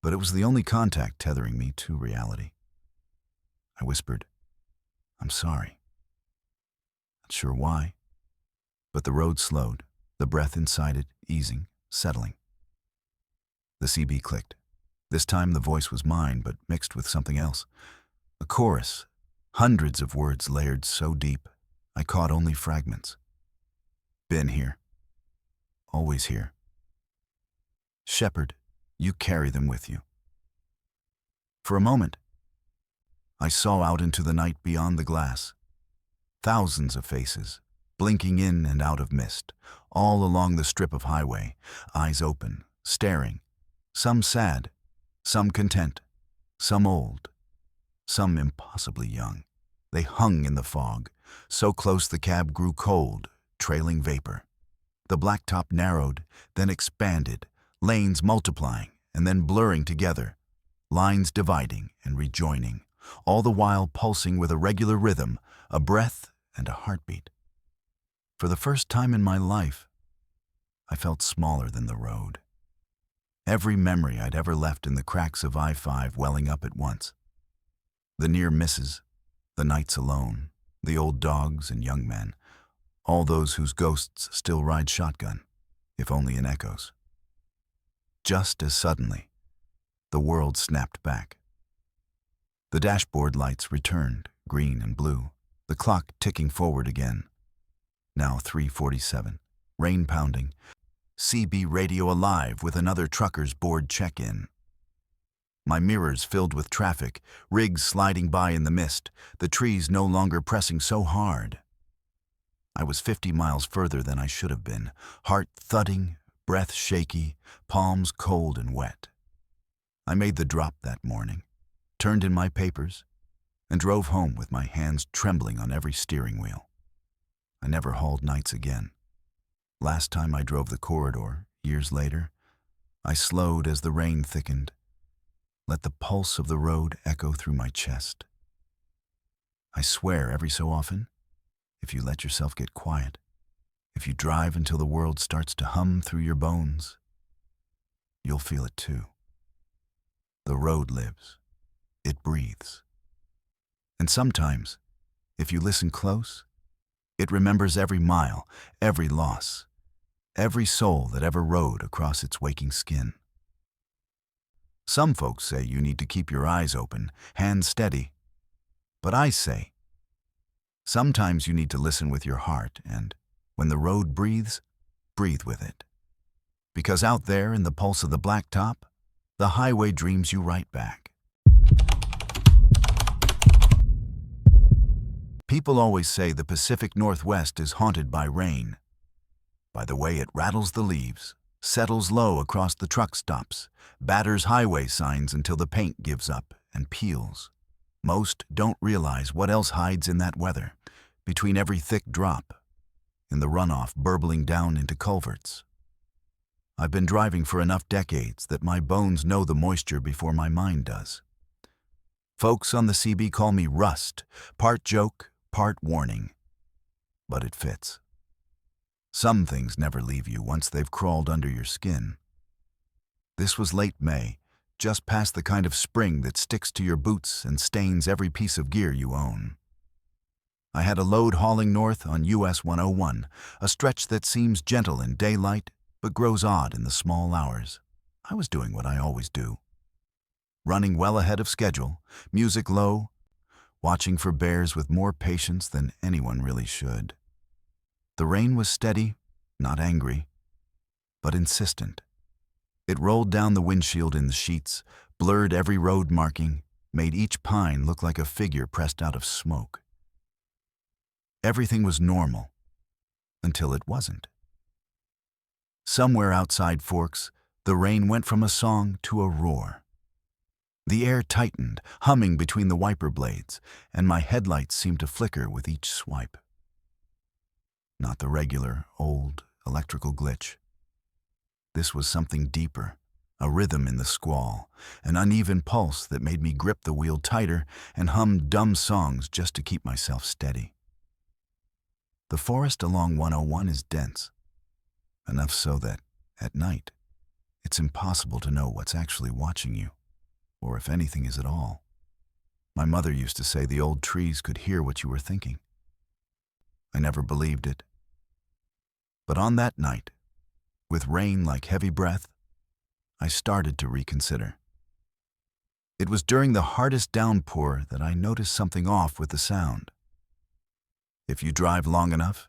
But it was the only contact tethering me to reality. I whispered, "I'm sorry." Not sure why, but the road slowed, the breath inside it easing, settling. The CB clicked. This time the voice was mine, but mixed with something else. A chorus, hundreds of words layered so deep, I caught only fragments. "Been here. Always here. Shepherd, you carry them with you." For a moment, I saw out into the night beyond the glass. Thousands of faces, blinking in and out of mist, all along the strip of highway, eyes open, staring, some sad, some content, some old, some impossibly young. They hung in the fog, so close the cab grew cold, trailing vapor. The blacktop narrowed, then expanded, lanes multiplying and then blurring together, lines dividing and rejoining, all the while pulsing with a regular rhythm, a breath and a heartbeat. For the first time in my life, I felt smaller than the road. Every memory I'd ever left in the cracks of I-5 welling up at once. The near misses, the nights alone, the old dogs and young men, all those whose ghosts still ride shotgun, if only in echoes. Just as suddenly, the world snapped back. The dashboard lights returned, green and blue, the clock ticking forward again. Now 3:47. Rain pounding. CB radio alive with another trucker's board check-in. My mirrors filled with traffic, rigs sliding by in the mist, the trees no longer pressing so hard. I was 50 miles further than I should have been, heart thudding, breath shaky, palms cold and wet. I made the drop that morning, turned in my papers, and drove home with my hands trembling on every steering wheel. I never hauled nights again. Last time I drove the corridor, years later, I slowed as the rain thickened, let the pulse of the road echo through my chest. I swear every so often, if you let yourself get quiet, if you drive until the world starts to hum through your bones, you'll feel it too. The road lives. It breathes. And sometimes, if you listen close, it remembers every mile, every loss, every soul that ever rode across its waking skin. Some folks say you need to keep your eyes open, hands steady. But I say, sometimes you need to listen with your heart, and when the road breathes, breathe with it. Because out there in the pulse of the blacktop, the highway dreams you right back. People always say the Pacific Northwest is haunted by rain, by the way it rattles the leaves, settles low across the truck stops, batters highway signs until the paint gives up and peels. Most don't realize what else hides in that weather, between every thick drop, in the runoff burbling down into culverts. I've been driving for enough decades that my bones know the moisture before my mind does. Folks on the CB call me Rust, part joke, part warning. But it fits. Some things never leave you once they've crawled under your skin. This was late May, just past the kind of spring that sticks to your boots and stains every piece of gear you own. I had a load hauling north on US 101, a stretch that seems gentle in daylight but grows odd in the small hours. I was doing what I always do. Running well ahead of schedule, music low, watching for bears with more patience than anyone really should. The rain was steady, not angry, but insistent. It rolled down the windshield in the sheets, blurred every road marking, made each pine look like a figure pressed out of smoke. Everything was normal, until it wasn't. Somewhere outside Forks, the rain went from a song to a roar. The air tightened, humming between the wiper blades, and my headlights seemed to flicker with each swipe. Not the regular, old, electrical glitch. This was something deeper, a rhythm in the squall, an uneven pulse that made me grip the wheel tighter and hum dumb songs just to keep myself steady. The forest along 101 is dense, enough so that, at night, it's impossible to know what's actually watching you, or if anything is at all. My mother used to say the old trees could hear what you were thinking. I never believed it. But on that night, with rain like heavy breath, I started to reconsider. It was during the hardest downpour that I noticed something off with the sound. If you drive long enough,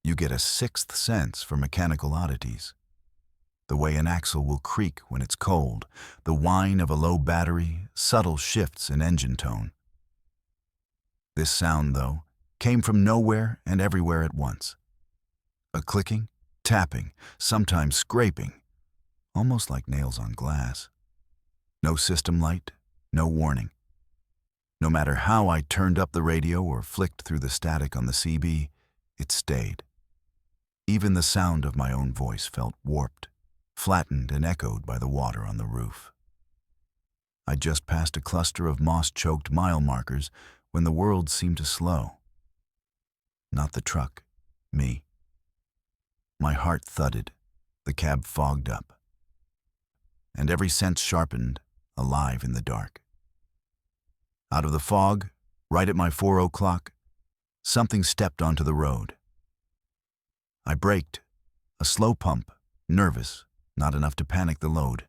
you get a sixth sense for mechanical oddities. The way an axle will creak when it's cold, the whine of a low battery, subtle shifts in engine tone. This sound, though, came from nowhere and everywhere at once. A clicking, tapping, sometimes scraping, almost like nails on glass. No system light, no warning. No matter how I turned up the radio or flicked through the static on the CB, it stayed. Even the sound of my own voice felt warped, flattened and echoed by the water on the roof. I just passed a cluster of moss-choked mile markers when the world seemed to slow. Not the truck, me. My heart thudded, the cab fogged up, and every sense sharpened, alive in the dark. Out of the fog, right at my 4 o'clock, something stepped onto the road. I braked, a slow pump, nervous, not enough to panic the load,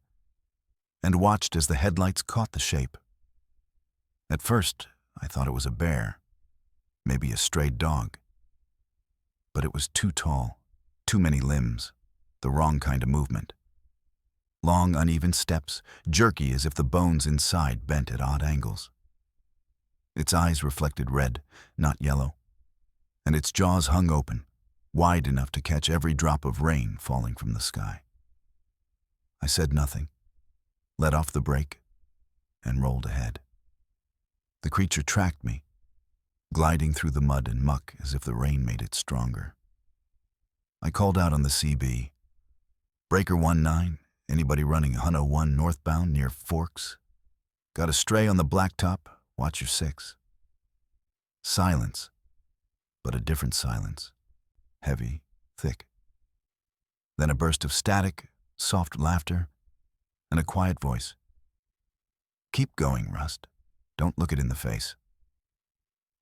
and watched as the headlights caught the shape. At first, I thought it was a bear, maybe a strayed dog. but it was too tall, too many limbs, the wrong kind of movement. Long, uneven steps, jerky as if the bones inside bent at odd angles. Its eyes reflected red, not yellow, and its jaws hung open, wide enough to catch every drop of rain falling from the sky. I said nothing, let off the brake, and rolled ahead. The creature tracked me, gliding through the mud and muck as if the rain made it stronger. I called out on the CB, "Breaker 19, anybody running 101 northbound near Forks? Got a stray on the blacktop, watch your 6. Silence, but a different silence, heavy, thick. Then a burst of static, soft laughter, and a quiet voice. "Keep going, Rust. Don't look it in the face."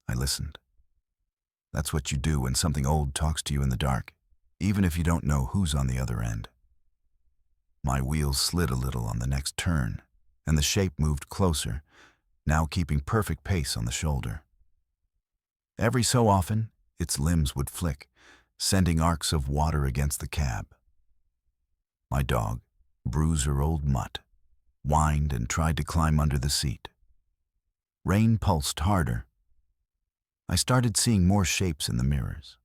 I listened. That's what you do when something old talks to you in the dark, even if you don't know who's on the other end. My wheels slid a little on the next turn, and the shape moved closer, now keeping perfect pace on the shoulder. Every so often, its limbs would flick, sending arcs of water against the cab. My dog, Bruiser Old Mutt, whined and tried to climb under the seat. Rain pulsed harder. I started seeing more shapes in the mirrors.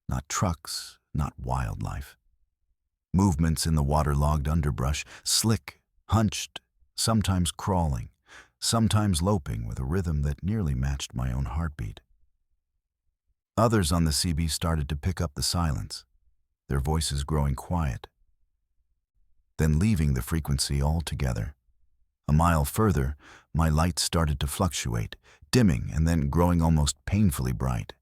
Not trucks, not wildlife. Movements in the waterlogged underbrush, slick, hunched, sometimes crawling, sometimes loping with a rhythm that nearly matched my own heartbeat. Others on the CB started to pick up the silence, their voices growing quiet, then leaving the frequency altogether. A mile further, my lights started to fluctuate, dimming and then growing almost painfully bright.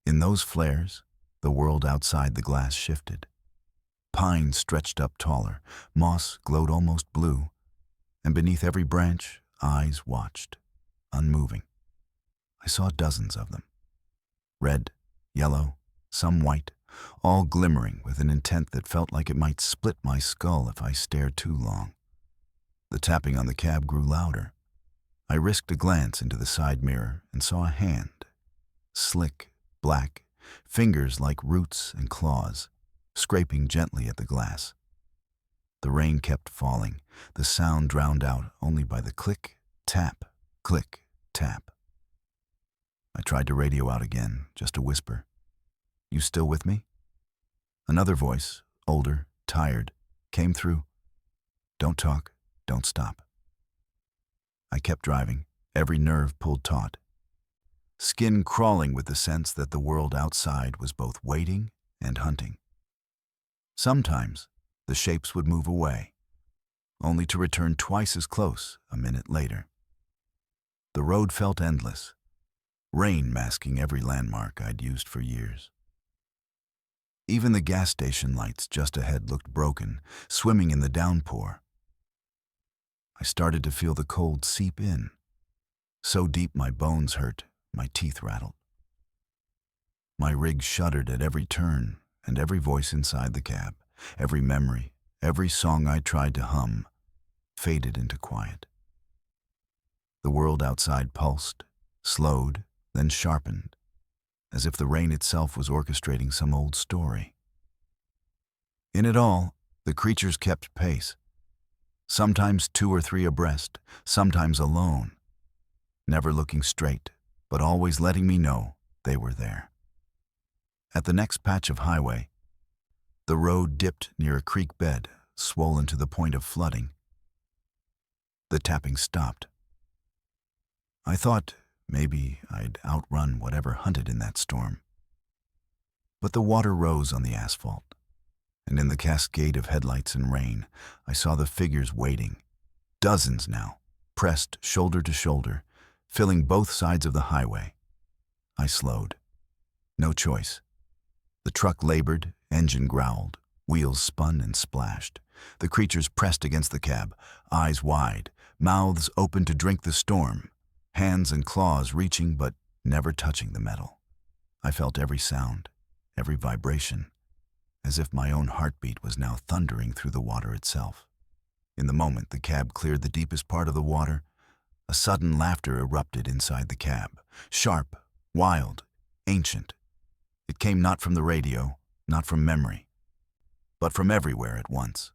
In those flares, the world outside the glass shifted. Pine stretched up taller, moss glowed almost blue, and beneath every branch, eyes watched, unmoving. I saw dozens of them. Red, yellow, some white, all glimmering with an intent that felt like it might split my skull if I stared too long. The tapping on the cab grew louder. I risked a glance into the side mirror and saw a hand, slick, black, fingers like roots and claws, scraping gently at the glass. The rain kept falling, the sound drowned out only by the click, tap, click, tap. I tried to radio out again, just a whisper. "You still with me?" Another voice, older, tired, came through. "Don't talk, don't stop." I kept driving, every nerve pulled taut, skin crawling with the sense that the world outside was both waiting and hunting. Sometimes the shapes would move away, only to return twice as close a minute later. The road felt endless, rain masking every landmark I'd used for years. Even the gas station lights just ahead looked broken, swimming in the downpour. I started to feel the cold seep in, so deep my bones hurt, my teeth rattled. My rig shuddered at every turn, and every voice inside the cab, every memory, every song I tried to hum, faded into quiet. The world outside pulsed, slowed, then sharpened, as if the rain itself was orchestrating some old story. In it all, the creatures kept pace, sometimes 2 or 3 abreast, sometimes alone, never looking straight, but always letting me know they were there. At the next patch of highway, the road dipped near a creek bed, swollen to the point of flooding. The tapping stopped. I thought maybe I'd outrun whatever hunted in that storm. But the water rose on the asphalt, and in the cascade of headlights and rain, I saw the figures waiting, dozens now, pressed shoulder to shoulder, filling both sides of the highway. I slowed. No choice. The truck labored, engine growled, wheels spun and splashed. The creatures pressed against the cab, eyes wide, mouths open to drink the storm, hands and claws reaching but never touching the metal. I felt every sound, every vibration, as if my own heartbeat was now thundering through the water itself. In the moment the cab cleared the deepest part of the water, a sudden laughter erupted inside the cab, sharp, wild, ancient. It came not from the radio, not from memory, but from everywhere at once.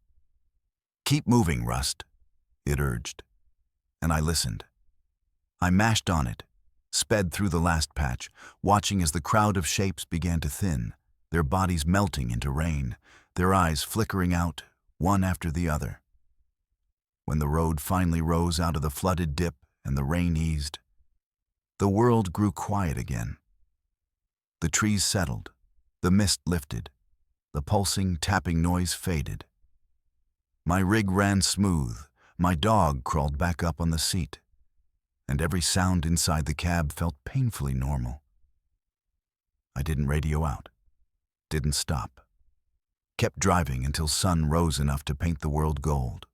"Keep moving, Rust," it urged, and I listened. I mashed on it, sped through the last patch, watching as the crowd of shapes began to thin, their bodies melting into rain, their eyes flickering out, one after the other. When the road finally rose out of the flooded dip and the rain eased, the world grew quiet again. The trees settled, the mist lifted, the pulsing, tapping noise faded. My rig ran smooth, my dog crawled back up on the seat, and every sound inside the cab felt painfully normal. I didn't radio out, didn't stop, kept driving until sun rose enough to paint the world gold.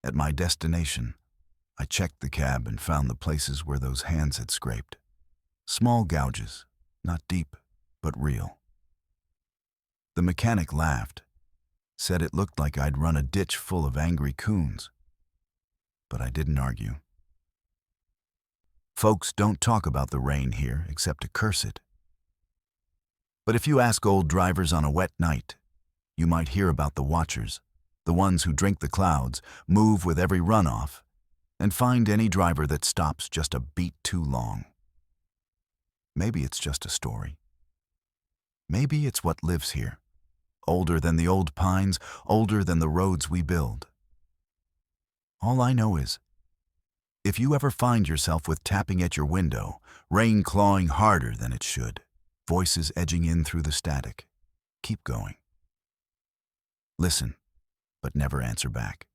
At my destination, I checked the cab and found the places where those hands had scraped. Small gouges, not deep, but real. The mechanic laughed, said it looked like I'd run a ditch full of angry coons. But I didn't argue. Folks don't talk about the rain here except to curse it. But if you ask old drivers on a wet night, you might hear about the watchers, the ones who drink the clouds, move with every runoff, and find any driver that stops just a beat too long. Maybe it's just a story. Maybe it's what lives here, older than the old pines, older than the roads we build. All I know is, if you ever find yourself with tapping at your window, rain clawing harder than it should, voices edging in through the static, keep going. Listen, but never answer back.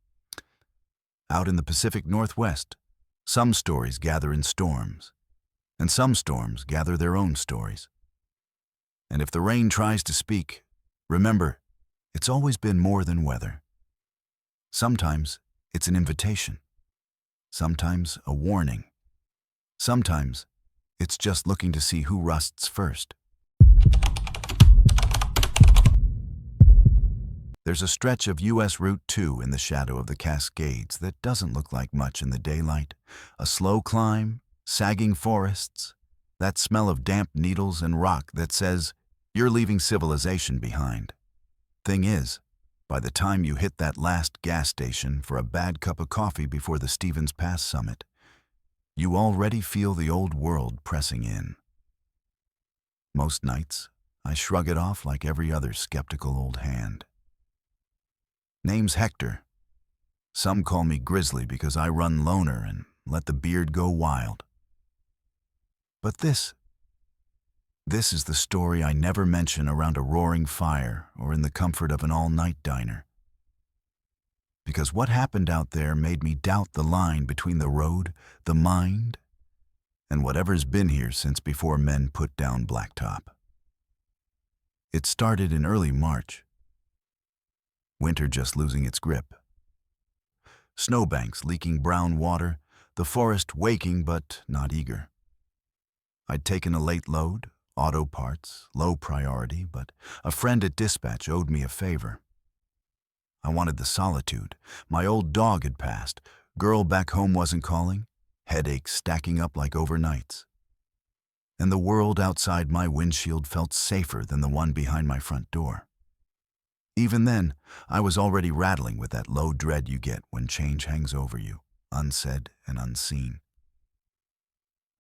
Out in the Pacific Northwest, some stories gather in storms, and some storms gather their own stories. And if the rain tries to speak, remember, it's always been more than weather. Sometimes it's an invitation. Sometimes a warning. Sometimes it's just looking to see who rusts first. There's a stretch of U.S. Route 2 in the shadow of the Cascades that doesn't look like much in the daylight. A slow climb, sagging forests, that smell of damp needles and rock that says you're leaving civilization behind. Thing is, by the time you hit that last gas station for a bad cup of coffee before the Stevens Pass summit, you already feel the old world pressing in. Most nights, I shrug it off like every other skeptical old hand. Name's Hector. Some call me Grizzly because I run loner and let the beard go wild. But this is the story I never mention around a roaring fire or in the comfort of an all-night diner. Because what happened out there made me doubt the line between the road, the mind, and whatever's been here since before men put down blacktop. It started in early March. Winter just losing its grip. Snowbanks leaking brown water, the forest waking but not eager. I'd taken a late load, auto parts, low priority, but a friend at dispatch owed me a favor. I wanted the solitude. My old dog had passed, girl back home wasn't calling, headaches stacking up like overnights. And the world outside my windshield felt safer than the one behind my front door. Even then, I was already rattling with that low dread you get when change hangs over you, unsaid and unseen.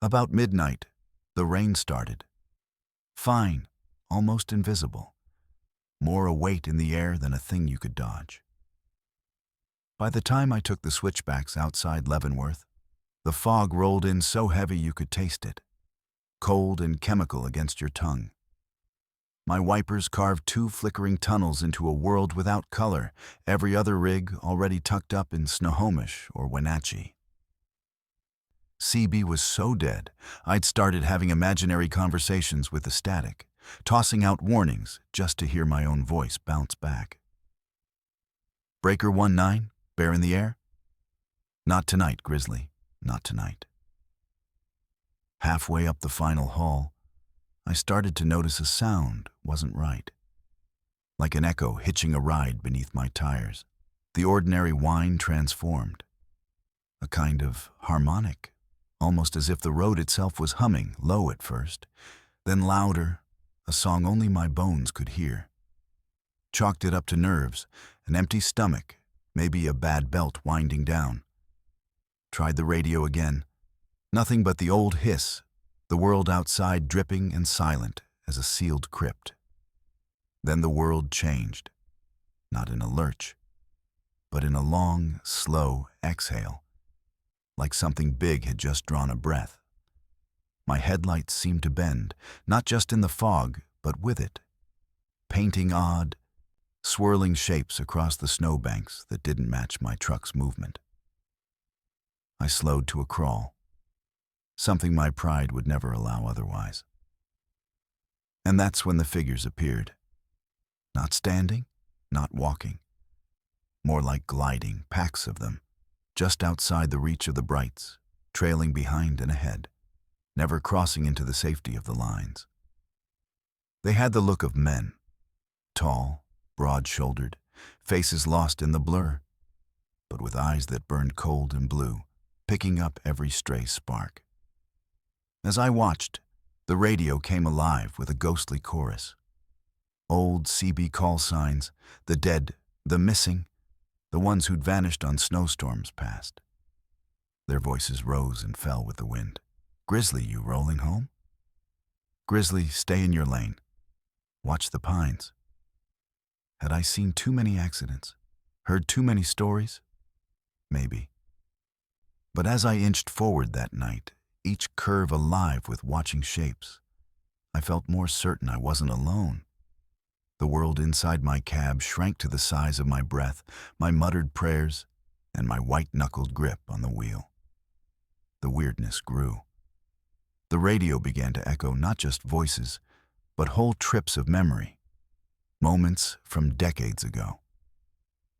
About midnight, the rain started. Fine, almost invisible. More a weight in the air than a thing you could dodge. By the time I took the switchbacks outside Leavenworth, the fog rolled in so heavy you could taste it, cold and chemical against your tongue. My wipers carved 2 flickering tunnels into a world without color, every other rig already tucked up in Snohomish or Wenatchee. CB was so dead, I'd started having imaginary conversations with the static, tossing out warnings just to hear my own voice bounce back. Breaker 19, bear in the air? Not tonight, Grizzly, not tonight. Halfway up the final haul, I started to notice a sound wasn't right. Like an echo hitching a ride beneath my tires, the ordinary whine transformed. A kind of harmonic, almost as if the road itself was humming, low at first, then louder, a song only my bones could hear. Chalked it up to nerves, an empty stomach, maybe a bad belt winding down. Tried the radio again. Nothing but the old hiss, the world outside dripping and silent as a sealed crypt. Then the world changed, not in a lurch, but in a long, slow exhale, like something big had just drawn a breath. My headlights seemed to bend, not just in the fog, but with it, painting odd, swirling shapes across the snowbanks that didn't match my truck's movement. I slowed to a crawl, something my pride would never allow otherwise. And that's when the figures appeared. Not standing, not walking. More like gliding, packs of them, just outside the reach of the brights, trailing behind and ahead, never crossing into the safety of the lines. They had the look of men, tall, broad-shouldered, faces lost in the blur, but with eyes that burned cold and blue, picking up every stray spark. As I watched, the radio came alive with a ghostly chorus. Old CB call signs, the dead, the missing, the ones who'd vanished on snowstorms past. Their voices rose and fell with the wind. "Grizzly, you rolling home? Grizzly, stay in your lane. Watch the pines." Had I seen too many accidents? Heard too many stories? Maybe. But as I inched forward that night, each curve alive with watching shapes, I felt more certain I wasn't alone. The world inside my cab shrank to the size of my breath, my muttered prayers, and my white-knuckled grip on the wheel. The weirdness grew. The radio began to echo not just voices, but whole trips of memory. Moments from decades ago.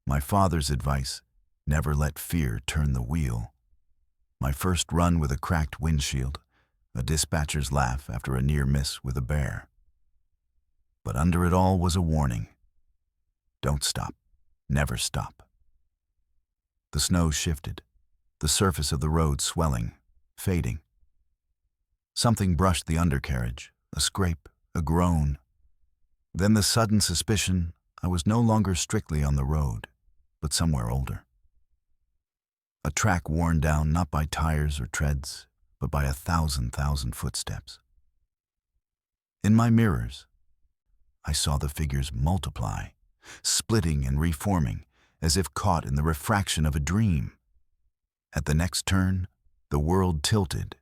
My father's advice, never let fear turn the wheel. My first run with a cracked windshield, a dispatcher's laugh after a near miss with a bear. But under it all was a warning. Don't stop. Never stop. The snow shifted, the surface of the road swelling, fading. Something brushed the undercarriage, a scrape, a groan. Then the sudden suspicion I was no longer strictly on the road, but somewhere older. A track worn down not by tires or treads, but by 1,000 footsteps. In my mirrors, I saw the figures multiply, splitting and reforming, as if caught in the refraction of a dream. At the next turn, the world tilted,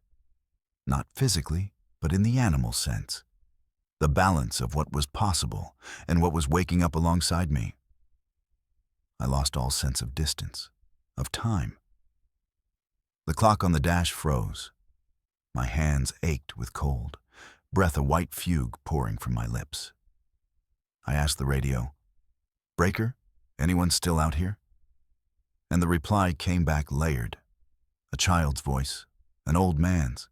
not physically, but in the animal sense. The balance of what was possible and what was waking up alongside me. I lost all sense of distance, of time. The clock on the dash froze. My hands ached with cold, breath a white fugue pouring from my lips. I asked the radio, "Breaker, anyone still out here?" And the reply came back layered. A child's voice, an old man's,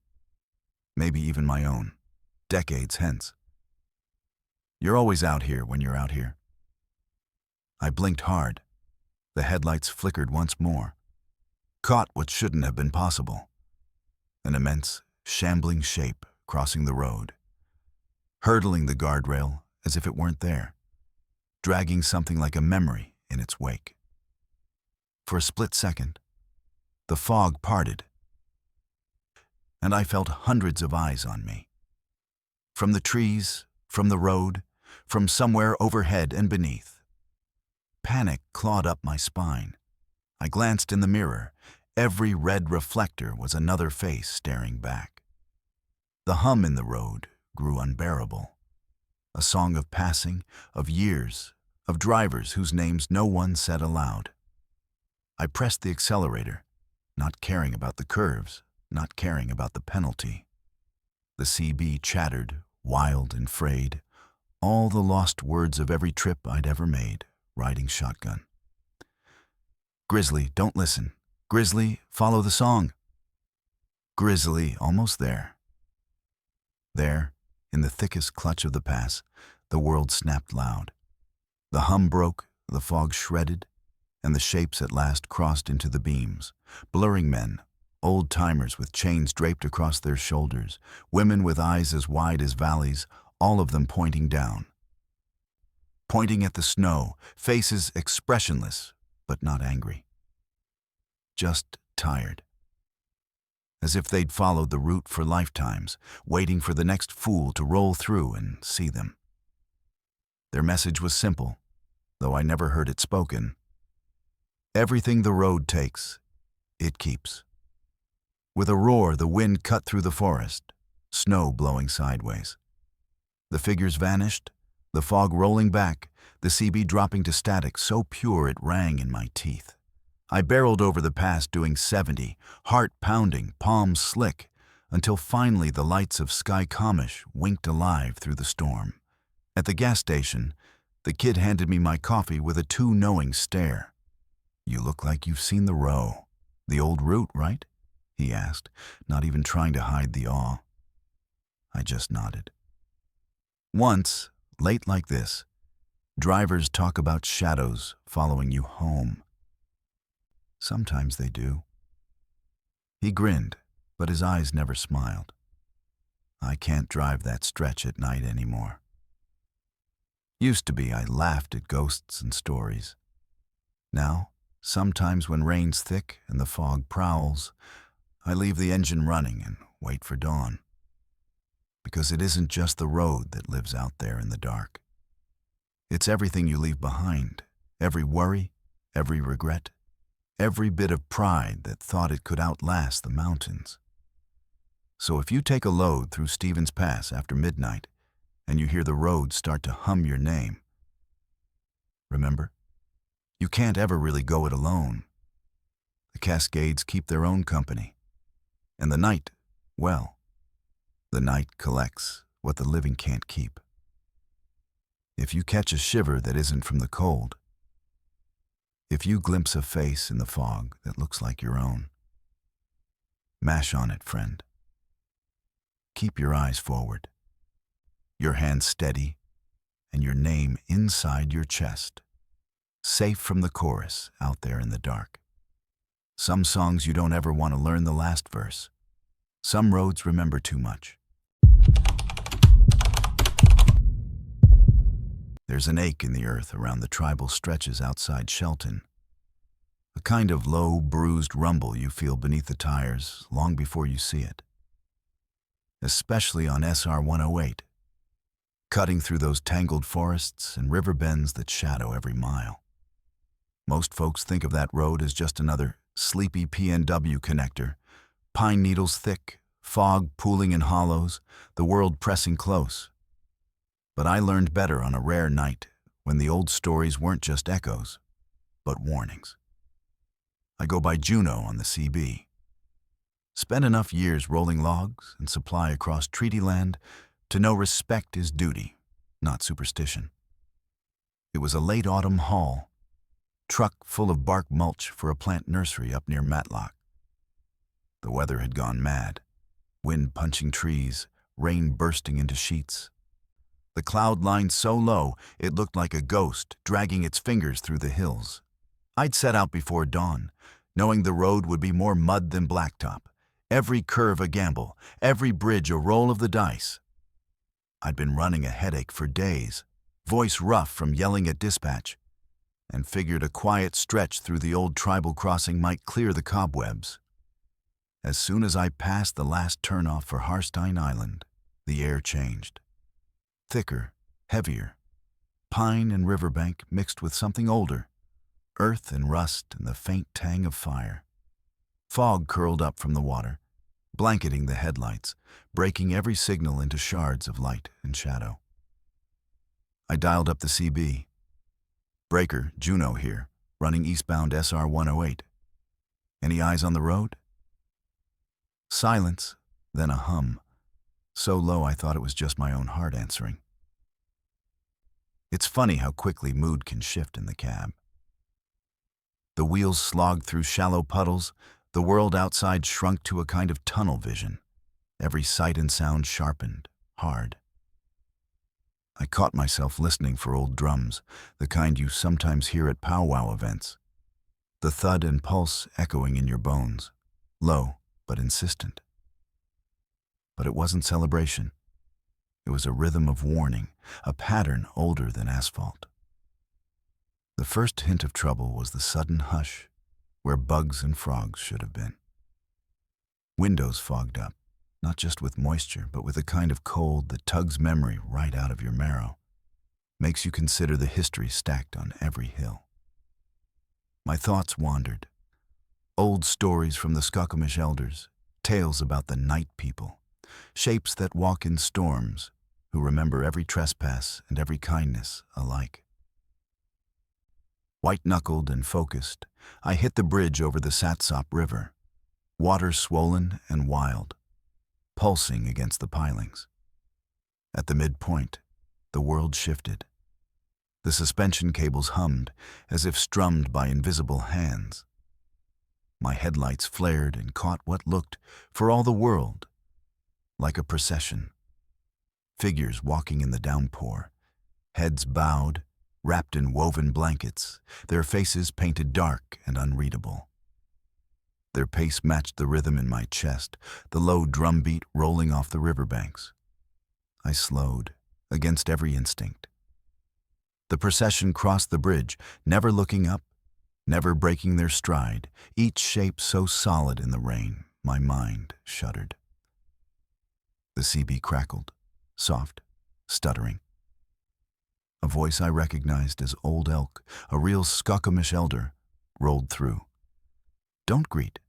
maybe even my own, decades hence. "You're always out here when you're out here." I blinked hard. The headlights flickered once more. Caught what shouldn't have been possible. An immense, shambling shape crossing the road. Hurdling the guardrail as if it weren't there. Dragging something like a memory in its wake. For a split second, the fog parted, and I felt hundreds of eyes on me. From the trees, from the road, from somewhere overhead and beneath. Panic clawed up my spine. I glanced in the mirror. Every red reflector was another face staring back. The hum in the road grew unbearable. A song of passing, of years, of drivers whose names no one said aloud. I pressed the accelerator, not caring about the curves, not caring about the penalty. The CB chattered, wild and frayed, all the lost words of every trip I'd ever made, riding shotgun. "Grizzly, don't listen. Grizzly, follow the song." Grizzly, almost there. There, in the thickest clutch of the pass, the world snapped loud. The hum broke, the fog shredded, and the shapes at last crossed into the beams, blurring men, old-timers with chains draped across their shoulders, women with eyes as wide as valleys, all of them pointing down. Pointing at the snow, faces expressionless, but not angry. Just tired. As if they'd followed the route for lifetimes, waiting for the next fool to roll through and see them. Their message was simple, though I never heard it spoken. Everything the road takes, it keeps. With a roar, the wind cut through the forest, snow blowing sideways. The figures vanished, the fog rolling back, the CB dropping to static so pure it rang in my teeth. I barreled over the pass doing 70, heart pounding, palms slick, until finally the lights of Sky Comish winked alive through the storm. At the gas station, the kid handed me my coffee with a too knowing stare. "You look like you've seen the row. The old route, right?" he asked, not even trying to hide the awe. I just nodded. Once, late like this, drivers talk about shadows following you home. Sometimes they do. He grinned, but his eyes never smiled. I can't drive that stretch at night anymore. Used to be, I laughed at ghosts and stories. Now, sometimes when rain's thick and the fog prowls, I leave the engine running and wait for dawn. Because it isn't just the road that lives out there in the dark. It's everything you leave behind, every worry, every regret, every bit of pride that thought it could outlast the mountains. So if you take a load through Stevens Pass after midnight and you hear the road start to hum your name, remember, you can't ever really go it alone. The Cascades keep their own company. And the night, well, the night collects what the living can't keep. If you catch a shiver that isn't from the cold, if you glimpse a face in the fog that looks like your own, mash on it, friend. Keep your eyes forward, your hands steady, and your name inside your chest, safe from the chorus out there in the dark. Some songs you don't ever want to learn the last verse. Some roads remember too much. There's an ache in the earth around the tribal stretches outside Shelton. A kind of low, bruised rumble you feel beneath the tires long before you see it. Especially on SR 108, cutting through those tangled forests and river bends that shadow every mile. Most folks think of that road as just another sleepy PNW connector, pine needles thick, fog pooling in hollows, the world pressing close. But I learned better on a rare night when the old stories weren't just echoes, but warnings. I go by Juno on the CB. Spent enough years rolling logs and supply across treaty land to know respect is duty, not superstition. It was a late autumn haul, truck full of bark mulch for a plant nursery up near Matlock. The weather had gone mad, wind punching trees, rain bursting into sheets. The cloud line so low it looked like a ghost dragging its fingers through the hills. I'd set out before dawn, knowing the road would be more mud than blacktop, every curve a gamble, every bridge a roll of the dice. I'd been running a headache for days, voice rough from yelling at dispatch, and figured a quiet stretch through the old tribal crossing might clear the cobwebs. As soon as I passed the last turnoff for Harstein Island, the air changed. Thicker, heavier, pine and riverbank mixed with something older, earth and rust and the faint tang of fire. Fog curled up from the water, blanketing the headlights, breaking every signal into shards of light and shadow. I dialed up the CB. Breaker, Juno here, running eastbound SR 108. Any eyes on the road? Silence, then a hum, so low I thought it was just my own heart answering. It's funny how quickly mood can shift in the cab. The wheels slogged through shallow puddles, the world outside shrunk to a kind of tunnel vision, every sight and sound sharpened, hard. I caught myself listening for old drums, the kind you sometimes hear at powwow events. The thud and pulse echoing in your bones, low but insistent. But it wasn't celebration. It was a rhythm of warning, a pattern older than asphalt. The first hint of trouble was the sudden hush where bugs and frogs should have been. Windows fogged up, not just with moisture, but with a kind of cold that tugs memory right out of your marrow, makes you consider the history stacked on every hill. My thoughts wandered. Old stories from the Sasquatch elders, tales about the night people, shapes that walk in storms, who remember every trespass and every kindness alike. White-knuckled and focused, I hit the bridge over the Satsop River, water swollen and wild, pulsing against the pilings. At the midpoint, the world shifted. The suspension cables hummed as if strummed by invisible hands. My headlights flared and caught what looked, for all the world, like a procession. Figures walking in the downpour, heads bowed, wrapped in woven blankets, their faces painted dark and unreadable. Their pace matched the rhythm in my chest, the low drumbeat rolling off the riverbanks. I slowed, against every instinct. The procession crossed the bridge, never looking up, never breaking their stride, each shape so solid in the rain, my mind shuddered. The CB crackled, soft, stuttering. A voice I recognized as Old Elk, a real Sasquatch elder, rolled through. "Don't greet.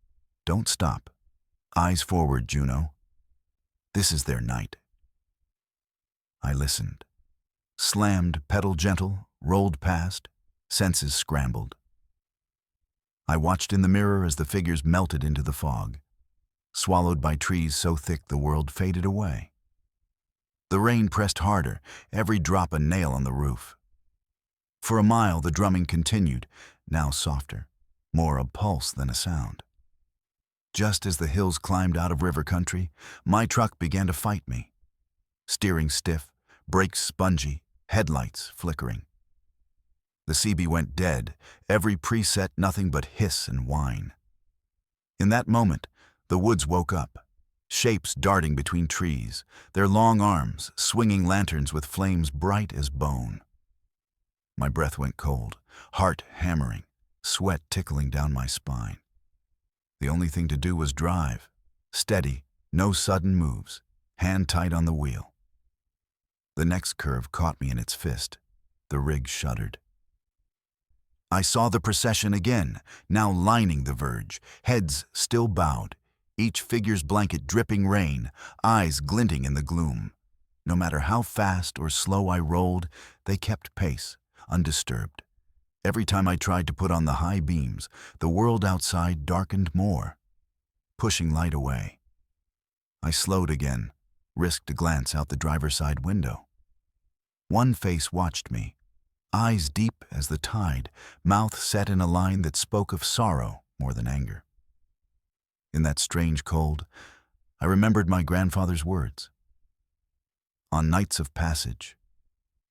Don't stop. Eyes forward, Juno. This is their night." I listened. Slammed, pedal gentle, rolled past, senses scrambled. I watched in the mirror as the figures melted into the fog, swallowed by trees so thick the world faded away. The rain pressed harder, every drop a nail on the roof. For a mile the drumming continued, now softer, more a pulse than a sound. Just as the hills climbed out of river country, my truck began to fight me. Steering stiff, brakes spongy, headlights flickering. The CB went dead, every preset nothing but hiss and whine. In that moment, the woods woke up. Shapes darting between trees, their long arms swinging lanterns with flames bright as bone. My breath went cold, heart hammering, sweat tickling down my spine. The only thing to do was drive, steady, no sudden moves, hand tight on the wheel. The next curve caught me in its fist. The rig shuddered. I saw the procession again, now lining the verge, heads still bowed, each figure's blanket dripping rain, eyes glinting in the gloom. No matter how fast or slow I rolled, they kept pace, undisturbed. Every time I tried to put on the high beams, the world outside darkened more, pushing light away. I slowed again, risked a glance out the driver's side window. One face watched me, eyes deep as the tide, mouth set in a line that spoke of sorrow more than anger. In that strange cold, I remembered my grandfather's words. On nights of passage,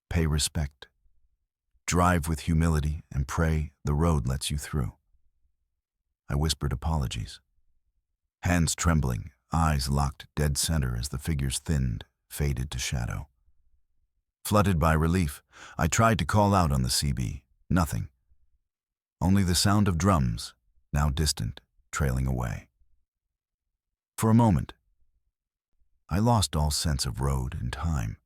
pay respect. Drive with humility and pray the road lets you through. I whispered apologies. Hands trembling, eyes locked dead center as the figures thinned, faded to shadow. Flooded by relief, I tried to call out on the CB. Nothing. Only the sound of drums, now distant, trailing away. For a moment, I lost all sense of road and time.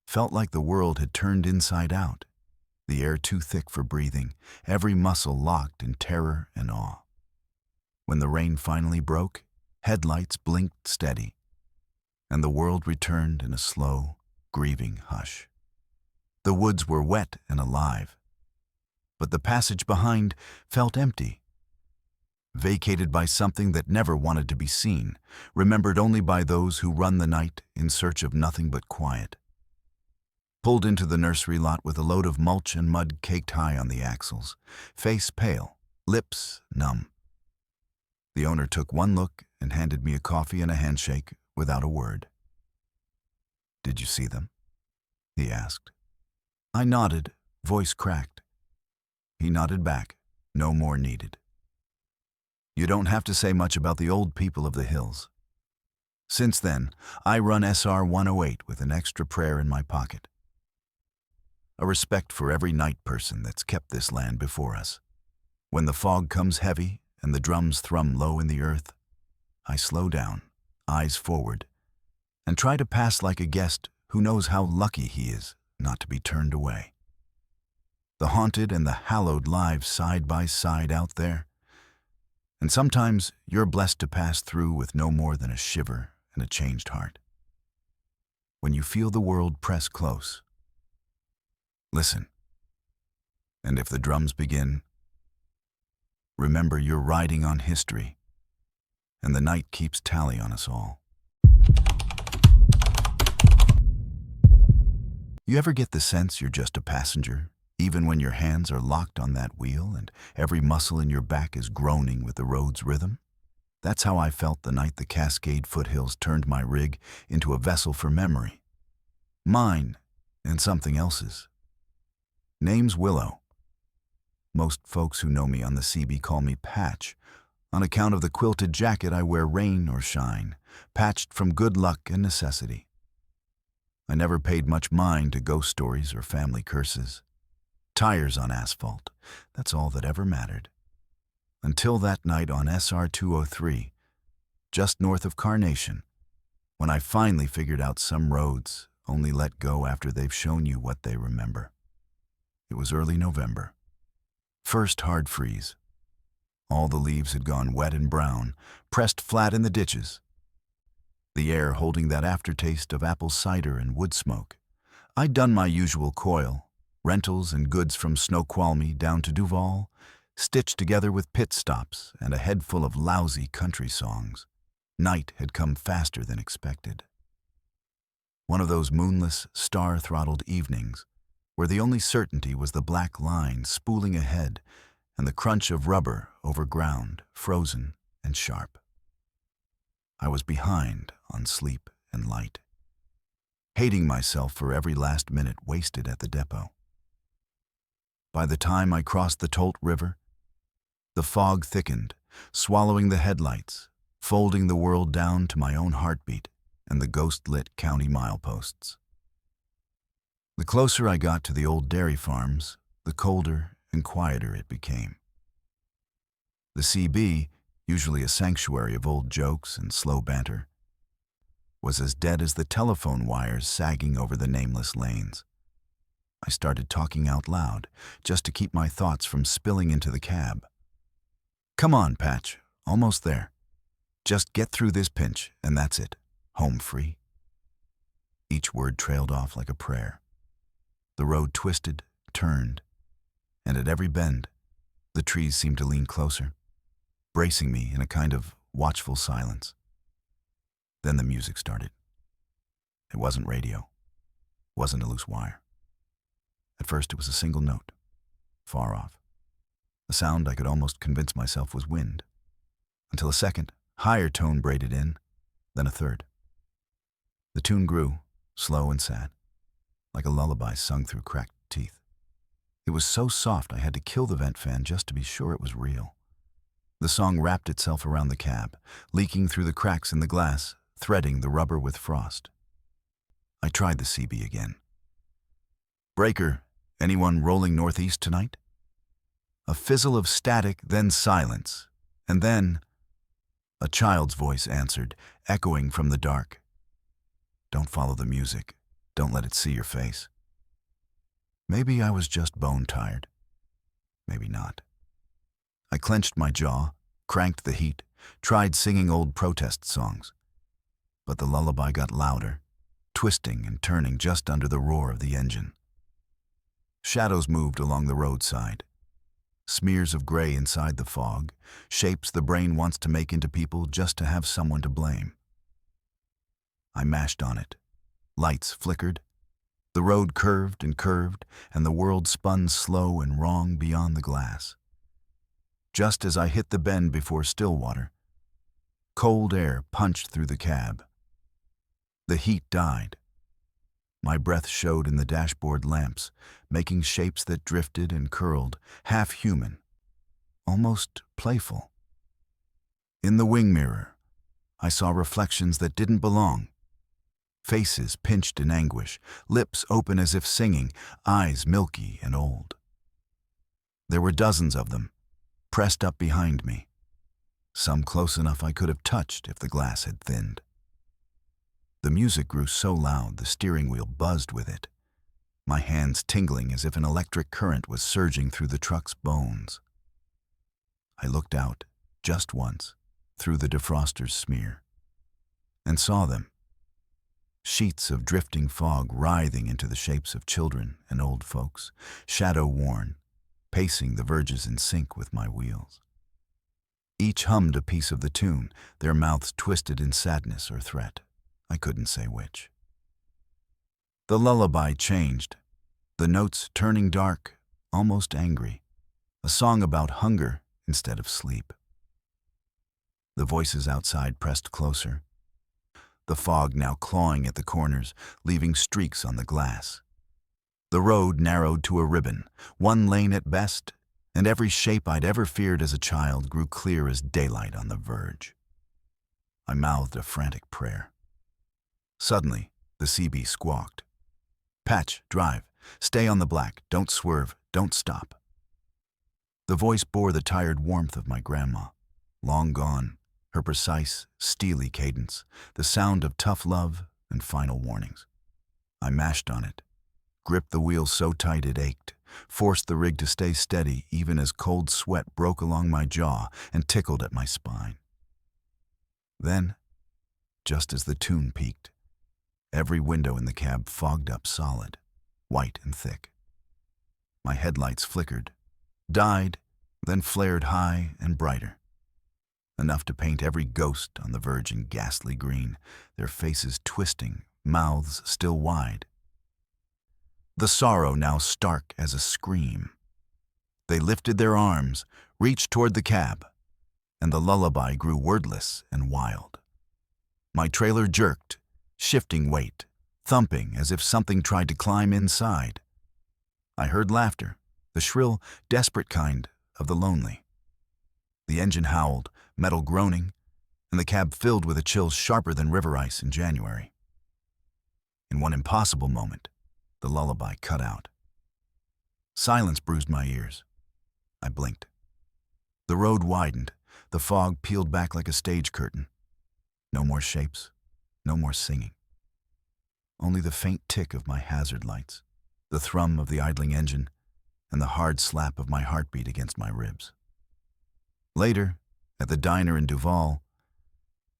Felt like the world had turned inside out, the air too thick for breathing, every muscle locked in terror and awe. When the rain finally broke, headlights blinked steady, and the world returned in a slow, grieving hush. The woods were wet and alive, but the passage behind felt empty, vacated by something that never wanted to be seen, remembered only by those who run the night in search of nothing but quiet. Pulled into the nursery lot with a load of mulch and mud caked high on the axles, face pale, lips numb. The owner took one look and handed me a coffee and a handshake without a word. "Did you see them?" he asked. I nodded, voice cracked. He nodded back, no more needed. You don't have to say much about the old people of the hills. Since then, I run SR 108 with an extra prayer in my pocket. A respect for every night person that's kept this land before us. When the fog comes heavy and the drums thrum low in the earth, I slow down, eyes forward, and try to pass like a guest who knows how lucky he is not to be turned away. The haunted and the hallowed live side by side out there, and sometimes you're blessed to pass through with no more than a shiver and a changed heart. When you feel the world press close, listen. And if the drums begin, remember you're riding on history, and the night keeps tally on us all. You ever get the sense you're just a passenger, even when your hands are locked on that wheel and every muscle in your back is groaning with the road's rhythm? That's how I felt the night the Cascade foothills turned my rig into a vessel for memory. Mine and something else's. Name's Willow. Most folks who know me on the CB call me Patch, on account of the quilted jacket I wear rain or shine, patched from good luck and necessity. I never paid much mind to ghost stories or family curses. Tires on asphalt, that's all that ever mattered. Until that night on SR 203, just north of Carnation, when I finally figured out some roads only let go after they've shown you what they remember. It was early November. First hard freeze. All the leaves had gone wet and brown, pressed flat in the ditches. The air holding that aftertaste of apple cider and wood smoke. I'd done my usual coil, rentals and goods from Snoqualmie down to Duval, stitched together with pit stops and a head full of lousy country songs. Night had come faster than expected. One of those moonless, star-throttled evenings where the only certainty was the black line spooling ahead and the crunch of rubber over ground, frozen and sharp. I was behind on sleep and light, hating myself for every last minute wasted at the depot. By the time I crossed the Tolt River, the fog thickened, swallowing the headlights, folding the world down to my own heartbeat and the ghost-lit county mileposts. The closer I got to the old dairy farms, the colder and quieter it became. The CB, usually a sanctuary of old jokes and slow banter, was as dead as the telephone wires sagging over the nameless lanes. I started talking out loud, just to keep my thoughts from spilling into the cab. Come on, Patch, almost there. Just get through this pinch, and that's it. Home free. Each word trailed off like a prayer. The road twisted, turned, and at every bend, the trees seemed to lean closer, bracing me in a kind of watchful silence. Then the music started. It wasn't radio. It wasn't a loose wire. At first it was a single note, far off. A sound I could almost convince myself was wind, until a second, higher tone braided in, then a third. The tune grew, slow and sad, like a lullaby sung through cracked teeth. It was so soft I had to kill the vent fan just to be sure it was real. The song wrapped itself around the cab, leaking through the cracks in the glass, threading the rubber with frost. I tried the CB again. Breaker, anyone rolling northeast tonight? A fizzle of static, then silence, and then a child's voice answered, echoing from the dark. Don't follow the music. Don't let it see your face. Maybe I was just bone-tired. Maybe not. I clenched my jaw, cranked the heat, tried singing old protest songs. But the lullaby got louder, twisting and turning just under the roar of the engine. Shadows moved along the roadside. Smears of gray inside the fog, shapes the brain wants to make into people just to have someone to blame. I mashed on it. Lights flickered. The road curved, and the world spun slow and wrong beyond the glass. Just as I hit the bend before Stillwater, cold air punched through the cab. The heat died. My breath showed in the dashboard lamps, making shapes that drifted and curled, half human, almost playful. In the wing mirror, I saw reflections that didn't belong. Faces pinched in anguish, lips open as if singing, eyes milky and old. There were dozens of them, pressed up behind me, some close enough I could have touched if the glass had thinned. The music grew so loud the steering wheel buzzed with it, my hands tingling as if an electric current was surging through the truck's bones. I looked out, just once, through the defroster's smear, and saw them. Sheets of drifting fog writhing into the shapes of children and old folks, shadow-worn, pacing the verges in sync with my wheels. Each hummed a piece of the tune, their mouths twisted in sadness or threat. I couldn't say which. The lullaby changed, the notes turning dark, almost angry, a song about hunger instead of sleep. The voices outside pressed closer, the fog now clawing at the corners, leaving streaks on the glass. The road narrowed to a ribbon, one lane at best, and every shape I'd ever feared as a child grew clear as daylight on the verge. I mouthed a frantic prayer. Suddenly, the CB squawked. "Patch, drive. Stay on the black. Don't swerve. Don't stop." The voice bore the tired warmth of my grandma, long gone, her precise, steely cadence, the sound of tough love and final warnings. I mashed on it, gripped the wheel so tight it ached, forced the rig to stay steady even as cold sweat broke along my jaw and tickled at my spine. Then, just as the tune peaked, every window in the cab fogged up solid, white and thick. My headlights flickered, died, then flared high and brighter, enough to paint every ghost on the verge in ghastly green, their faces twisting, mouths still wide. The sorrow now stark as a scream. They lifted their arms, reached toward the cab, and the lullaby grew wordless and wild. My trailer jerked, shifting weight, thumping as if something tried to climb inside. I heard laughter, the shrill, desperate kind of the lonely. The engine howled, metal groaning, and the cab filled with a chill sharper than river ice in January. In one impossible moment, the lullaby cut out. Silence bruised my ears. I blinked. The road widened, the fog peeled back like a stage curtain. No more shapes, no more singing. Only the faint tick of my hazard lights, the thrum of the idling engine, and the hard slap of my heartbeat against my ribs. Later, at the diner in Duval,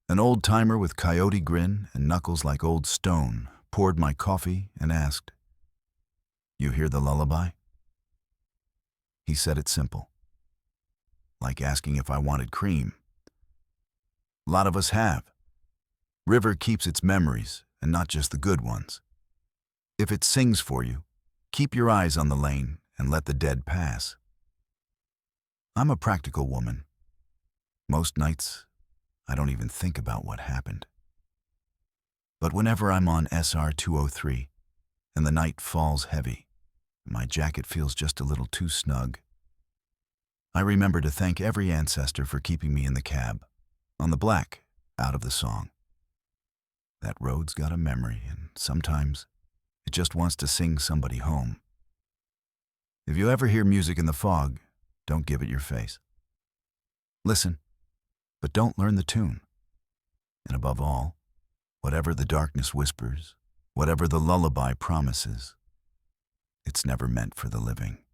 an old-timer with coyote grin and knuckles like old stone poured my coffee and asked, "You hear the lullaby?" He said it simple, like asking if I wanted cream. A lot of us have. River keeps its memories, and not just the good ones. If it sings for you, keep your eyes on the lane and let the dead pass. I'm a practical woman. Most nights, I don't even think about what happened. But whenever I'm on SR 203 and the night falls heavy, and my jacket feels just a little too snug, I remember to thank every ancestor for keeping me in the cab, on the black, out of the song. That road's got a memory, and sometimes it just wants to sing somebody home. If you ever hear music in the fog, don't give it your face. Listen, but don't learn the tune. And above all, whatever the darkness whispers, whatever the lullaby promises, it's never meant for the living.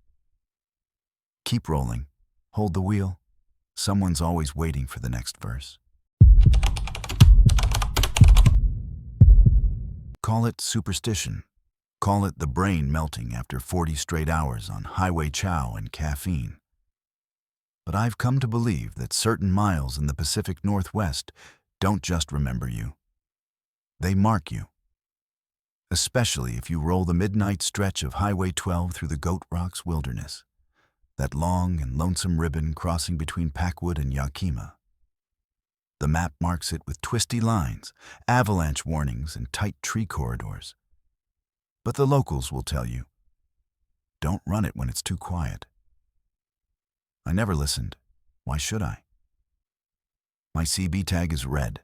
Keep rolling, hold the wheel. Someone's always waiting for the next verse. Call it superstition. Call it the brain melting after 40 straight hours on highway chow and caffeine. But I've come to believe that certain miles in the Pacific Northwest don't just remember you. They mark you. Especially if you roll the midnight stretch of Highway 12 through the Goat Rocks wilderness, that long and lonesome ribbon crossing between Packwood and Yakima. The map marks it with twisty lines, avalanche warnings, and tight tree corridors. But the locals will tell you, don't run it when it's too quiet. I never listened. Why should I? My CB tag is red,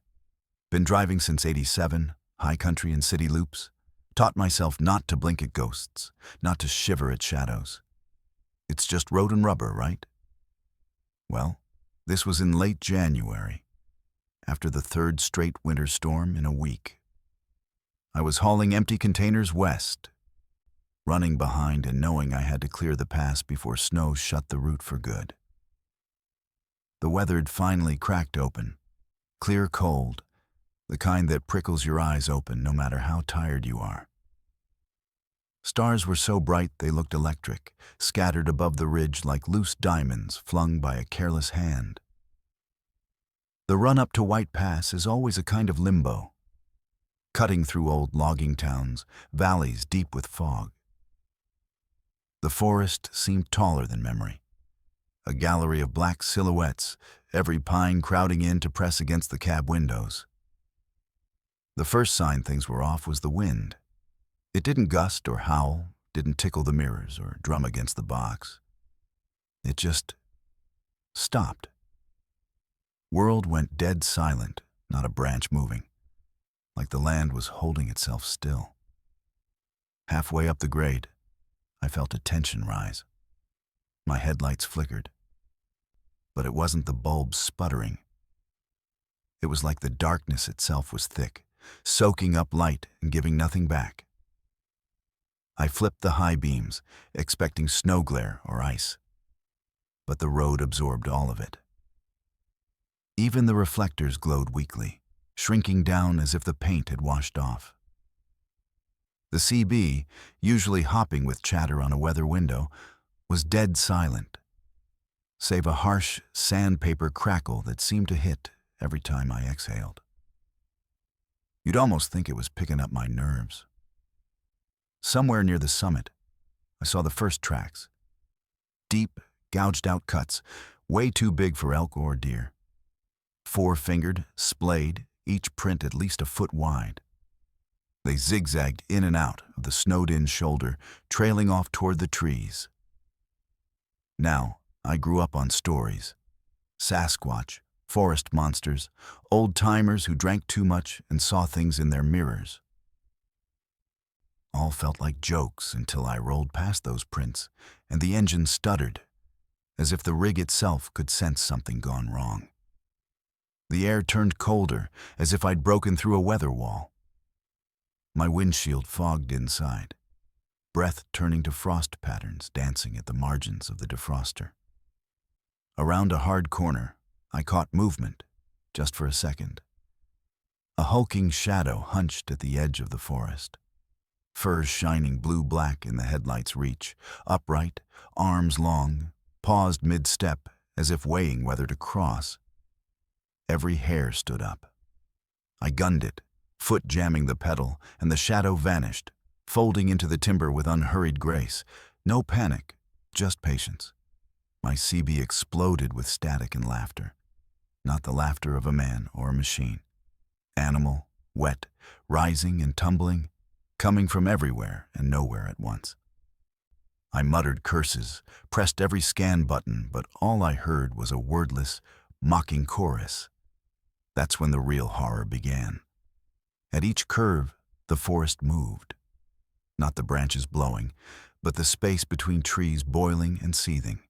Been driving since '87, high country and city loops. Taught myself not to blink at ghosts, not to shiver at shadows. It's just road and rubber, right? Well, this was in late January, after the third straight winter storm in a week. I was hauling empty containers west, running behind and knowing I had to clear the pass before snow shut the route for good. The weather had finally cracked open, clear cold, the kind that prickles your eyes open no matter how tired you are. Stars were so bright they looked electric, scattered above the ridge like loose diamonds flung by a careless hand. The run up to White Pass is always a kind of limbo, cutting through old logging towns, valleys deep with fog. The forest seemed taller than memory, a gallery of black silhouettes, every pine crowding in to press against the cab windows. The first sign things were off was the wind. It didn't gust or howl, didn't tickle the mirrors or drum against the box. It just stopped. World went dead silent, not a branch moving, like the land was holding itself still. Halfway up the grade, I felt a tension rise. My headlights flickered. But it wasn't the bulbs sputtering. It was like the darkness itself was thick, soaking up light and giving nothing back. I flipped the high beams, expecting snow glare or ice. But the road absorbed all of it. Even the reflectors glowed weakly, shrinking down as if the paint had washed off. The CB, usually hopping with chatter on a weather window, was dead silent, save a harsh sandpaper crackle that seemed to hit every time I exhaled. You'd almost think it was picking up my nerves. Somewhere near the summit, I saw the first tracks. Deep, gouged-out cuts, way too big for elk or deer. Four-fingered, splayed, each print at least a foot wide. They zigzagged in and out of the snowed-in shoulder, trailing off toward the trees. Now, I grew up on stories. Sasquatch, forest monsters, old-timers who drank too much and saw things in their mirrors. All felt like jokes until I rolled past those prints, and the engine stuttered, as if the rig itself could sense something gone wrong. The air turned colder, as if I'd broken through a weather wall. My windshield fogged inside, breath turning to frost patterns dancing at the margins of the defroster. Around a hard corner, I caught movement, just for a second. A hulking shadow hunched at the edge of the forest, furs shining blue-black in the headlight's reach, upright, arms long, paused mid-step as if weighing whether to cross. Every hair stood up. I gunned it, foot jamming the pedal, and the shadow vanished, folding into the timber with unhurried grace. No panic, just patience. My CB exploded with static and laughter. Not the laughter of a man or a machine. Animal, wet, rising and tumbling, coming from everywhere and nowhere at once. I muttered curses, pressed every scan button, but all I heard was a wordless, mocking chorus. That's when the real horror began. At each curve, the forest moved. Not the branches blowing, but the space between trees boiling and seething,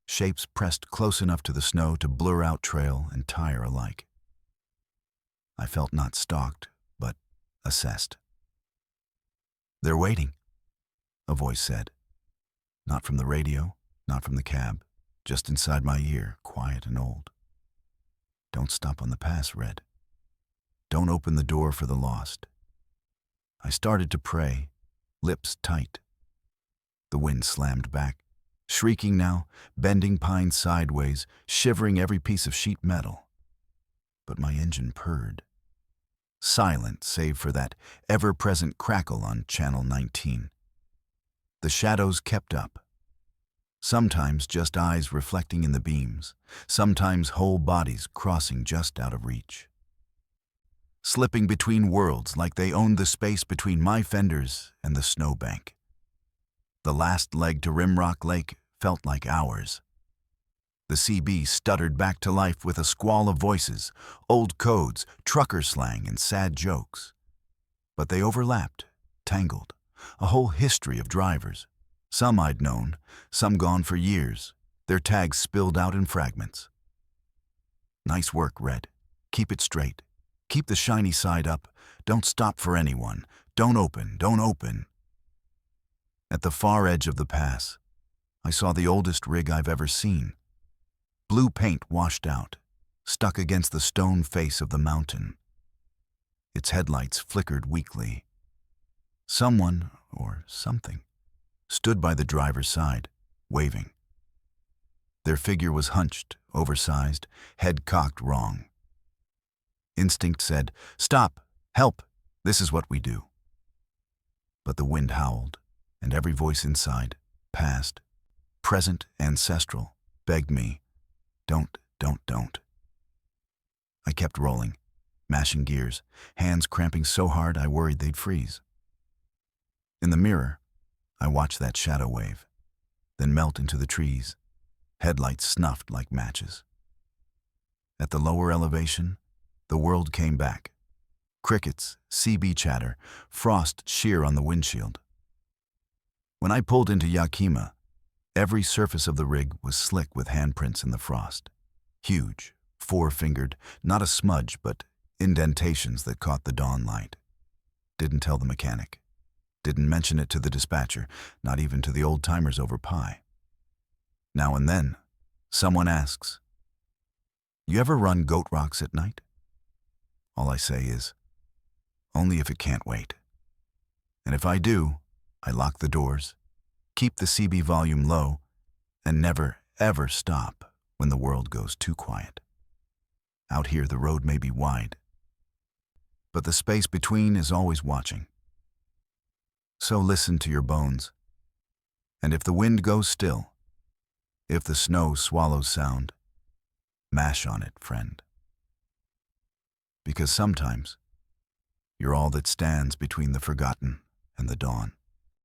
shapes pressed close enough to the snow to blur out trail and tire alike. I felt not stalked, but assessed. "They're waiting," a voice said. Not from the radio, not from the cab, just inside my ear, quiet and old. "Don't stop on the pass, Red. Don't open the door for the lost." I started to pray, lips tight. The wind slammed back, shrieking now, bending pine sideways, shivering every piece of sheet metal. But my engine purred. Silent save for that ever-present crackle on Channel 19. The shadows kept up. Sometimes just eyes reflecting in the beams, sometimes whole bodies crossing just out of reach. Slipping between worlds like they owned the space between my fenders and the snowbank. The last leg to Rimrock Lake felt like hours. The CB stuttered back to life with a squall of voices, old codes, trucker slang, and sad jokes. But they overlapped, tangled, a whole history of drivers. Some I'd known, some gone for years, their tags spilled out in fragments. Nice work, Red. Keep it straight. Keep the shiny side up. Don't stop for anyone. Don't open, don't open. At the far edge of the pass, I saw the oldest rig I've ever seen. Blue paint washed out, stuck against the stone face of the mountain. Its headlights flickered weakly. Someone, or something, stood by the driver's side, waving. Their figure was hunched, oversized, head cocked wrong. Instinct said, "Stop! Help! This is what we do." But the wind howled, and every voice inside, past, present, ancestral, begged me, "Don't, don't." I kept rolling, mashing gears, hands cramping so hard I worried they'd freeze. In the mirror, I watched that shadow wave, then melt into the trees, headlights snuffed like matches. At the lower elevation, the world came back. Crickets, CB chatter, frost sheer on the windshield. When I pulled into Yakima, every surface of the rig was slick with handprints in the frost. Huge, four-fingered, not a smudge, but indentations that caught the dawn light. Didn't tell the mechanic. Didn't mention it to the dispatcher, not even to the old-timers over pie. Now and then, someone asks, "You ever run goat rocks at night?" All I say is, only if it can't wait. And if I do, I lock the doors, keep the CB volume low, and never, ever stop when the world goes too quiet. Out here, the road may be wide, but the space between is always watching. So listen to your bones. And if the wind goes still, if the snow swallows sound, mash on it, friend. Because sometimes, you're all that stands between the forgotten and the dawn.